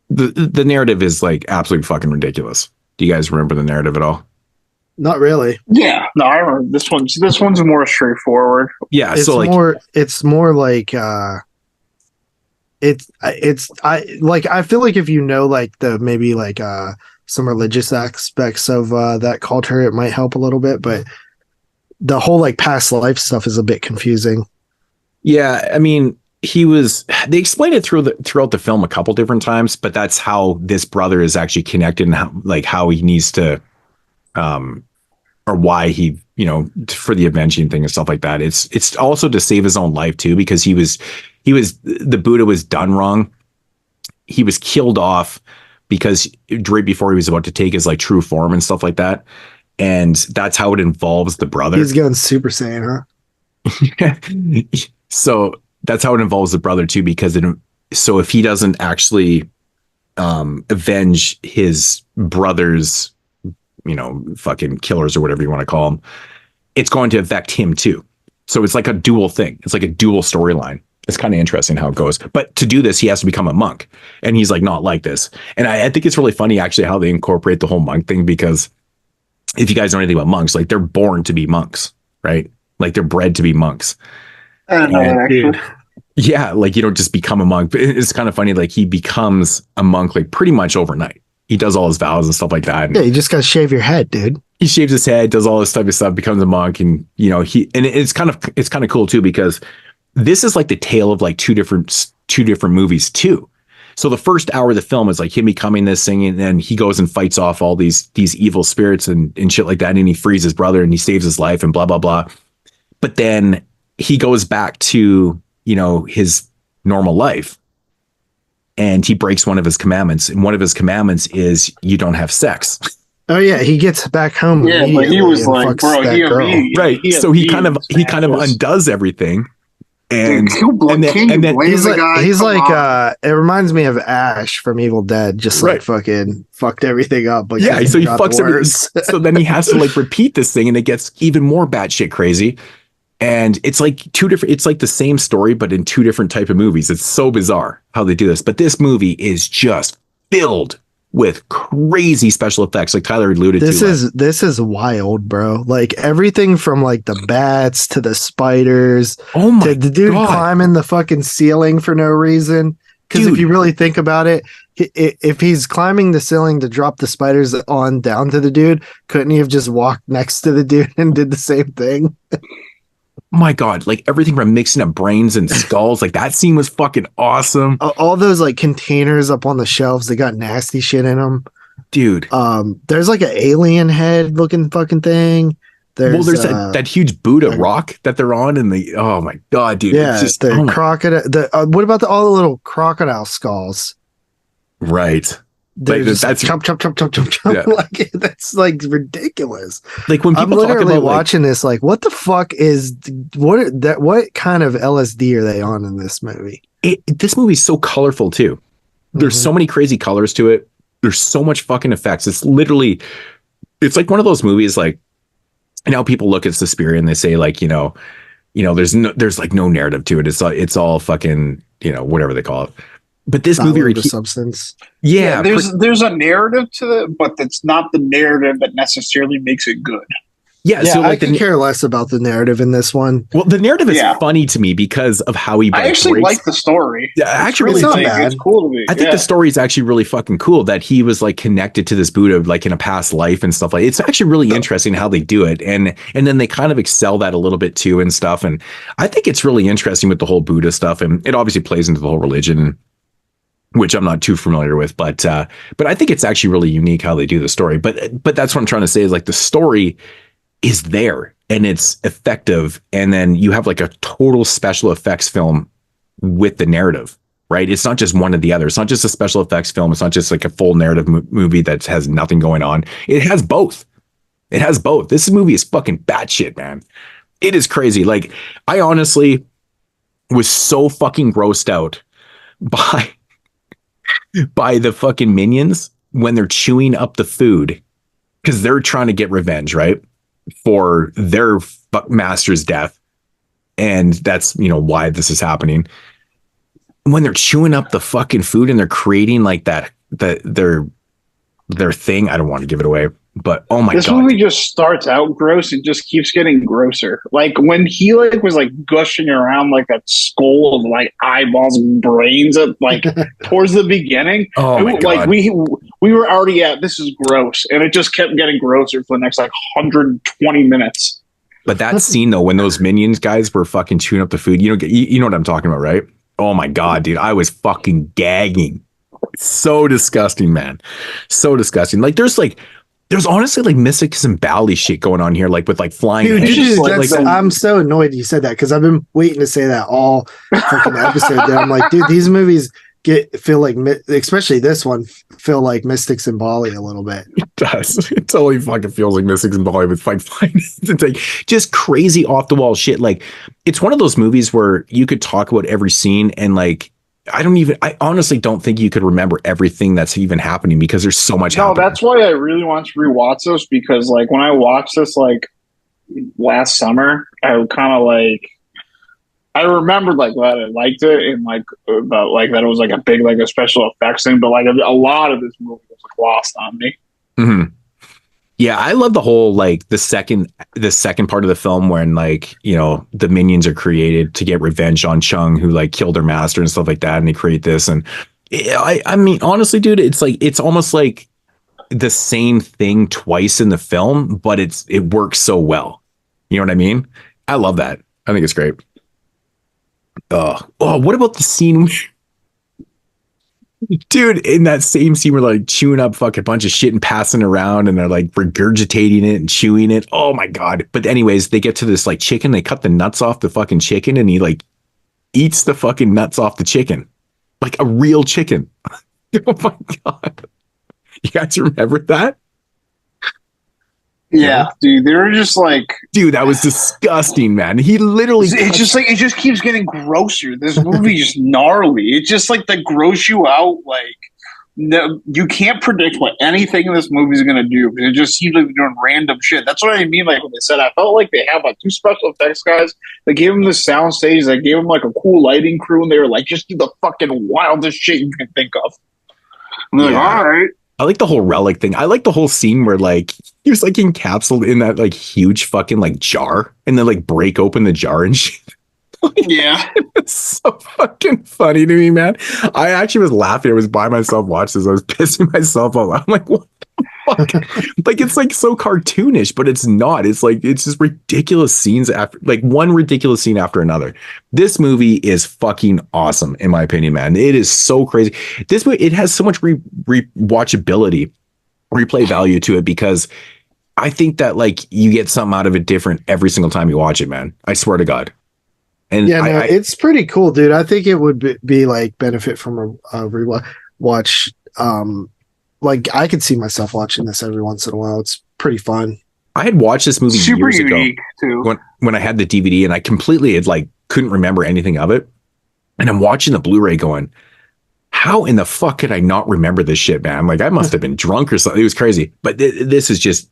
The narrative is like absolutely fucking ridiculous. Do you guys remember the narrative at all? Not really. Yeah, no, I remember this one. This one's more straightforward. Yeah, It's so like it's more like I feel like if you know like the maybe like some religious aspects of that culture, it might help a little bit, but the whole like past life stuff is a bit confusing. Yeah, I mean, they explained it throughout the film a couple different times, but that's how this brother is actually connected and how he needs to or why he, for the avenging thing and stuff like that. It's also to save his own life too, because the Buddha was done wrong. He was killed off because right before he was about to take his like true form and stuff like that. And that's how it involves the brother. He's going Super Saiyan, huh? So that's how it involves the brother too, because so if he doesn't actually avenge his brother's, fucking killers or whatever you want to call them, it's going to affect him too. So it's like a dual thing. It's like a dual storyline. It's kind of interesting how it goes. But to do this, he has to become a monk. And he's like, not like this. And I think it's really funny actually how they incorporate the whole monk thing, because if you guys know anything about monks, like they're born to be monks, right? Like they're bred to be monks. Yeah, like you don't just become a monk. But it's kind of funny, like he becomes a monk like pretty much overnight. He does all his vows and stuff like that. Yeah, you just gotta shave your head, dude. He shaves his head, does all this type of stuff, becomes a monk, and it's kind of cool too, because this is like the tale of like two different movies too. So the first hour of the film is like him becoming this thing, and then he goes and fights off all these evil spirits and shit like that, and he frees his brother and he saves his life and blah blah blah. But then he goes back to his normal life, and he breaks one of his commandments, and one of his commandments is you don't have sex. Oh yeah, he gets back home. Yeah, but he was like, bro, right. So he kind of undoes everything. And then he's like it reminds me of Ash from Evil Dead, just like fucking fucked everything up. But yeah, so he fucks everything. So then he has to like repeat this thing, and it gets even more batshit crazy. And it's like it's like the same story, but in two different type of movies. It's so bizarre how they do this. But this movie is just filled with crazy special effects, like Tyler alluded to. This is wild, bro. Like everything from like the bats to the spiders. Oh my to the dude God. climbing the fucking ceiling for no reason. Because if you really think about it, if he's climbing the ceiling to drop the spiders on down to the dude, couldn't he have just walked next to the dude and did the same thing? My God, like everything from mixing up brains and skulls, like that scene was fucking awesome. All those like containers up on the shelves, they got nasty shit in them, dude. There's like an alien head looking fucking thing. There's that huge Buddha rock that they're on, and oh my God, dude. Yeah, it's just, the crocodile. What about all the little crocodile skulls? Right. Like that's chomp. Yeah. Like that's like ridiculous. Like when people I'm literally talk about watching this, like, what the fuck is what kind of LSD are they on in this movie? This movie's so colorful too. There's so many crazy colors to it. There's so much fucking effects. It's like one of those movies, like, people look at Suspiria and they say like, there's like no narrative to it. It's all fucking, whatever they call it. But this movie, the substance. Yeah, there's a narrative to it, but it's not the narrative that necessarily makes it good. Yeah, so like I can care less about the narrative in this one. Well, the narrative is funny to me because of how he. I actually like the story. Yeah, actually, it's not bad. It's cool to me. I think the story is actually really fucking cool that he was like connected to this Buddha like in a past life and stuff like. It's actually really interesting how they do it, and then they kind of excel that a little bit too and stuff. And I think it's really interesting with the whole Buddha stuff, and it obviously plays into the whole religion, which I'm not too familiar with, but I think it's actually really unique how they do the story. But that's what I'm trying to say is like the story is there and it's effective, and then you have like a total special effects film with the narrative, right? It's not just one or the other. It's not just a special effects film. It's not just like a full narrative movie that has nothing going on. It has both. It has both. This movie is fucking batshit, man. It is crazy. Like, I honestly was so fucking grossed out by the fucking minions when they're chewing up the food because they're trying to get revenge, right? For their master's death. And that's, why this is happening. When they're chewing up the fucking food and they're creating like their thing. I don't want to give it away, but oh my God. This movie just starts out gross. It just keeps getting grosser. Like when he was gushing around like that skull of like eyeballs and brains at towards the beginning. Oh my God. Like we were already at this is gross, and it just kept getting grosser for the next 120 minutes. But that scene though, when those minions guys were fucking chewing up the food, you know what I'm talking about, right? Oh my God, dude, I was fucking gagging. So disgusting, man. So disgusting. Like there's honestly like mystics and Bally shit going on here, like with flying. Dude, I'm so annoyed you said that because I've been waiting to say that all fucking episode. That I'm like, dude, these movies feel like, especially this one, feel like Mystics and Bali a little bit. It does. It totally fucking feels like Mystics and Bali with flying. It's like just crazy off the wall shit. Like it's one of those movies where you could talk about every scene and like. I honestly don't think you could remember everything that's even happening because there's so much happening. That's why I really want to rewatch this because when I watched this last summer, I remembered that I liked it and about that it was a big a special effects thing, but a lot of this movie was lost on me. Mm-hmm. Yeah, I love the whole the second part of the film when the minions are created to get revenge on Chung who killed their master and stuff like that, and they create this. And I mean, honestly, dude, it's almost like the same thing twice in the film, but it works so well. You know what I mean? I love that. I think it's great. What about the scene? Dude, in that same scene where they're chewing up fucking bunch of shit and passing around and they're regurgitating it and chewing it. Oh my God. But anyways, they get to this chicken. They cut the nuts off the fucking chicken and he eats the fucking nuts off the chicken. Like a real chicken. Oh my God. You guys remember that? Yeah, dude, they were just dude, that was disgusting, man. He literally it just keeps getting grosser. This movie is gnarly. It's just they gross you out. No, you can't predict what anything in this movie is going to do. It just seems like they're doing random shit. That's what I mean. When they said, I felt like they have two special effects guys. They gave them the sound stage. They gave them a cool lighting crew, and they were just do the fucking wildest shit you can think of. And they're all right. I like the whole relic thing. I like the whole scene where he was encapsulated in that huge fucking jar and then break open the jar and shit. Yeah. It's so fucking funny to me, man. I actually was laughing. I was by myself watching this. I was pissing myself off. I'm like, what the fuck? It's so cartoonish, but it's not. It's just ridiculous scenes after one ridiculous scene after another. This movie is fucking awesome, in my opinion, man. It is so crazy. This movie, it has so much rewatchability, replay value to it because I think that you get something out of it different every single time you watch it, man. I swear to God. And yeah, it's pretty cool, dude. I think it would be benefit from a rewatch. I could see myself watching this every once in a while. It's pretty fun. I had watched this movie super years unique ago too. when I had the DVD, and I completely couldn't remember anything of it. And I'm watching the Blu-ray going, how in the fuck could I not remember this shit, man? I must have been drunk or something. It was crazy. But this is just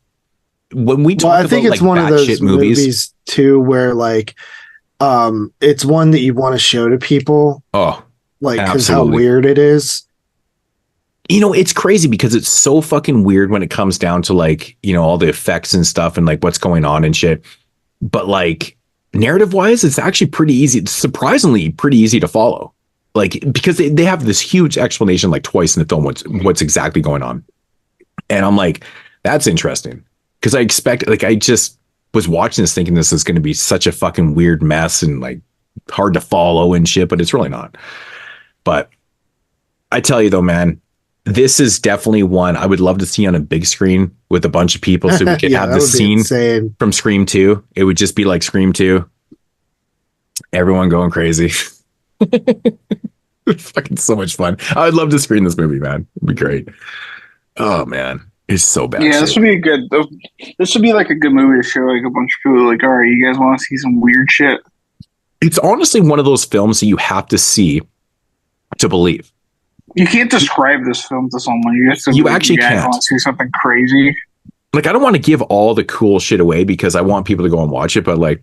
when we talk I think about it's one of those movies too where it's one that you want to show to people. Oh, because how weird it is. It's crazy because it's so fucking weird when it comes down to all the effects and stuff and what's going on and shit. But narrative wise, it's actually pretty easy. It's surprisingly pretty easy to follow. Because they have this huge explanation twice in the film what's exactly going on. And I'm like, that's interesting. Because I expect I just was watching this thinking this is going to be such a fucking weird mess and hard to follow and shit, but it's really not. But I tell you though, man, this is definitely one I would love to see on a big screen with a bunch of people so we could have the scene from Scream 2. It would just be like Scream 2. Everyone going crazy. It's fucking so much fun. I would love to screen this movie, man. It'd be great. Oh man. It's so bad. Yeah, this would be a good. This would be like a good movie to show like a bunch of people. Like, all right, you guys want to see some weird shit? It's honestly one of those films that you have to see to believe. You can't describe this film to someone. You actually can't. Want to see something crazy. Like, I don't want to give all the cool shit away because I want people to go and watch it, but like,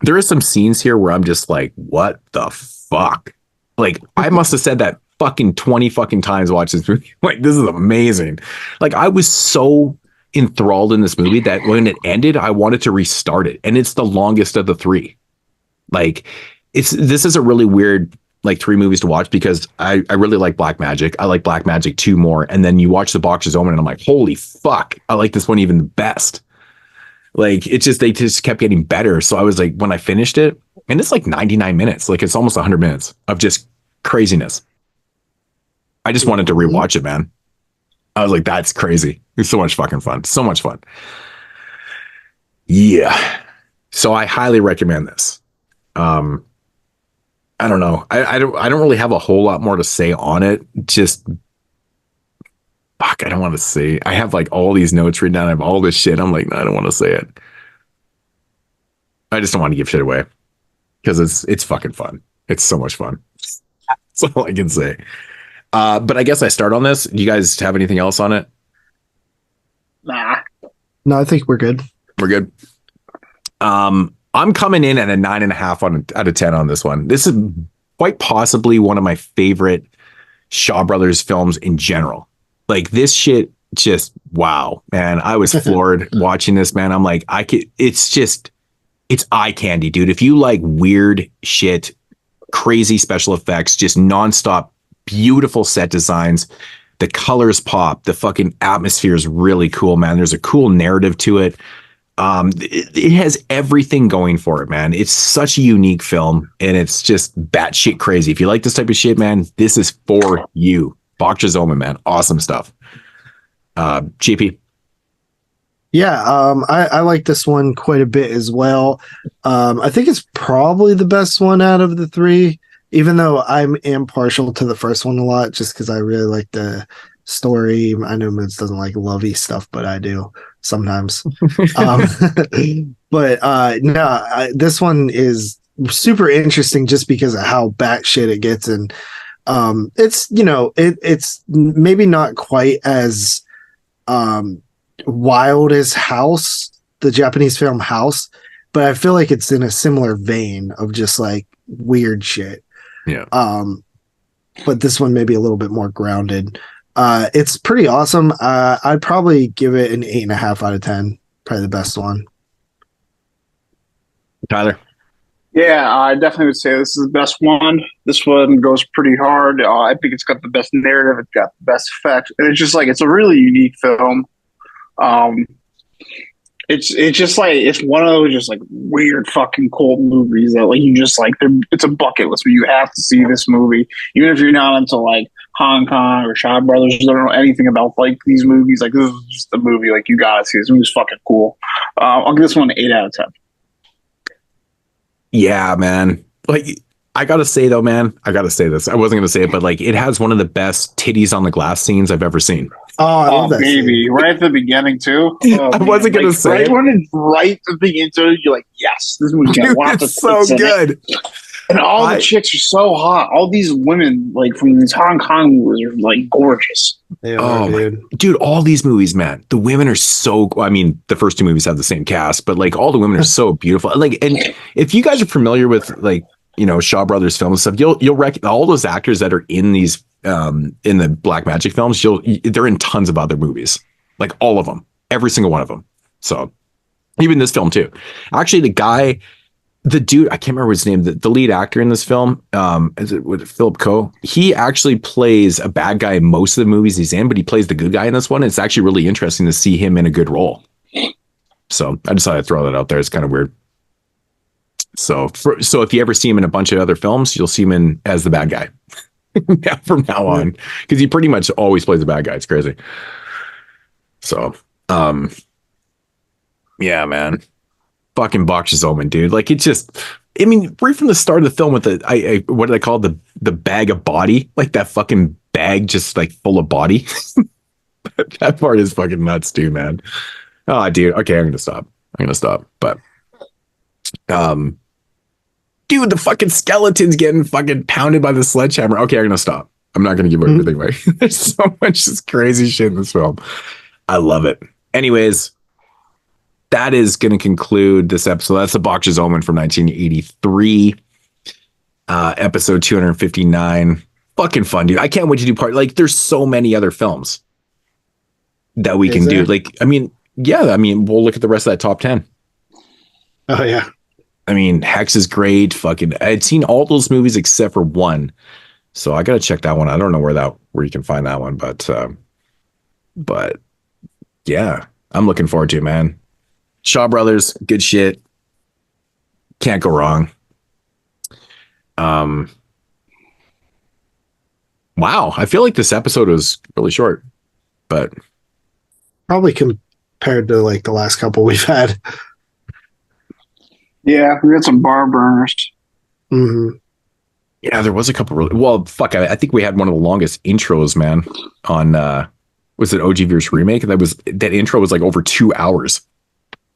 there are some scenes here where I'm just like, what the fuck? Like, I must have said that fucking 20 fucking times watching this movie. Like, this is amazing. Like, I was so enthralled in this movie that when it ended, I wanted to restart it. And it's the longest of the three. Like, this is a really weird, like, 3 movies to watch because I really like Black Magic. I like Black Magic 2 more. And then you watch the Boxers Omen and I'm like, holy fuck, I like this one even the best. Like, they just kept getting better. So I was like, when I finished it, and it's like 99 minutes, like it's almost 100 minutes of just craziness. I just wanted to rewatch it, man. I was like, that's crazy. It's so much fucking fun. So much fun. Yeah. So I highly recommend this. I don't know. I don't really have a whole lot more to say on it. Just fuck, I don't want to say. I have like all these notes written down. I have all this shit. I'm like, no, I don't want to say it. I just don't want to give shit away because it's fucking fun. It's so much fun. That's all I can say. But I guess I start on this. Do you guys have anything else on it? Nah. No, I think we're good. We're good. I'm coming in at a 9.5 out of 10 on this one. This is quite possibly one of my favorite Shaw Brothers films in general. Like, this shit, just wow, man. I was floored watching this, man. I'm like, it's eye candy, dude. If you like weird shit, crazy special effects, just nonstop beautiful set designs, the colors pop, the fucking atmosphere is really cool, man. There's a cool narrative to it. It has everything going for it, man. It's such a unique film, and it's just batshit crazy. If you like this type of shit, man, this is for you. Boxers Omen, man. Awesome stuff. GP. Yeah, I like this one quite a bit as well. I think it's probably the best one out of the 3, even though I am partial to the first one a lot, just because I really like the story. I know Moodz doesn't like lovey stuff, but I do sometimes. This one is super interesting just because of how batshit it gets, and it's maybe not quite as wild as House, the Japanese film House, but I feel like it's in a similar vein of just like weird shit. Yeah. But this one may be a little bit more grounded. It's pretty awesome. I'd probably give it an 8.5 out of 10. Probably the best one. Tyler. Yeah, I definitely would say this is the best one. This one goes pretty hard. I think it's got the best narrative. It's got the best effects. And it's just like, it's a really unique film. It's just like, it's one of those just like weird fucking cult movies that like you just like, it's a bucket list where you have to see this movie, even if you're not into like Hong Kong or Shaw Brothers. You don't know anything about like these movies. Like, this is just a movie like you gotta see. This movie's fucking cool. I'll give this one an 8 out of 10. Yeah, man. Like, I gotta say though, man, I gotta say this. I wasn't gonna say it, but like, it has one of the best titties on the glass scenes I've ever seen. Oh, I love that baby! Scene. Right at the beginning too. Oh, I wasn't gonna say right it. When it's right at the beginning, you're like, yes, this movie's got lots of so good. And all the chicks are so hot. All these women, like from these Hong Kong movies, are like gorgeous. Dude, all these movies, man, the women are so. I mean, the first 2 movies have the same cast, but like all the women are so beautiful. Like, and if you guys are familiar with like, you know, Shaw Brothers film and stuff, you'll recognize all those actors that are in these in the Black Magic films. They're in tons of other movies, like all of them, every single one of them. So even this film too. Actually, the dude, I can't remember his name, the lead actor in this film, is it with Philip Coe? He actually plays a bad guy in most of the movies he's in, but he plays the good guy in this one. It's actually really interesting to see him in a good role. So I decided to throw that out there. It's kind of weird. So if you ever see him in a bunch of other films, you'll see him as the bad guy from now on, because he pretty much always plays the bad guy. It's crazy. So, yeah, man. Fucking Boxers Omen, dude. Like, it just, I mean, right from the start of the film with what do they call it? The bag of body? Like that fucking bag just like full of body. That part is fucking nuts, too, man. Oh, dude. Okay, I'm gonna stop. But, dude, the fucking skeleton's getting fucking pounded by the sledgehammer. Okay, I'm gonna stop. I'm not gonna give everything away. There's so much just crazy shit in this film. I love it. Anyways, that is gonna conclude this episode. That's the Boxers Omen from 1983, episode 259. Fucking fun, dude. I can't wait to do part. Like, there's so many other films that we can do. Like, I mean, we'll look at the rest of that top 10. Oh yeah. I mean, Hex is great. Fucking, I'd seen all those movies except for one, so I gotta check that one. I don't know where you can find that one, but yeah, I'm looking forward to it, man. Shaw Brothers, good shit. Can't go wrong. Wow, I feel like this episode was really short, but probably compared to like the last couple we've had. Yeah, we had some bar burners. Mm-hmm. Yeah, there was a couple really well. Fuck, I think we had one of the longest intros, man. On was it OG Veers remake? That intro was like over 2 hours.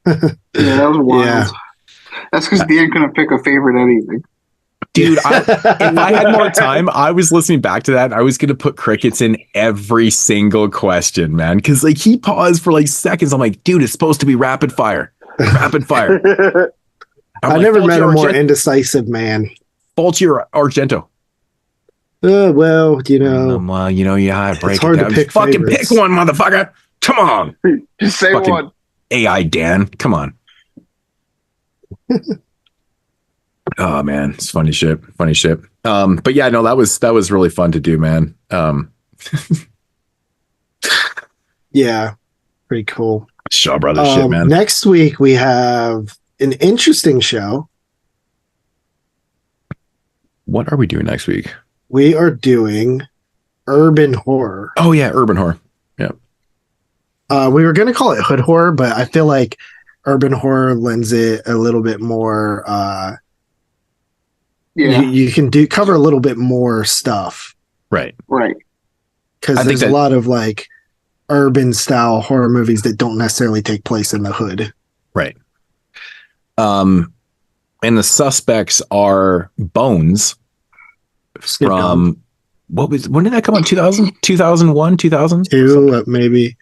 Yeah, that was wild. Yeah. That's because Dan couldn't pick a favorite anything. Dude, if I had more time, I was listening back to that. I was going to put crickets in every single question, man. Because like he paused for like seconds. I'm like, dude, it's supposed to be rapid fire. Rapid fire. I never met a more indecisive man. Faulty or Argento? Well, you know. Well, you know, yeah, break it's hard it down. to pick Fucking pick one, motherfucker. Come on. Just say fucking one. AI Dan. Come on. Oh man, it's funny shit. But yeah, no, that was really fun to do, man. Yeah, pretty cool. Shaw Brothers shit, man. Next week we have an interesting show. What are we doing next week? We are doing urban horror. Oh yeah, urban horror. Yeah. We were going to call it hood horror, but I feel like urban horror lends it a little bit more. Yeah, you can cover a little bit more stuff. Right. Because there's a lot of like urban style horror movies that don't necessarily take place in the hood. Right. And the suspects are Bones from when did that come out? 2000, 2001, 2002, maybe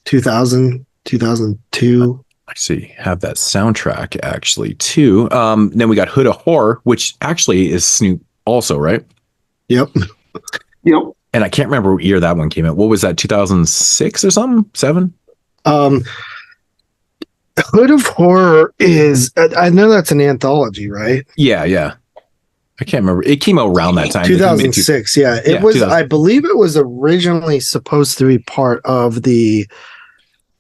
2000, 2002. I see. Have that soundtrack actually too. Then we got Hood of Horror, which actually is Snoop also, right? Yep. And I can't remember what year that one came out. What was that? 2006 or something? 7? Hood of Horror is, I know that's an anthology, right? Yeah. I can't remember. It came out around that time. 2006. Yeah. It was, I believe it was originally supposed to be part of the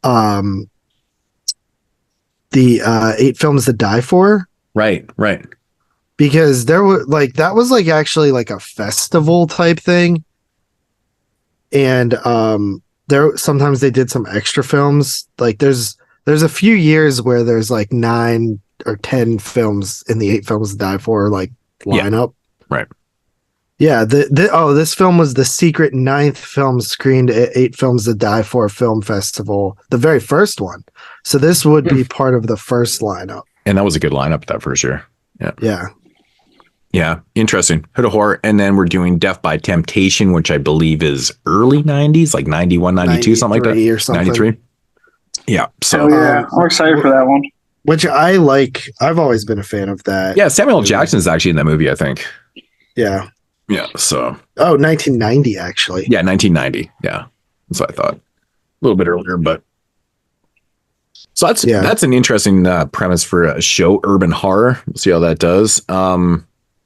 8 Films to Die For. Right. Because there were like, that was like actually like a festival type thing. And there sometimes they did some extra films. Like there's a few years where there's like 9 or 10 films in the 8 Films to Die For like lineup. Yeah, right. Yeah. This film was the secret 9th film screened at 8 Films to Die For Film Festival, the very first one. So this would be part of the first lineup. And that was a good lineup that first year. Yeah. Yeah. Interesting. Hood of Horror. And then we're doing Death by Temptation, which I believe is early 90s, like 91, 92, something like that. Or something. 93. Yeah. So yeah, I'm excited for that one. Which I like. I've always been a fan of that. Yeah. Samuel L. Jackson is actually in that movie, I think. Yeah. Yeah. So. 1990, actually. Yeah. 1990. Yeah. That's what I thought. A little bit earlier, but. So that's an interesting premise for a show, urban horror. We'll see how that does.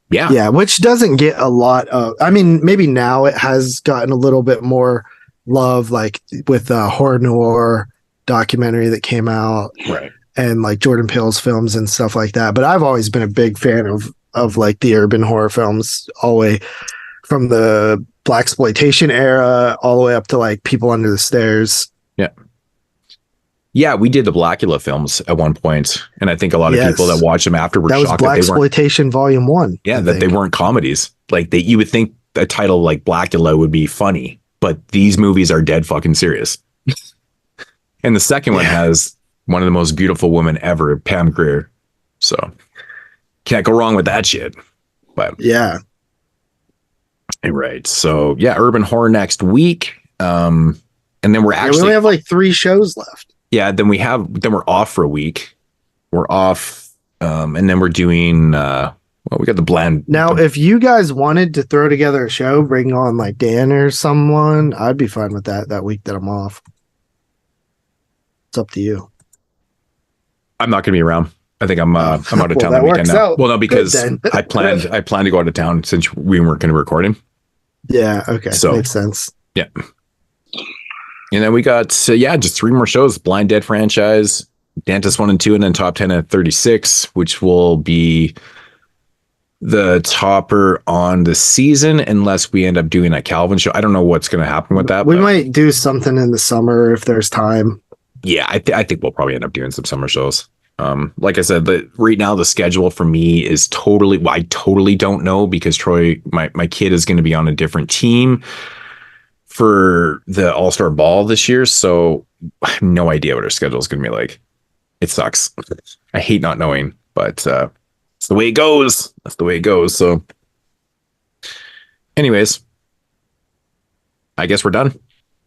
Yeah, which doesn't get a lot of. I mean, maybe now it has gotten a little bit more love, like with the horror noir documentary that came out, right? And like Jordan Peele's films and stuff like that. But I've always been a big fan of like the urban horror films, all the way from the blaxploitation era all the way up to like People Under the Stairs. Yeah, we did the Blackula films at one point, and I think a lot of people that watched them after were shocked that was Blaxploitation Volume 1. Yeah, that they weren't comedies. Like you would think a title like Blackula would be funny, but these movies are dead fucking serious. And the second one has one of the most beautiful women ever, Pam Grier. So can't go wrong with that shit. But yeah. Right. So yeah, urban horror next week. And then we only have like 3 shows left. Yeah, then we're off for a week. We're off, and then we're doing we got the bland. Now, if you guys wanted to throw together a show, bring on like Dan or someone, I'd be fine with that week that I'm off. It's up to you. I'm not gonna be around. I think I'm out of town that weekend now. Well, no, because I planned to go out of town since we weren't gonna record him. Yeah, okay. So makes sense. Yeah. And then we got just 3 more shows: Blind Dead franchise, Dantis 1 and 2, and then Top 10 at 36, which will be the topper on the season unless we end up doing a Calvin show. I don't know what's going to happen with that. We might do something in the summer if there's time. Yeah, I think we'll probably end up doing some summer shows. Like I said, right now the schedule for me is I totally don't know because Troy, my kid, is going to be on a different team for the All-Star Ball this year, so I have no idea what our schedule is going to be like. It sucks. I hate not knowing, but it's the way it goes. That's the way it goes. So anyways, I guess we're done.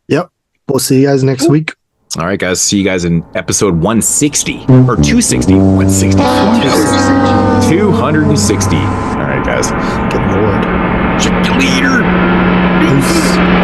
Yep. We'll see you guys next week. All right, guys. See you guys in episode 160 or 260. 160. 260. All right, guys. Good Lord. Check you later. Peace.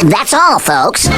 That's all, folks.